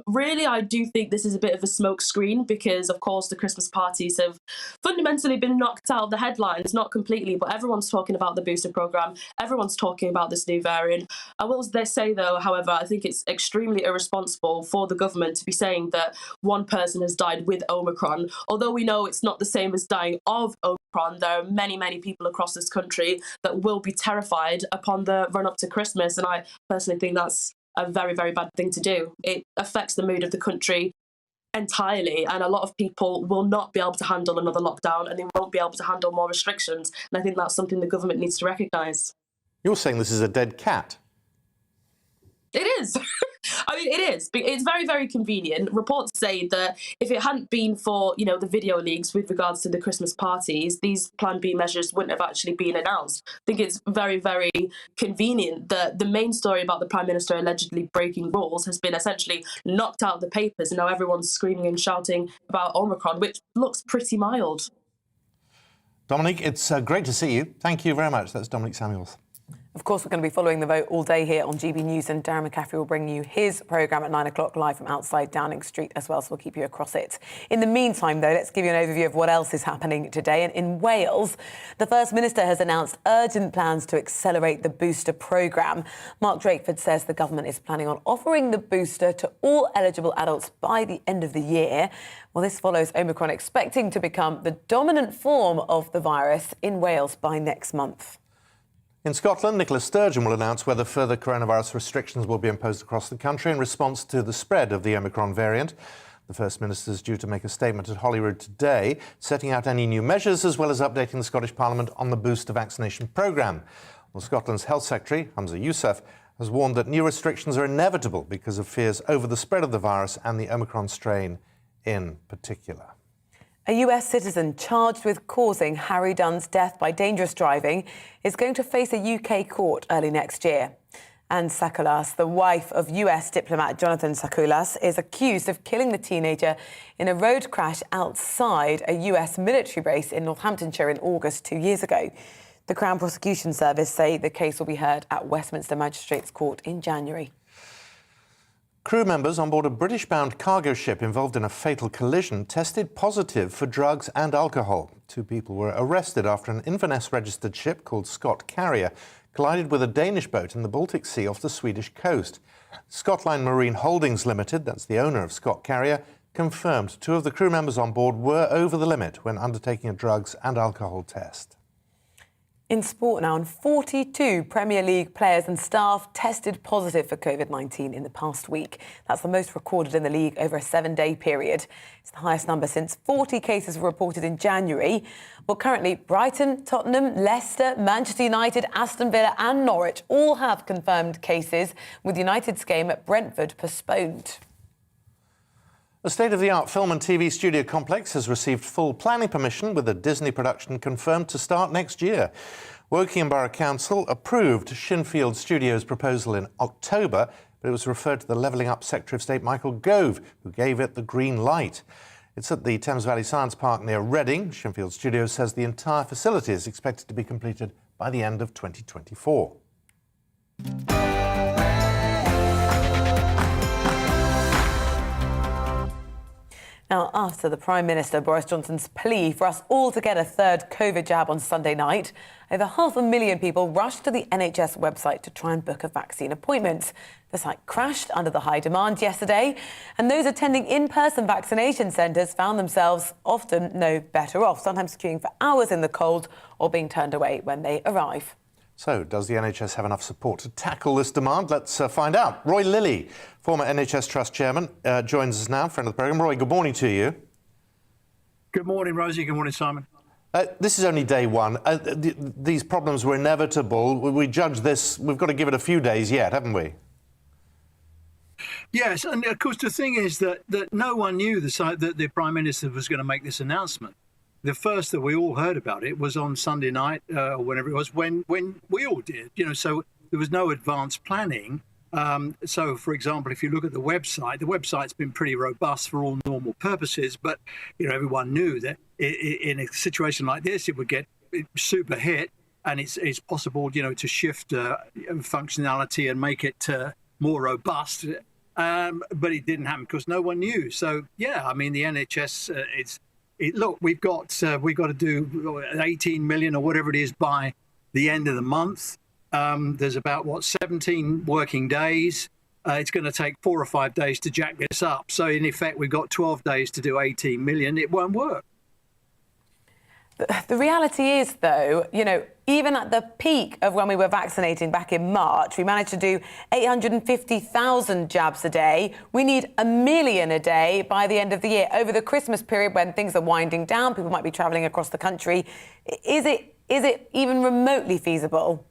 Really, I do think this is a bit of a smokescreen because, of course, the Christmas parties have fundamentally been knocked out of the headlines, not completely, but everyone's talking about the booster programme. Everyone's talking about this new variant. I will say, though, however, I think it's extremely irresponsible for the government to be saying that one person has died with Omicron, although we know it's not the same as dying of Omicron. There are many, many people across this country that will be terrified upon the run-up to Christmas, and I personally think that's a very, very bad thing to do. It affects the mood of the country entirely, and a lot of people will not be able to handle another lockdown, and they won't be able to handle more restrictions, and I think that's something the government needs to recognise. You're saying this is a dead cat? It is. I mean, it is. It's very, very convenient. Reports say that if it hadn't been for, you know, the video leaks with regards to the Christmas parties, these Plan B measures wouldn't have actually been announced. I think it's very, very convenient that the main story about the Prime Minister allegedly breaking rules has been essentially knocked out of the papers, and now everyone's screaming and shouting about Omicron, which looks pretty mild. Dominic, it's great to see you. Thank you very much. That's Dominic Samuels. Of course, we're going to be following the vote all day here on GB News, and Darren McCaffrey will bring you his programme at 9 o'clock live from outside Downing Street as well, so we'll keep you across it. In the meantime, though, let's give you an overview of what else is happening today. And in Wales, the First Minister has announced urgent plans to accelerate the booster programme. Mark Drakeford says the government is planning on offering the booster to all eligible adults by the end of the year. Well, this follows Omicron expecting to become the dominant form of the virus in Wales by next month. In Scotland, Nicola Sturgeon will announce whether further coronavirus restrictions will be imposed across the country in response to the spread of the Omicron variant. The First Minister is due to make a statement at Holyrood today, setting out any new measures as well as updating the Scottish Parliament on the booster vaccination programme. Well, Scotland's Health Secretary, Humza Yousaf, has warned that new restrictions are inevitable because of fears over the spread of the virus and the Omicron strain in particular. A US citizen charged with causing Harry Dunn's death by dangerous driving is going to face a UK court early next year. Anne Sakoulas, the wife of US diplomat Jonathan Sakoulas, is accused of killing the teenager in a road crash outside a US military base in Northamptonshire in August 2 years ago. The Crown Prosecution Service say the case will be heard at Westminster Magistrates Court in January. Crew members on board a British-bound cargo ship involved in a fatal collision tested positive for drugs and alcohol. 2 people were arrested after an Inverness-registered ship called Scott Carrier collided with a Danish boat in the Baltic Sea off the Swedish coast. Scotline Marine Holdings Limited, that's the owner of Scott Carrier, confirmed 2 of the crew members on board were over the limit when undertaking a drugs and alcohol test. In sport now, and 42 Premier League players and staff tested positive for COVID-19 in the past week. That's the most recorded in the league over a 7-day period. It's the highest number since 40 cases were reported in January. Well, currently, Brighton, Tottenham, Leicester, Manchester United, Aston Villa and Norwich all have confirmed cases, with United's game at Brentford postponed. The state-of-the-art film and TV studio complex has received full planning permission, with a Disney production confirmed to start next year. Woking Borough Council approved Shinfield Studios' proposal in October, but it was referred to the Levelling Up Secretary of State Michael Gove, who gave it the green light. It's at the Thames Valley Science Park near Reading. Shinfield Studios says the entire facility is expected to be completed by the end of 2024. Now, after the Prime Minister Boris Johnson's plea for us all to get a third COVID jab on Sunday night, over 500,000 people rushed to the NHS website to try and book a vaccine appointment. The site crashed under the high demand yesterday, and those attending in-person vaccination centres found themselves often no better off, sometimes queuing for hours in the cold or being turned away when they arrive. So, does the NHS have enough support to tackle this demand? Let's find out. Roy Lilly, former NHS Trust Chairman, joins us now, friend of the programme. Roy, good morning to you. Good morning, Rosie. Good morning, Simon. This is only day one. These problems were inevitable. We judge this, we've got to give it a few days yet, haven't we? Yes, and of course the thing is that no one knew that the Prime Minister was going to make this announcement. The first that we all heard about it was on Sunday night, or whenever it was, when we all did, so there was no advanced planning. So, for example, if you look at the website's been pretty robust for all normal purposes, but, everyone knew that in a situation like this, it would get super hit, and it's possible, to shift functionality and make it more robust. But it didn't happen because no one knew. So, yeah, I mean, the NHS, look, we've got to do 18 million or whatever it is by the end of the month. There's about 17 working days. It's going to take 4 or 5 days to jack this up. So in effect, we've got 12 days to do 18 million. It won't work. The reality is, though, even at the peak of when we were vaccinating back in March, we managed to do 850,000 jabs a day. We need 1 million a day by the end of the year. Over the Christmas period, when things are winding down, people might be travelling across the country. Is it even remotely feasible?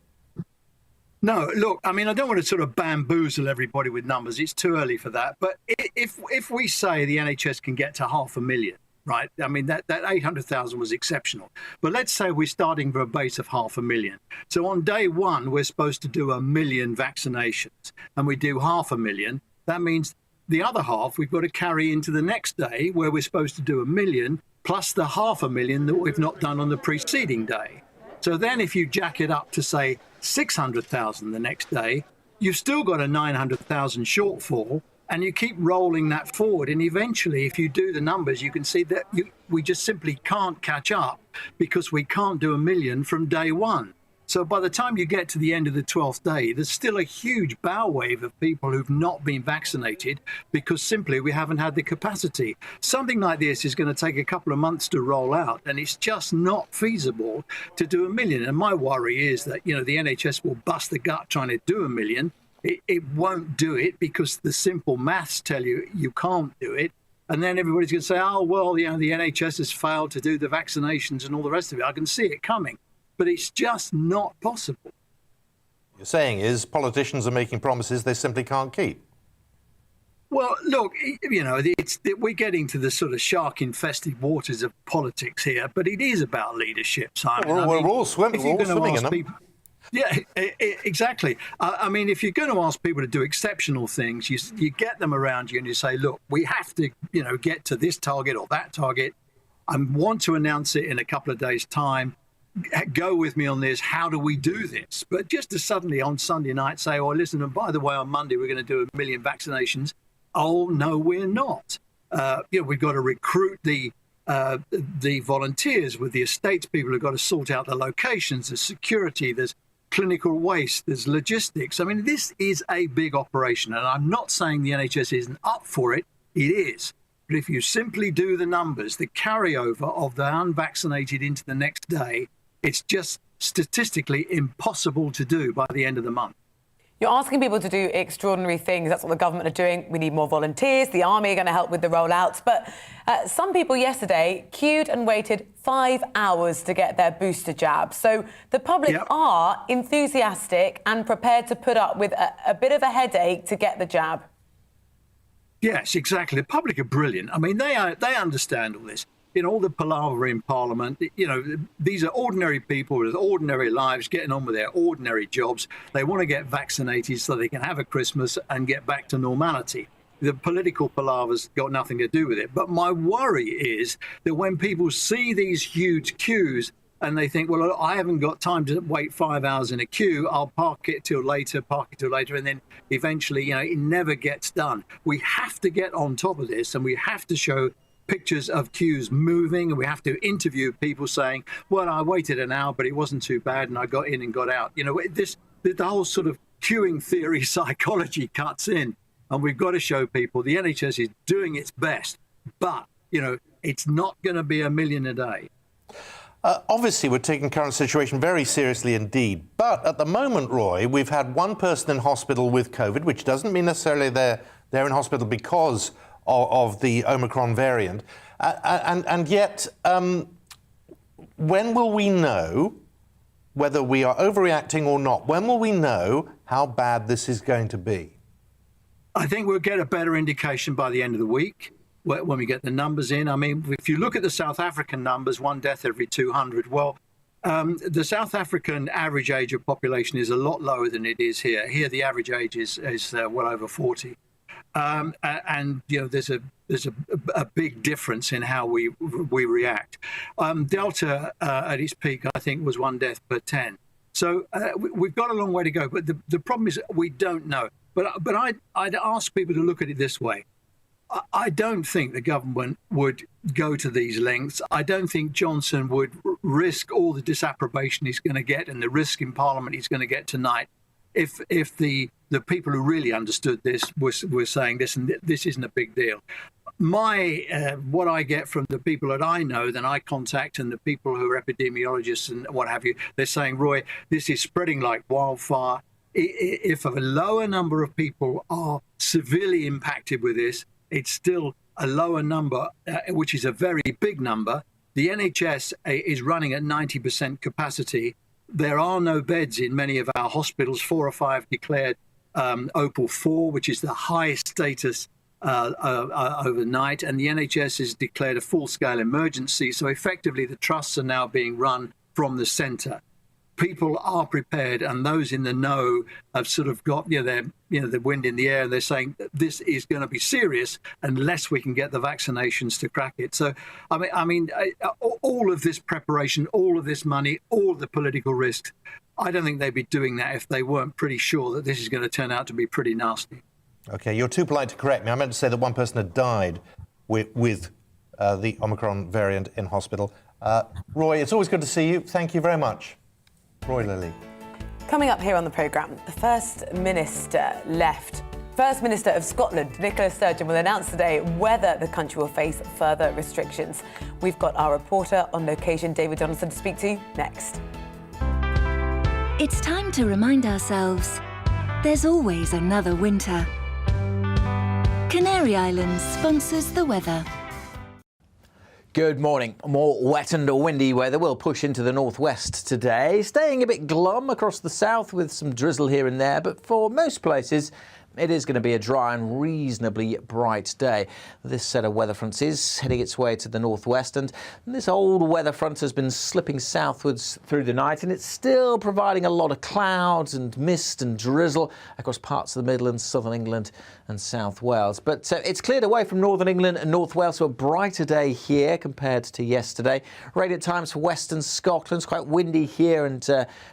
No, look, I mean, I don't want to sort of bamboozle everybody with numbers. It's too early for that. But if we say the NHS can get to 500,000, right? I mean, that 800,000 was exceptional. But let's say we're starting from a base of 500,000. So on day one, we're supposed to do 1 million vaccinations, and we do 500,000. That means the other half we've got to carry into the next day, where we're supposed to do 1 million, plus the 500,000 that we've not done on the preceding day. So then if you jack it up to, say, 600,000 the next day, you've still got a 900,000 shortfall, and you keep rolling that forward. And eventually, if you do the numbers, you can see that we just simply can't catch up, because we can't do 1 million from day one. So by the time you get to the end of the 12th day, there's still a huge bow wave of people who've not been vaccinated, because simply we haven't had the capacity. Something like this is going to take a couple of months to roll out, and it's just not feasible to do 1 million. And my worry is that, the NHS will bust the gut trying to do 1 million. It won't do it, because the simple maths tell you you can't do it. And then everybody's going to say, oh, well, the NHS has failed to do the vaccinations and all the rest of it. I can see it coming. But it's just not possible. you're saying is politicians are making promises they simply can't keep. Well, look, you know, we're getting to the sort of shark-infested waters of politics here, but it is about leadership, Simon. We're all swimming in them. Yeah, exactly. I mean, if you're going to ask people to do exceptional things, you get them around you and you say, look, we have to, you know, get to this target or that target. I want to announce it in a couple of days' time. Go with me on this. How do we do this? But just to suddenly on Sunday night say, oh, listen, and by the way, on Monday, we're going to do 1 million vaccinations. Oh, no, we're not. You know, we've got to recruit the volunteers with the estates people who've got to sort out the locations, there's security, there's clinical waste, there's logistics. I mean, this is a big operation, and I'm not saying the NHS isn't up for it. It is. But if you simply do the numbers, the carryover of the unvaccinated into the next day, it's just statistically impossible to do by the end of the month. You're asking people to do extraordinary things. That's what the government are doing. We need more volunteers. The army are going to help with the rollouts. But some people yesterday queued and waited 5 hours to get their booster jab. So the public are enthusiastic and prepared to put up with a bit of a headache to get the jab. Yes, exactly. The public are brilliant. I mean, they understand all this. You know, all the palaver in Parliament, you know, these are ordinary people with ordinary lives getting on with their ordinary jobs. They want to get vaccinated so they can have a Christmas and get back to normality. The political palaver's got nothing to do with it. But my worry is that when people see these huge queues and they think, well, I haven't got time to wait 5 hours in a queue, I'll park it till later, and then eventually, you know, it never gets done. We have to get on top of this, and we have to show pictures of queues moving, and we have to interview people saying, well, I waited an hour, but it wasn't too bad, and I got in and got out. You know, the whole sort of queuing theory psychology cuts in, and we've got to show people the NHS is doing its best, but, you know, it's not going to be 1 million a day. Obviously, we're taking the current situation very seriously indeed. But at the moment, Roy, we've had one person in hospital with COVID, which doesn't mean necessarily they're in hospital because of the Omicron variant. And yet, when will we know whether we are overreacting or not? When will we know how bad this is going to be? I think we'll get a better indication by the end of the week when we get the numbers in. I mean, if you look at the South African numbers, 1 death every 200, well, the South African average age of population is a lot lower than it is here. Here, the average age is well over 40. And you know, there's a big difference in how we react. Delta at its peak, I think, was 1 death per 10. So we've got a long way to go. But the problem is we don't know. But I'd ask people to look at it this way. I don't think the government would go to these lengths. I don't think Johnson would risk all the disapprobation he's going to get and the risk in Parliament he's going to get tonight if the people who really understood this were saying this, and this isn't a big deal. What I get from the people that I know, that I contact, and the people who are epidemiologists and what have you, they're saying, Roy, this is spreading like wildfire. If a lower number of people are severely impacted with this, it's still a lower number, which is a very big number. The NHS is running at 90% capacity. There are no beds in many of our hospitals. 4 or 5 declared Opal 4, which is the highest status overnight. And the NHS has declared a full-scale emergency. So effectively, the trusts are now being run from the centre. People are prepared, and those in the know have sort of got the wind in the air. They're saying this is going to be serious unless we can get the vaccinations to crack it. So, I mean, all of this preparation, all of this money, all of the political risks, I don't think they'd be doing that if they weren't pretty sure that this is going to turn out to be pretty nasty. OK, you're too polite to correct me. I meant to say that one person had died with the Omicron variant in hospital. Roy, it's always good to see you. Thank you very much. Roy Lilly. Coming up here on the programme, the First Minister left. First Minister of Scotland, Nicola Sturgeon, will announce today whether the country will face further restrictions. We've got our reporter on location, David Donaldson, to speak to next. It's time to remind ourselves there's always another winter. Canary Islands sponsors the weather. Good morning. More wet and windy weather will push into the northwest today, staying a bit glum across the south with some drizzle here and there, but for most places it is going to be a dry and reasonably bright day. This set of weather fronts is heading its way to the northwest, and this old weather front has been slipping southwards through the night, and it's still providing a lot of clouds and mist and drizzle across parts of the Midlands, southern England and South Wales. But it's cleared away from northern England and North Wales, so a brighter day here compared to yesterday. Rain at times for western Scotland. It's quite windy here and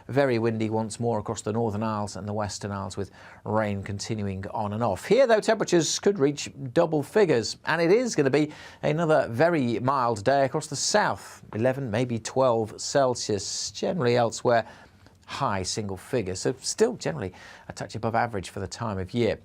very windy once more across the Northern Isles and the Western Isles, with rain continuing on and off. Here, though, temperatures could reach double figures, and it is going to be another very mild day across the south. 11, maybe 12 Celsius. Generally elsewhere, high single figures, so still generally a touch above average for the time of year.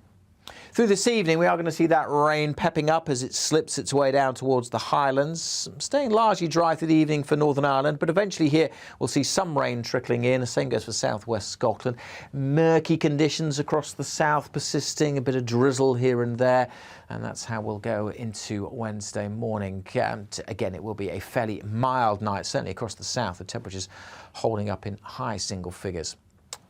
Through this evening, we are going to see that rain pepping up as it slips its way down towards the Highlands, staying largely dry through the evening for Northern Ireland, but eventually here we'll see some rain trickling in. The same goes for southwest Scotland. Murky conditions across the south persisting, a bit of drizzle here and there, and that's how we'll go into Wednesday morning. Again, it will be a fairly mild night, certainly across the south, the temperatures holding up in high single figures.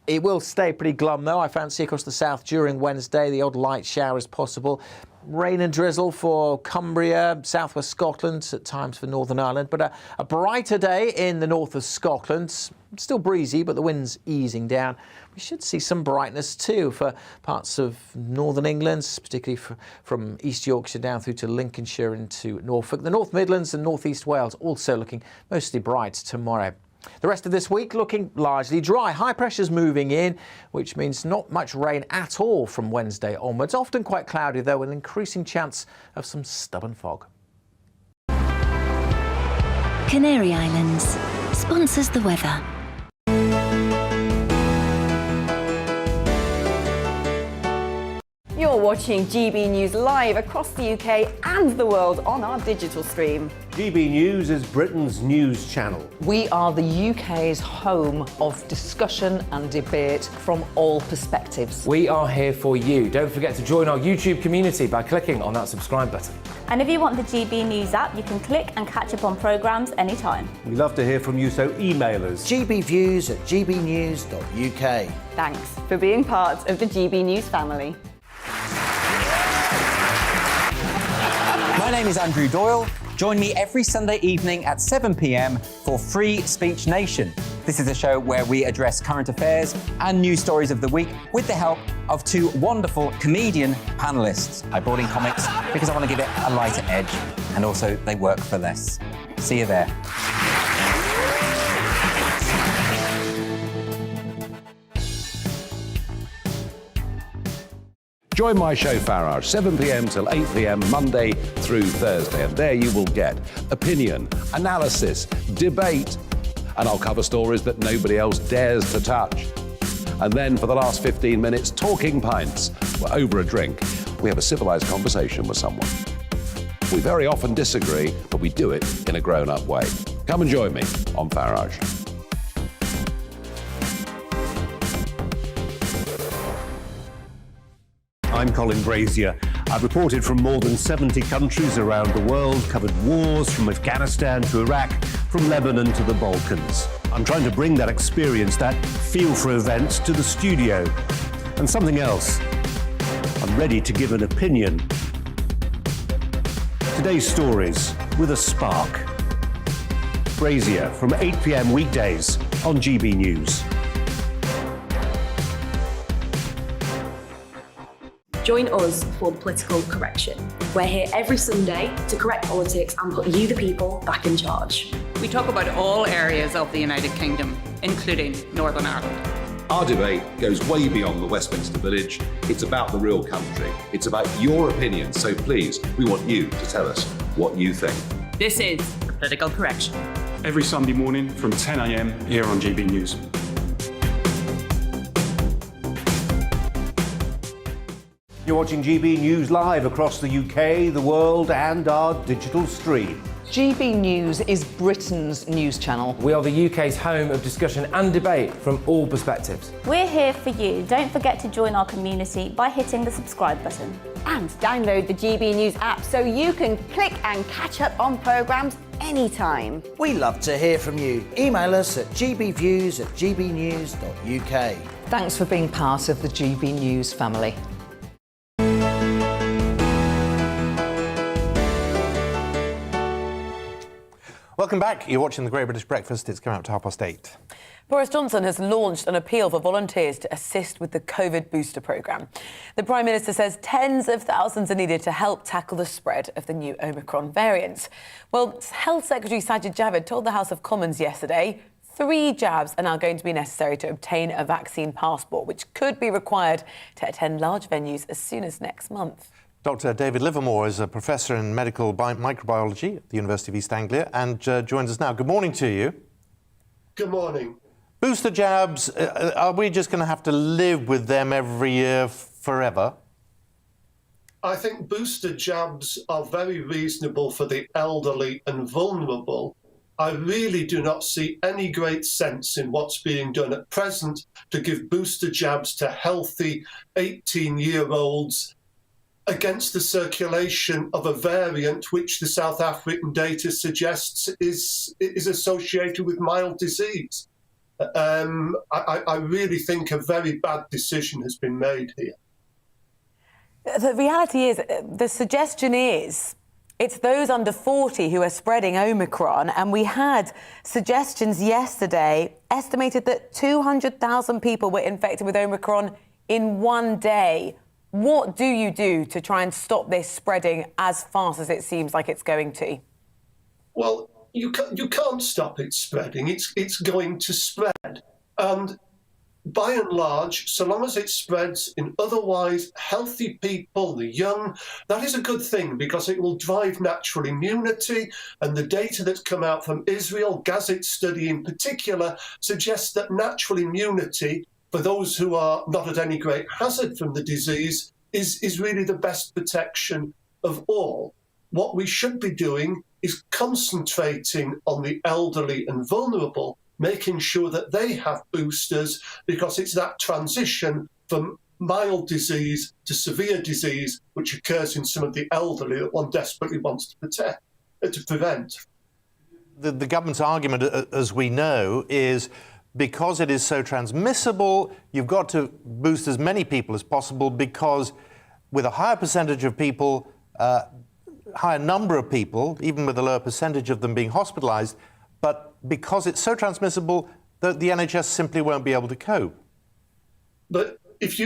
It will stay pretty glum, though, I fancy, across the south during Wednesday. The odd light shower is possible. Rain and drizzle for Cumbria, southwest Scotland, at times for Northern Ireland. But a brighter day in the north of Scotland. Still breezy, but the wind's easing down. We should see some brightness, too, for parts of northern England, particularly from East Yorkshire down through to Lincolnshire into Norfolk. The North Midlands and North East Wales also looking mostly bright tomorrow. The rest of this week looking largely dry. High pressure's moving in, which means not much rain at all from Wednesday onwards. Often quite cloudy, though, with an increasing chance of some stubborn fog. Canary Islands sponsors the weather. You're watching GB News live across the UK and the world on our digital stream. GB News is Britain's news channel. We are the UK's home of discussion and debate from all perspectives. We are here for you. Don't forget to join our YouTube community by clicking on that subscribe button. And if you want the GB News app, you can click and catch up on programmes anytime. We love to hear from you, so email us. gbviews@gbnews.uk. Thanks for being part of the GB News family. My name is Andrew Doyle. Join me every Sunday evening at 7 p.m. for Free Speech Nation. This is a show where we address current affairs and news stories of the week with the help of two wonderful comedian panellists. I brought in comics because I want to give it a lighter edge, and also they work for less. See you there. Join my show Farage, 7 p.m. till 8 p.m. Monday through Thursday, and there you will get opinion, analysis, debate, and I'll cover stories that nobody else dares to touch. And then for the last 15 minutes, talking pints. We're over a drink. We have a civilised conversation with someone. We very often disagree, but we do it in a grown-up way. Come and join me on Farage. I'm Colin Brazier. I've reported from more than 70 countries around the world, covered wars from Afghanistan to Iraq, from Lebanon to the Balkans. I'm trying to bring that experience, that feel for events, to the studio. And something else. I'm ready to give an opinion. Today's stories with a spark. Brazier from 8 p.m. weekdays on GB News. Join us for Political Correction. We're here every Sunday to correct politics and put you, the people, back in charge. We talk about all areas of the United Kingdom, including Northern Ireland. Our debate goes way beyond the Westminster Village. It's about the real country. It's about your opinion. So please, we want you to tell us what you think. This is Political Correction. Every Sunday morning from 10 a.m. here on GB News. You're watching GB News live across the UK, the world, and our digital stream. GB News is Britain's news channel. We are the UK's home of discussion and debate from all perspectives. We're here for you. Don't forget to join our community by hitting the subscribe button. And download the GB News app so you can click and catch up on programmes anytime. We love to hear from you. Email us at gbviews@gbnews.uk. Thanks for being part of the GB News family. Welcome back. You're watching the Great British Breakfast. It's coming up to 8:30. Boris Johnson has launched an appeal for volunteers to assist with the COVID booster programme. The Prime Minister says tens of thousands are needed to help tackle the spread of the new Omicron variant. Well, Health Secretary Sajid Javid told the House of Commons yesterday 3 jabs are now going to be necessary to obtain a vaccine passport, which could be required to attend large venues as soon as next month. Dr. David Livermore is a professor in medical microbiology at the University of East Anglia and joins us now. Good morning to you. Good morning. Booster jabs, are we just going to have to live with them every year forever? I think booster jabs are very reasonable for the elderly and vulnerable. I really do not see any great sense in what's being done at present to give booster jabs to healthy 18-year-olds against the circulation of a variant which the South African data suggests is associated with mild disease. I really think a very bad decision has been made here. The reality is, the suggestion is, it's those under 40 who are spreading Omicron, and we had suggestions yesterday estimated that 200,000 people were infected with Omicron in one day. What do you do to try and stop this spreading as fast as it seems like it's going to? Well, you can't stop it spreading. It's going to spread. And by and large, so long as it spreads in otherwise healthy people, the young, that is a good thing because it will drive natural immunity. And the data that's come out from Israel, Gazette study in particular, suggests that natural immunity for those who are not at any great hazard from the disease is really the best protection of all. What we should be doing is concentrating on the elderly and vulnerable, making sure that they have boosters, because it's that transition from mild disease to severe disease, which occurs in some of the elderly, that one desperately wants to prevent. The government's argument, as we know, is because it is so transmissible, you've got to boost as many people as possible, because with a higher percentage of people, higher number of people, even with a lower percentage of them being hospitalised, but because it's so transmissible that the NHS simply won't be able to cope. But if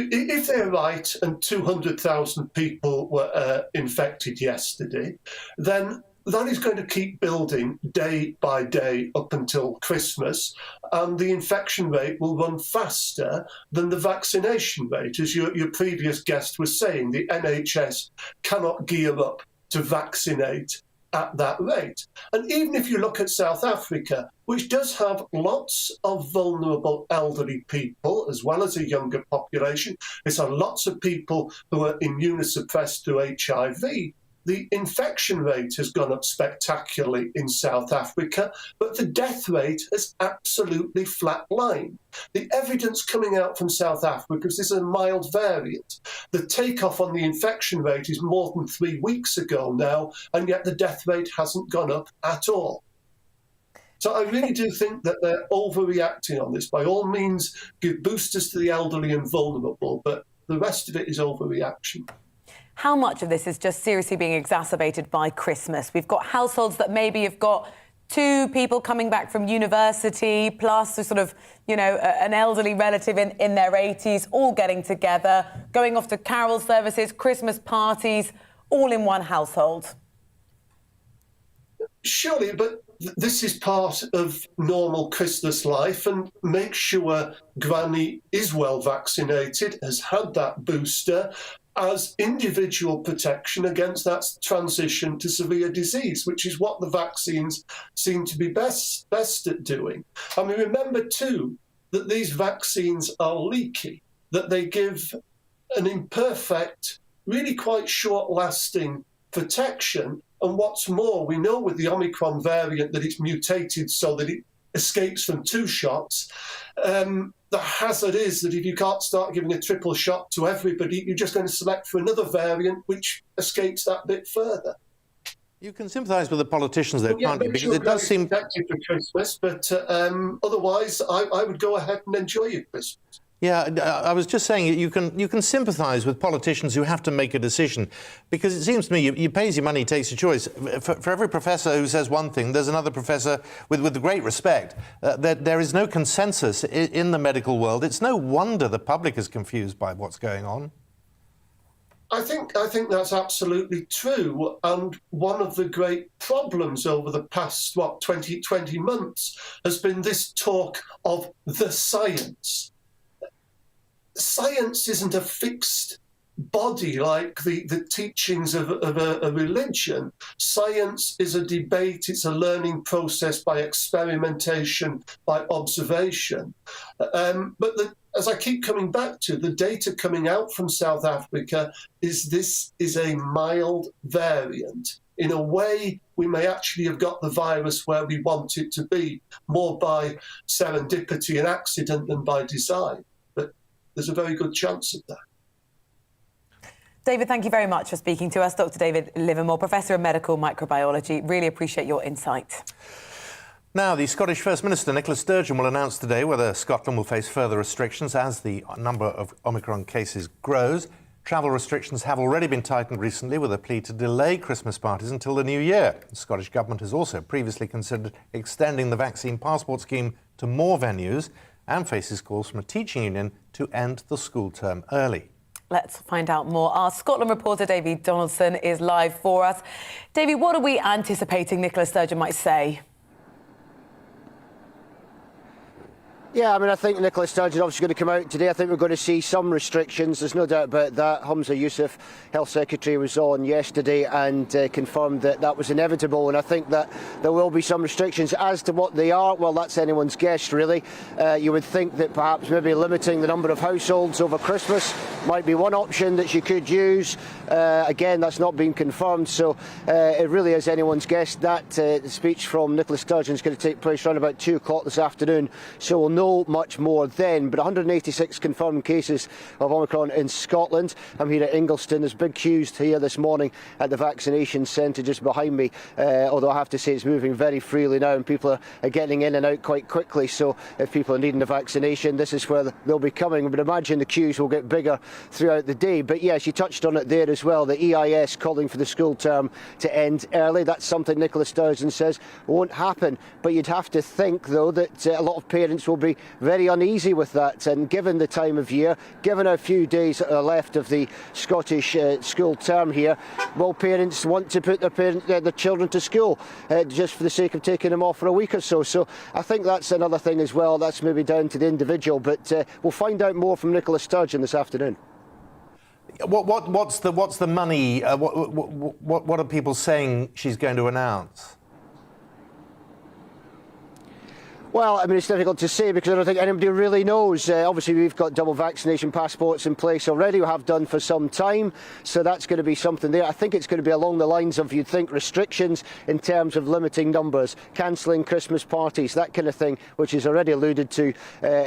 they're right and 200,000 people were infected yesterday, then that is going to keep building day by day up until Christmas, and the infection rate will run faster than the vaccination rate. As your previous guest was saying, the NHS cannot gear up to vaccinate at that rate. And even if you look at South Africa, which does have lots of vulnerable elderly people, as well as a younger population, it's had lots of people who are immunosuppressed through HIV, the infection rate has gone up spectacularly in South Africa, but the death rate has absolutely flatlined. The evidence coming out from South Africa is this is a mild variant. The takeoff on the infection rate is more than 3 weeks ago now, and yet the death rate hasn't gone up at all. So I really do think that they're overreacting on this. By all means, give boosters to the elderly and vulnerable, but the rest of it is overreaction. How much of this is just seriously being exacerbated by Christmas? We've got households that maybe have got 2 people coming back from university, plus a sort of, an elderly relative in their 80s, all getting together, going off to carol services, Christmas parties, all in one household. Surely, but this is part of normal Christmas life, and make sure Granny is well vaccinated, has had that booster, as individual protection against that transition to severe disease, which is what the vaccines seem to be best at doing. I mean, remember too that these vaccines are leaky, that they give an imperfect really quite short-lasting protection. And what's more, we know with the Omicron variant that it's mutated so that it escapes from 2 shots. The hazard is that if you can't start giving a triple shot to everybody, you're just going to select for another variant which escapes that bit further. You can sympathise with the politicians, though, can't you? Because it does seem protected for Christmas, but otherwise, I would go ahead and enjoy your Christmas. Yeah, I was just saying you can sympathise with politicians who have to make a decision, because it seems to me you pays your money, takes your choice. For every professor who says one thing, there's another professor with great respect. There is no consensus in the medical world. It's no wonder the public is confused by what's going on. I think that's absolutely true. And one of the great problems over the past, 20 months has been this talk of the science. Science isn't a fixed body like the teachings of a religion. Science is a debate, it's a learning process by experimentation, by observation. As I keep coming back to, the data coming out from South Africa is this is a mild variant. In a way, we may actually have got the virus where we want it to be, more by serendipity and accident than by design. But there's a very good chance of that. David, thank you very much for speaking to us. Dr. David Livermore, Professor of Medical Microbiology. Really appreciate your insight. Now, the Scottish First Minister, Nicola Sturgeon, will announce today whether Scotland will face further restrictions as the number of Omicron cases grows. Travel restrictions have already been tightened recently with a plea to delay Christmas parties until the new year. The Scottish Government has also previously considered extending the vaccine passport scheme to more venues and faces calls from a teaching union to end the school term early. Let's find out more. Our Scotland reporter, Davy Donaldson, is live for us. Davy, what are we anticipating Nicola Sturgeon might say? Yeah, I mean, I think Nicola Sturgeon obviously going to come out today. I think we're going to see some restrictions. There's no doubt about that. Humza Yousaf, Health Secretary, was on yesterday and confirmed that that was inevitable. And I think that there will be some restrictions. As to what they are, well, that's anyone's guess, really. You would think that perhaps maybe limiting the number of households over Christmas might be one option that you could use. Again, that's not been confirmed. So it really is anyone's guess. That speech from Nicola Sturgeon is going to take place around about 2 o'clock this afternoon. So we'll know much more then. But 186 confirmed cases of Omicron in Scotland. I'm here at Ingliston. There's big queues here this morning at the vaccination centre just behind me, although I have to say it's moving very freely now and people are getting in and out quite quickly. So if people are needing the vaccination, this is where they'll be coming. But imagine the queues will get bigger throughout the day. But yes, you touched on it there as well, the EIS calling for the school term to end early. That's something Nicola Sturgeon says won't happen. But you'd have to think, though, that a lot of parents will be very uneasy with that, and given the time of year, given a few days left of the Scottish school term here, will parents want to put their children to school just for the sake of taking them off for a week or so? So I think that's another thing as well. That's maybe down to the individual, but we'll find out more from Nicola Sturgeon this afternoon. What's the money? What are people saying she's going to announce? Well, I mean, it's difficult to say because I don't think anybody really knows. Obviously, we've got double vaccination passports in place already. We have done for some time. So that's going to be something there. I think it's going to be along the lines of, you'd think, restrictions in terms of limiting numbers, cancelling Christmas parties, that kind of thing, which is already alluded to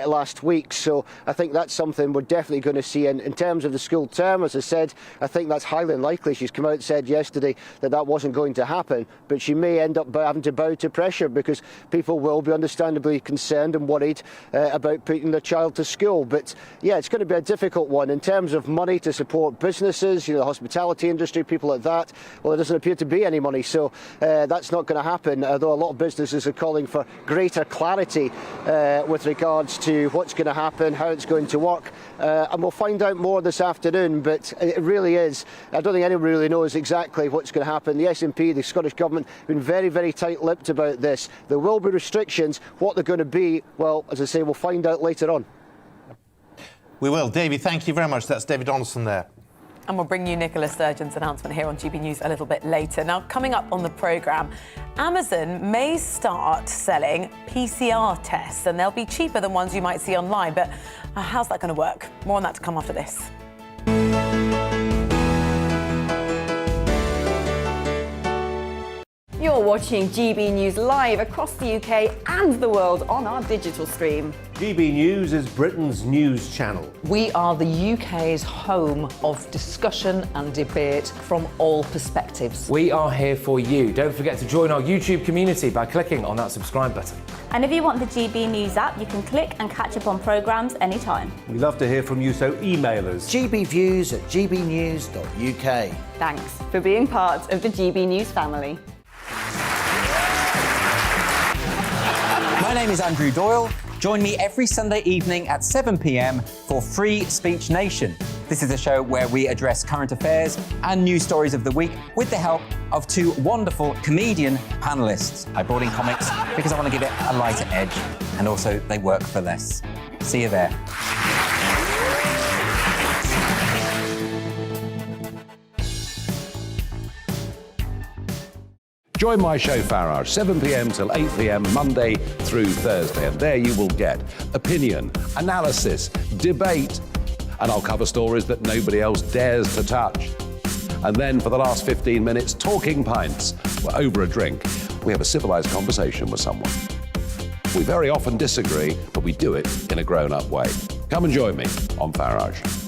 last week. So I think that's something we're definitely going to see. And in terms of the school term, as I said, I think that's highly unlikely. She's come out and said yesterday that that wasn't going to happen. But she may end up having to bow to pressure because people will be understandably concerned and worried about putting their child to school. But yeah, it's going to be a difficult one in terms of money to support businesses, the hospitality industry, people like that. Well, there doesn't appear to be any money, so that's not going to happen, although a lot of businesses are calling for greater clarity with regards to what's going to happen, how it's going to work, and we'll find out more this afternoon. But it really is, I don't think anyone really knows exactly what's going to happen. The SNP, the Scottish Government, have been very, very tight-lipped about this. There will be restrictions. What they're going to be, well, as I say, we'll find out later on. We will. Davy, thank you very much. That's David Donaldson there. And we'll bring you Nicola Sturgeon's announcement here on GB News a little bit later. Now, coming up on the programme, Amazon may start selling PCR tests, and they'll be cheaper than ones you might see online. But how's that going to work? More on that to come after this. You're watching GB News live across the UK and the world on our digital stream. GB News is Britain's news channel. We are the UK's home of discussion and debate from all perspectives. We are here for you. Don't forget to join our YouTube community by clicking on that subscribe button. And if you want the GB News app, you can click and catch up on programmes anytime. We love to hear from you, so email us. gbviews@gbnews.uk. Thanks for being part of the GB News family. My name is Andrew Doyle. Join me every Sunday evening at 7 p.m. for Free Speech Nation. This is a show where we address current affairs and news stories of the week with the help of two wonderful comedian panellists. I brought in comics because I want to give it a lighter edge, and also they work for less. See you there. Join my show Farage, 7 p.m. till 8 p.m. Monday through Thursday, and there you will get opinion, analysis, debate, and I'll cover stories that nobody else dares to touch. And then for the last 15 minutes, talking pints. We're over a drink. We have a civilized conversation with someone. We very often disagree, but we do it in a grown-up way. Come and join me on Farage.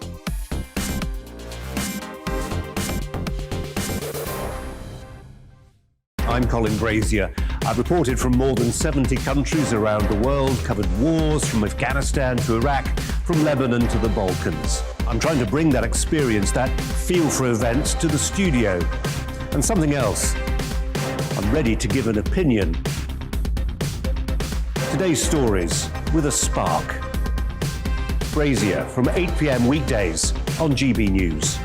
I'm Colin Brazier. I've reported from more than 70 countries around the world, covered wars from Afghanistan to Iraq, from Lebanon to the Balkans. I'm trying to bring that experience, that feel for events, to the studio. And something else. I'm ready to give an opinion. Today's stories with a spark. Brazier from 8 p.m. weekdays on GB News.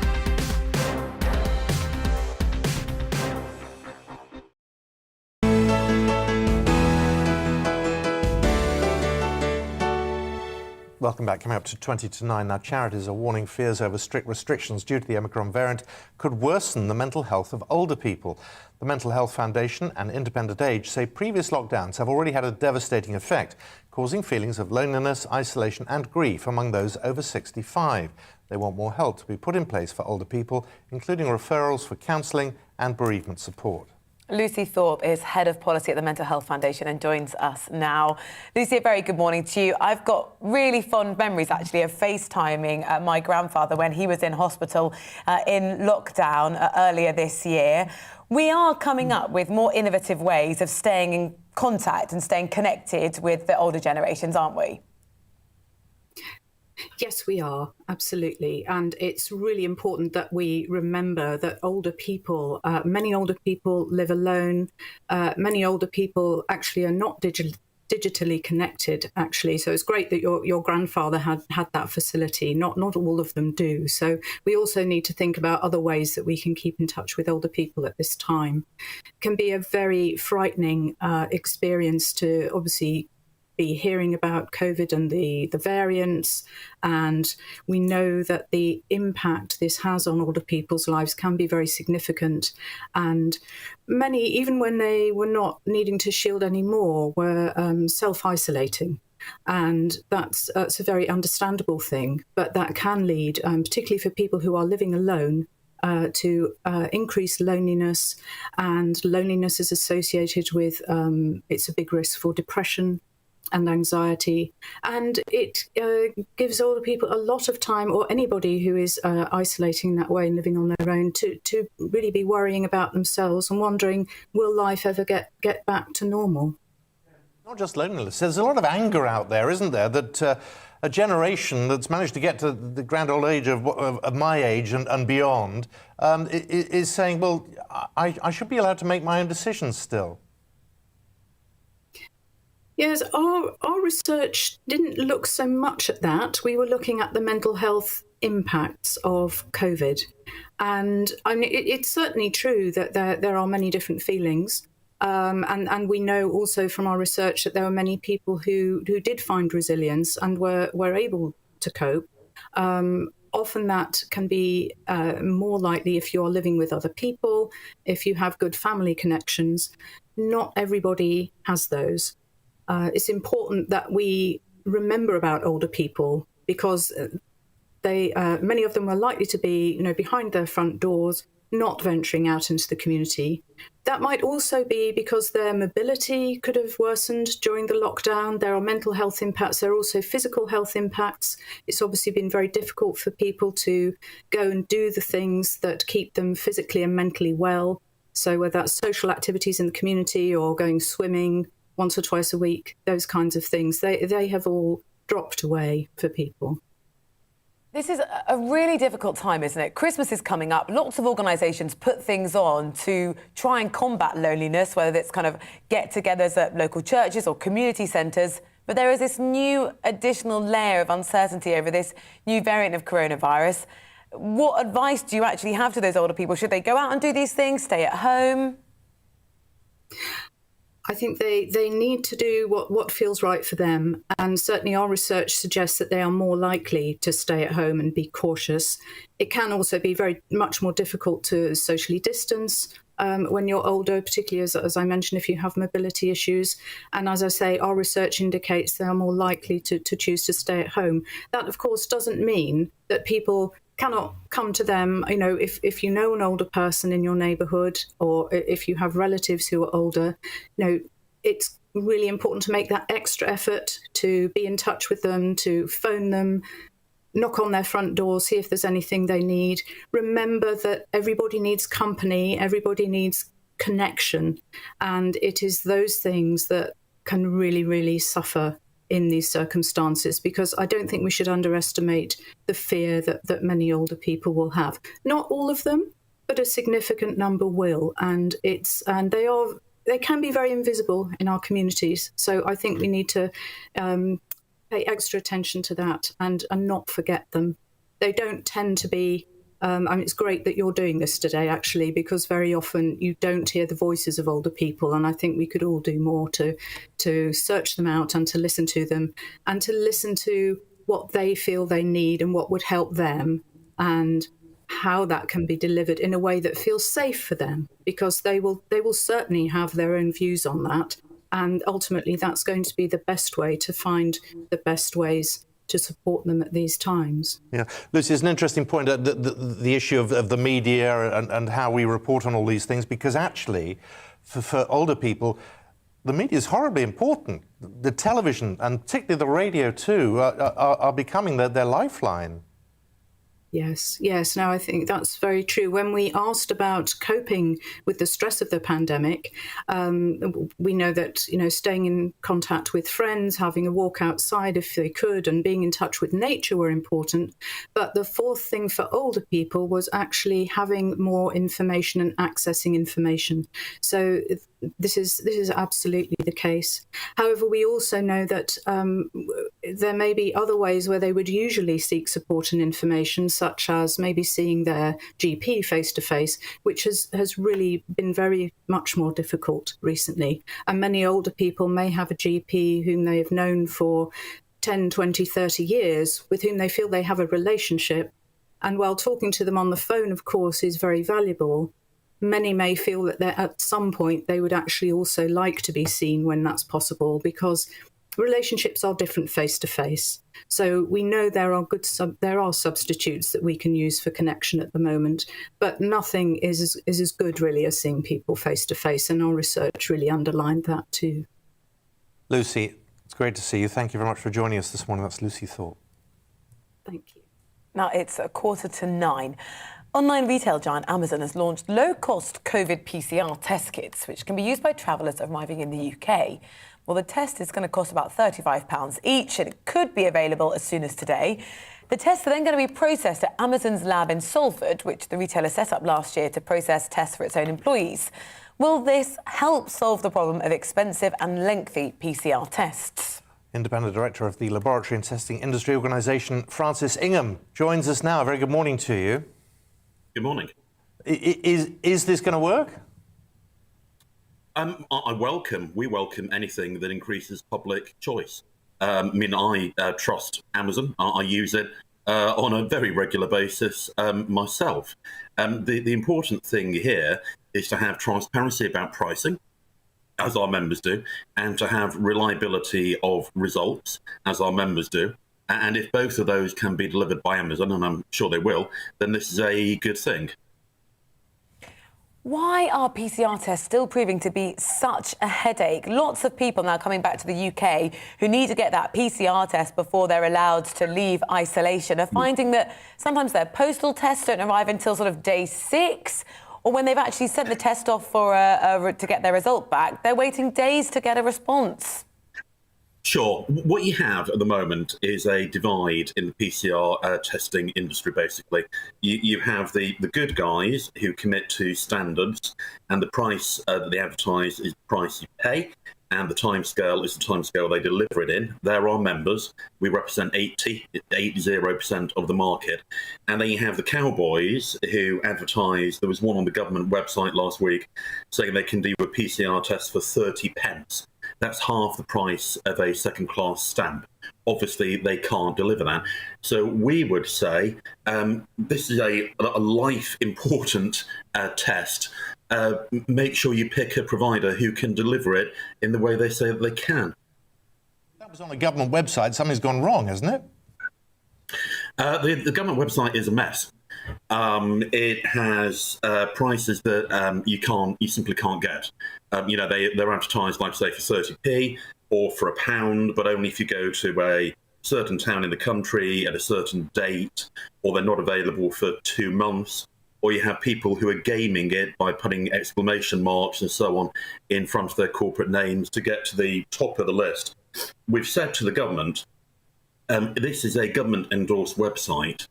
Welcome back. Coming up to 20 to 9 now. Charities are warning fears over strict restrictions due to the Omicron variant could worsen the mental health of older people. The Mental Health Foundation and Independent Age say previous lockdowns have already had a devastating effect, causing feelings of loneliness, isolation and grief among those over 65. They want more help to be put in place for older people, including referrals for counselling and bereavement support. Lucy Thorpe is Head of Policy at the Mental Health Foundation and joins us now. Lucy, a very good morning to you. I've got really fond memories, actually, of FaceTiming my grandfather when he was in hospital in lockdown earlier this year. We are coming up with more innovative ways of staying in contact and staying connected with the older generations, aren't we? Yes, we are, absolutely. And it's really important that we remember that older people, many older people live alone. Many older people actually are not digitally connected, actually. So it's great that your grandfather had that facility. Not all of them do. So we also need to think about other ways that we can keep in touch with older people at this time. It can be a very frightening experience to obviously be hearing about COVID and the variants, and we know that the impact this has on older people's lives can be very significant. And many, even when they were not needing to shield anymore, were self-isolating. And that's a very understandable thing, but that can lead, particularly for people who are living alone, to increased loneliness, and loneliness is associated with, it's a big risk for depression and anxiety, and it gives older people a lot of time, or anybody who is isolating that way and living on their own, to really be worrying about themselves and wondering, will life ever get back to normal? Not just loneliness, there's a lot of anger out there, isn't there, that a generation that's managed to get to the grand old age of my age and beyond is saying, well, I should be allowed to make my own decisions still. Yes, our research didn't look so much at that. We were looking at the mental health impacts of COVID. And I mean, it's certainly true that there are many different feelings. And we know also from our research that there were many people who did find resilience and were able to cope. Often that can be more likely if you're living with other people, if you have good family connections. Not everybody has those. It's important that we remember about older people, because they many of them are likely to be, behind their front doors, not venturing out into the community. That might also be because their mobility could have worsened during the lockdown. There are mental health impacts. There are also physical health impacts. It's obviously been very difficult for people to go and do the things that keep them physically and mentally well. So whether that's social activities in the community or going swimming once or twice a week, those kinds of things, they have all dropped away for people. This is a really difficult time, isn't it? Christmas is coming up. Lots of organisations put things on to try and combat loneliness, whether it's kind of get-togethers at local churches or community centres. But there is this new additional layer of uncertainty over this new variant of coronavirus. What advice do you actually have to those older people? Should they go out and do these things, stay at home? I think they need to do what feels right for them. And certainly our research suggests that they are more likely to stay at home and be cautious. It can also be very much more difficult to socially distance when you're older, particularly as I mentioned, if you have mobility issues. And as I say, our research indicates they are more likely to choose to stay at home. That, of course, doesn't mean that people cannot come to them. You know, if you know an older person in your neighbourhood, or if you have relatives who are older, you know, it's really important to make that extra effort to be in touch with them, to phone them, knock on their front door, see if there's anything they need. Remember that everybody needs company, everybody needs connection, and it is those things that can really, really suffer in these circumstances, because I don't think we should underestimate the fear that many older people will have. Not all of them, but a significant number will, and they can be very invisible in our communities. So I think we need to pay extra attention to that and not forget them. They don't tend to be. It's great that you're doing this today, actually, because very often you don't hear the voices of older people, and I think we could all do more to search them out and to listen to them and to listen to what they feel they need and what would help them, and how that can be delivered in a way that feels safe for them, because they will certainly have their own views on that, and ultimately that's going to be the best way to find the best ways to support them at these times. Yeah, Lucy, it's an interesting point, the issue of the media and how we report on all these things, because actually, for older people, the media is horribly important. The television, and particularly the radio too, are becoming their lifeline. Yes. No, I think that's very true. When we asked about coping with the stress of the pandemic, we know that, staying in contact with friends, having a walk outside if they could, and being in touch with nature were important. But the fourth thing for older people was actually having more information and accessing information. So this is absolutely the case. However, we also know that there may be other ways where they would usually seek support and information, such as maybe seeing their GP face-to-face, which has really been very much more difficult recently. And many older people may have a GP whom they have known for 10, 20, 30 years, with whom they feel they have a relationship. And while talking to them on the phone, of course, is very valuable, many may feel that at some point they would actually also like to be seen when that's possible, because relationships are different face-to-face. So we know there are substitutes that we can use for connection at the moment, but nothing is as good really as seeing people face-to-face, and our research really underlined that too. Lucy, it's great to see you. Thank you very much for joining us this morning. That's Lucy Thorpe. Thank you. Now it's 8:45. Online retail giant Amazon has launched low-cost COVID PCR test kits, which can be used by travellers arriving in the UK. Well, the test is going to cost about £35 each, and it could be available as soon as today. The tests are then going to be processed at Amazon's lab in Salford, which the retailer set up last year to process tests for its own employees. Will this help solve the problem of expensive and lengthy PCR tests? Independent Director of the Laboratory and Testing Industry Organisation, Francis Ingham, joins us now. A very good morning to you. Good morning. Is this going to work? We welcome anything that increases public choice. I trust Amazon. I use it on a very regular basis myself. The important thing here is to have transparency about pricing, as our members do, and to have reliability of results, as our members do. And if both of those can be delivered by Amazon, and I'm sure they will, then this is a good thing. Why are PCR tests still proving to be such a headache? Lots of people now coming back to the UK who need to get that PCR test before they're allowed to leave isolation are finding that sometimes their postal tests don't arrive until sort of day 6, or when they've actually sent the test off for to get their result back, they're waiting days to get a response. Sure. What you have at the moment is a divide in the PCR testing industry, basically. You have the good guys who commit to standards, and the price that they advertise is the price you pay, and the timescale is the timescale they deliver it in. They're our members. We represent 80% of the market. And then you have the cowboys who advertise. There was one on the government website last week saying they can do a PCR test for 30 pence. That's half the price of a second-class stamp. Obviously, they can't deliver that. So we would say this is a life-important test. Make sure you pick a provider who can deliver it in the way they say that they can. That was on a government website. Something's gone wrong, hasn't it? The government website is a mess. It has prices that you simply can't get. They're advertised, like say, for 30p or for £1, but only if you go to a certain town in the country at a certain date, or they're not available for 2 months. Or you have people who are gaming it by putting exclamation marks and so on in front of their corporate names to get to the top of the list. We've said to the government, this is a government-endorsed website.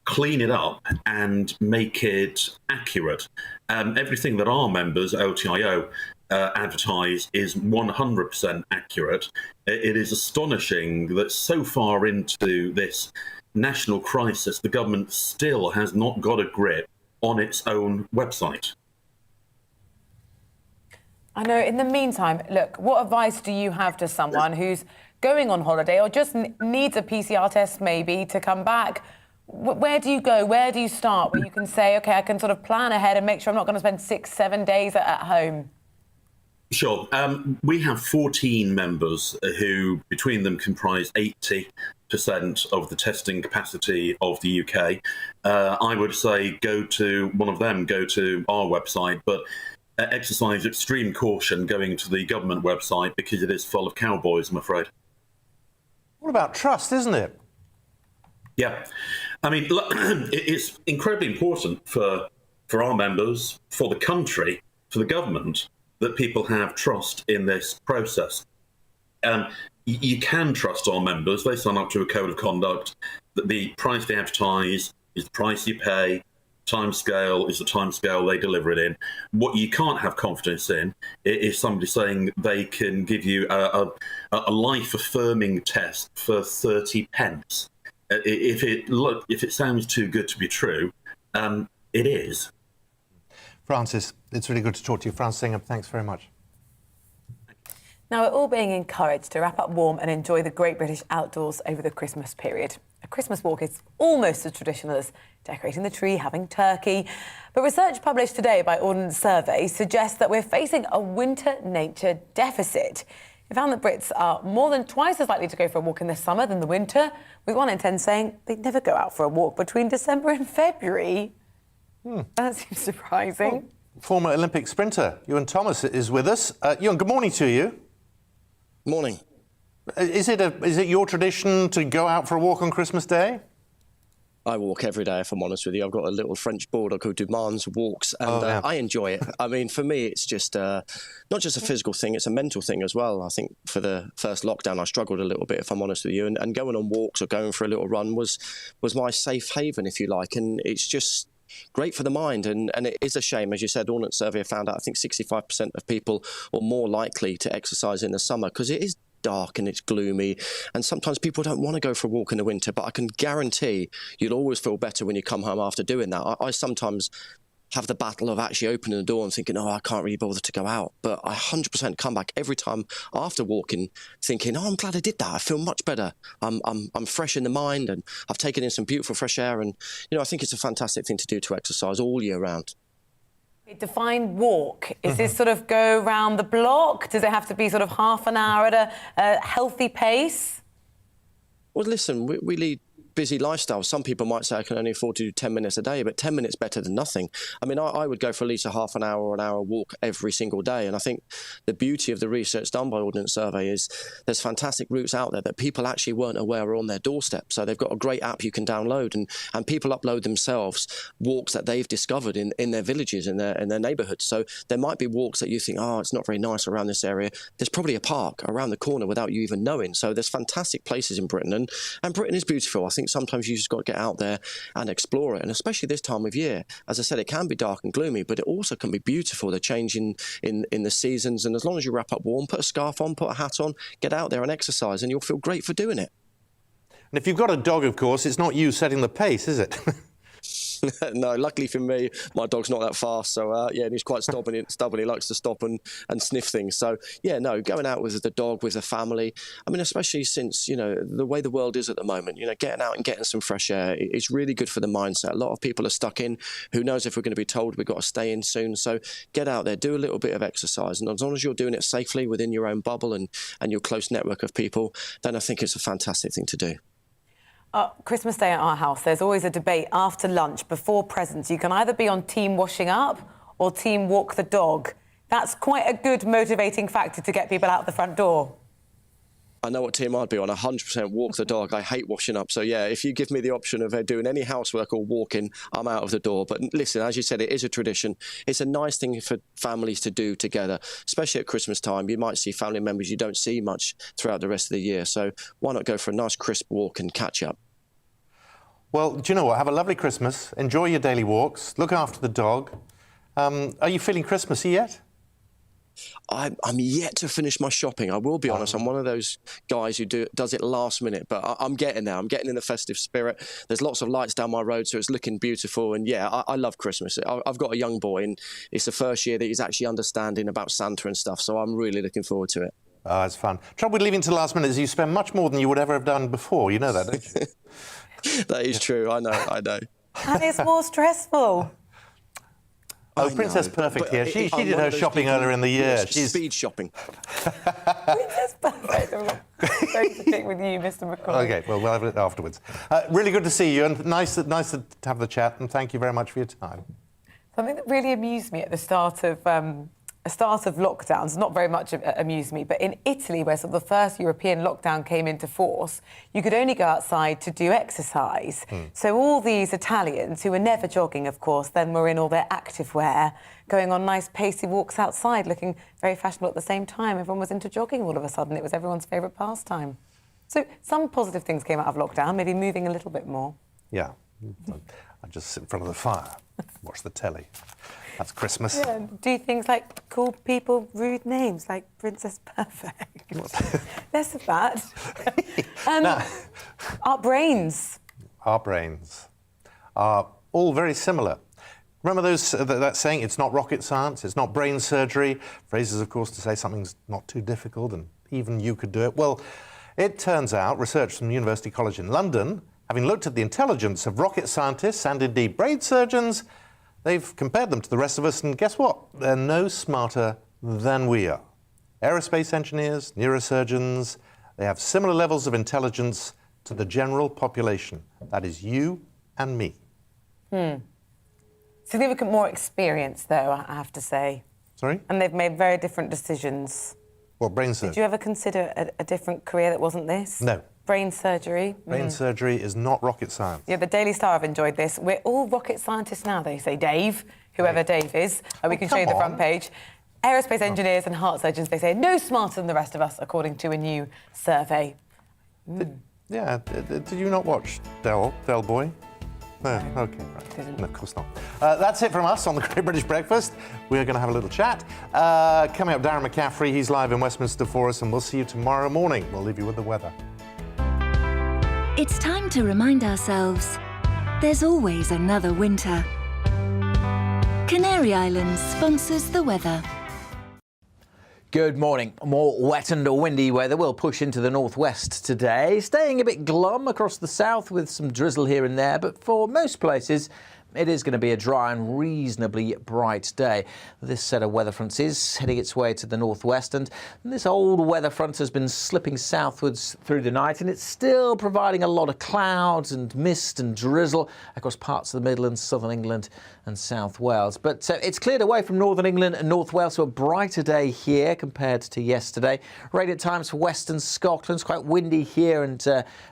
Clean it up and make it accurate. Everything that our members, OTIO, advertise is 100% accurate. It is astonishing that so far into this national crisis, the government still has not got a grip on its own website. I know. In the meantime, look, what advice do you have to someone who's going on holiday or just needs a PCR test maybe to come back? Where do you go? Where do you start? Where you can say, OK, I can sort of plan ahead and make sure I'm not going to spend 6-7 days at home? Sure. We have 14 members who, between them, comprise 80% of the testing capacity of the UK. I would say go to one of them, go to our website, but exercise extreme caution going to the government website because it is full of cowboys, I'm afraid. What about trust, isn't it? Yeah. I mean, look, it's incredibly important for our members, for the country, for the government, that people have trust in this process. You can trust our members. They sign up to a code of conduct. That the price they advertise is the price you pay. Timescale is the timescale they deliver it in. What you can't have confidence in is somebody saying they can give you a life-affirming test for 30 pence. If it sounds too good to be true, it is. Francis, it's really good to talk to you. Francis Singer, thanks very much. Now, we're all being encouraged to wrap up warm and enjoy the great British outdoors over the Christmas period. A Christmas walk is almost as traditional as decorating the tree, having turkey. But research published today by Ordnance Survey suggests that we're facing a winter nature deficit. It found that Brits are more than twice as likely to go for a walk in the summer than the winter, with 1 in 10 saying they'd never go out for a walk between December and February. That seems surprising. Well, former Olympic sprinter Ewan Thomas is with us. Ewan, good morning to you. Morning. Is it your tradition to go out for a walk on Christmas Day? I walk every day, if I'm honest with you. I've got a little French bulldog who demands walks, and I enjoy it. I mean, for me, it's just not just a physical thing, it's a mental thing as well. I think for the first lockdown, I struggled a little bit, if I'm honest with you, and going on walks or going for a little run was my safe haven, if you like, and it's just great for the mind. And it is a shame, as you said, Ordnance Survey found out, I think 65% of people are more likely to exercise in the summer because it is dark and it's gloomy, and sometimes people don't want to go for a walk in the winter, but I can guarantee you'll always feel better when you come home after doing that. I sometimes have the battle of actually opening the door and thinking, oh, I can't really bother to go out, but I 100% come back every time after walking thinking, oh, I'm glad I did that. I feel much better. I'm fresh in the mind, and I've taken in some beautiful fresh air, and I think it's a fantastic thing to do, to exercise all year round. Define walk. Is this sort of go round the block? Does it have to be sort of half an hour at a healthy pace? Well, listen, we lead busy lifestyle. Some people might say I can only afford to do 10 minutes a day, but 10 minutes better than nothing. I mean, I would go for at least a half an hour or an hour walk every single day. And I think the beauty of the research done by Ordnance Survey is there's fantastic routes out there that people actually weren't aware are on their doorstep. So they've got a great app you can download, and people upload themselves walks that they've discovered in their villages, in their neighbourhoods. So there might be walks that you think, oh, it's not very nice around this area. There's probably a park around the corner without you even knowing. So there's fantastic places in Britain, and Britain is beautiful. I think sometimes you just got to get out there and explore it, and especially this time of year. As I said, it can be dark and gloomy, but it also can be beautiful, the change in the seasons. And as long as you wrap up warm, put a scarf on, put a hat on, get out there and exercise, and you'll feel great for doing it. And if you've got a dog, of course, it's not you setting the pace, is it? No, luckily for me, my dog's not that fast. So, yeah, and he's quite stubborn. He likes to stop and sniff things. So, yeah, no, going out with the dog, with the family. I mean, especially since, the way the world is at the moment, getting out and getting some fresh air is really good for the mindset. A lot of people are stuck in. Who knows if we're going to be told we've got to stay in soon. So get out there, do a little bit of exercise. And as long as you're doing it safely within your own bubble and your close network of people, then I think it's a fantastic thing to do. Christmas Day at our house, there's always a debate after lunch, before presents. You can either be on team washing up or team walk the dog. That's quite a good motivating factor to get people out the front door. I know what team I'd be on, 100% walk the dog. I hate washing up. So, yeah, if you give me the option of doing any housework or walking, I'm out of the door. But listen, as you said, it is a tradition. It's a nice thing for families to do together, especially at Christmas time. You might see family members you don't see much throughout the rest of the year. So why not go for a nice crisp walk and catch up? Well, do you know what? Have a lovely Christmas. Enjoy your daily walks. Look after the dog. Are you feeling Christmassy yet? I'm yet to finish my shopping. I will be honest. I'm one of those guys who does it last minute, but I'm getting there. I'm getting in the festive spirit. There's lots of lights down my road, so it's looking beautiful. And yeah, I love Christmas. I've got a young boy, and it's the first year that he's actually understanding about Santa and stuff. So I'm really looking forward to it. Oh, it's fun. Trouble with leaving to the last minute is you spend much more than you would ever have done before. You know that, don't you? That is true. I know. And it's more stressful. Oh, Princess Perfect here. She did her shopping earlier in the year. She's speed shopping. Princess Perfect. I'm going to stick with you, Mr. McCoy. OK, well, we'll have it afterwards. Really good to see you, and nice to have the chat, and thank you very much for your time. Something that really amused me at the start of lockdowns, not very much amused me, but in Italy, where sort of the first European lockdown came into force, you could only go outside to do exercise. So all these Italians, who were never jogging, of course, then were in all their active wear, going on nice pacey walks outside, looking very fashionable at the same time. Everyone was into jogging all of a sudden. It was everyone's favourite pastime. So some positive things came out of lockdown, maybe moving a little bit more. Yeah. I just sit in front of the fire, watch the telly. That's Christmas. Yeah, do things like call people rude names, like Princess Perfect. Less of that. Our brains are all very similar. Remember that saying, it's not rocket science, it's not brain surgery. Phrases, of course, to say something's not too difficult and even you could do it. Well, it turns out research from University College in London, having looked at the intelligence of rocket scientists and indeed brain surgeons, they've compared them to the rest of us, and guess what? They're no smarter than we are. Aerospace engineers, neurosurgeons, they have similar levels of intelligence to the general population. That is you and me. Significant more experience, though, I have to say. Sorry? And they've made very different decisions. What, brain surgery? Did you ever consider a different career that wasn't this? No. Brain surgery. Brain surgery is not rocket science. Yeah, the Daily Star have enjoyed this. We're all rocket scientists now, they say. Dave, whoever Dave is. We can show you the front page. Aerospace engineers and heart surgeons, they say, no smarter than the rest of us, according to a new survey. Did you not watch Del Boy? No, OK, right. No, of course not. That's it from us on the Great British Breakfast. We're going to have a little chat. Coming up, Darren McCaffrey, he's live in Westminster for us, and we'll see you tomorrow morning. We'll leave you with the weather. It's time to remind ourselves there's always another winter. Canary Islands sponsors the weather. Good morning. More wet and windy weather will push into the northwest today, staying a bit glum across the south with some drizzle here and there, but for most places, It is going to be a dry and reasonably bright day. This set of weather fronts is heading its way to the northwest, and this old weather front has been slipping southwards through the night, and it's still providing a lot of clouds and mist and drizzle across parts of the Midlands, southern England and South Wales. But it's cleared away from northern England and North Wales, so a brighter day here compared to yesterday. Rain at times for western Scotland. It's quite windy here, and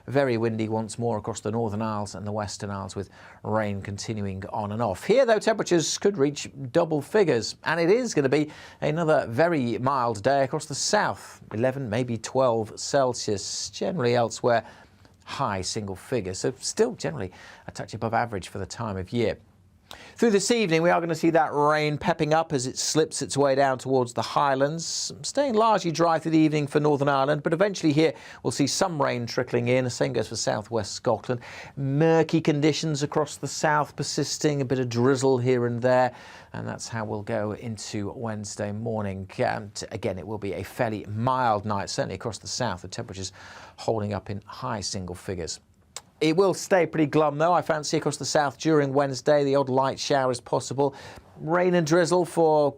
very windy once more across the Northern Isles and the Western Isles, with rain continuing on and off. Here, though, temperatures could reach double figures, and it is going to be another very mild day across the south. 11, maybe 12 Celsius. Generally elsewhere, high single figures, so still generally a touch above average for the time of year. Through this evening, we are going to see that rain pepping up as it slips its way down towards the Highlands, staying largely dry through the evening for Northern Ireland, but eventually here we'll see some rain trickling in. The same goes for southwest Scotland. Murky conditions across the south persisting, a bit of drizzle here and there, and that's how we'll go into Wednesday morning. And again, it will be a fairly mild night, certainly across the south, the temperatures holding up in high single figures. It will stay pretty glum, though, I fancy, across the south during Wednesday. The odd light shower is possible. Rain and drizzle for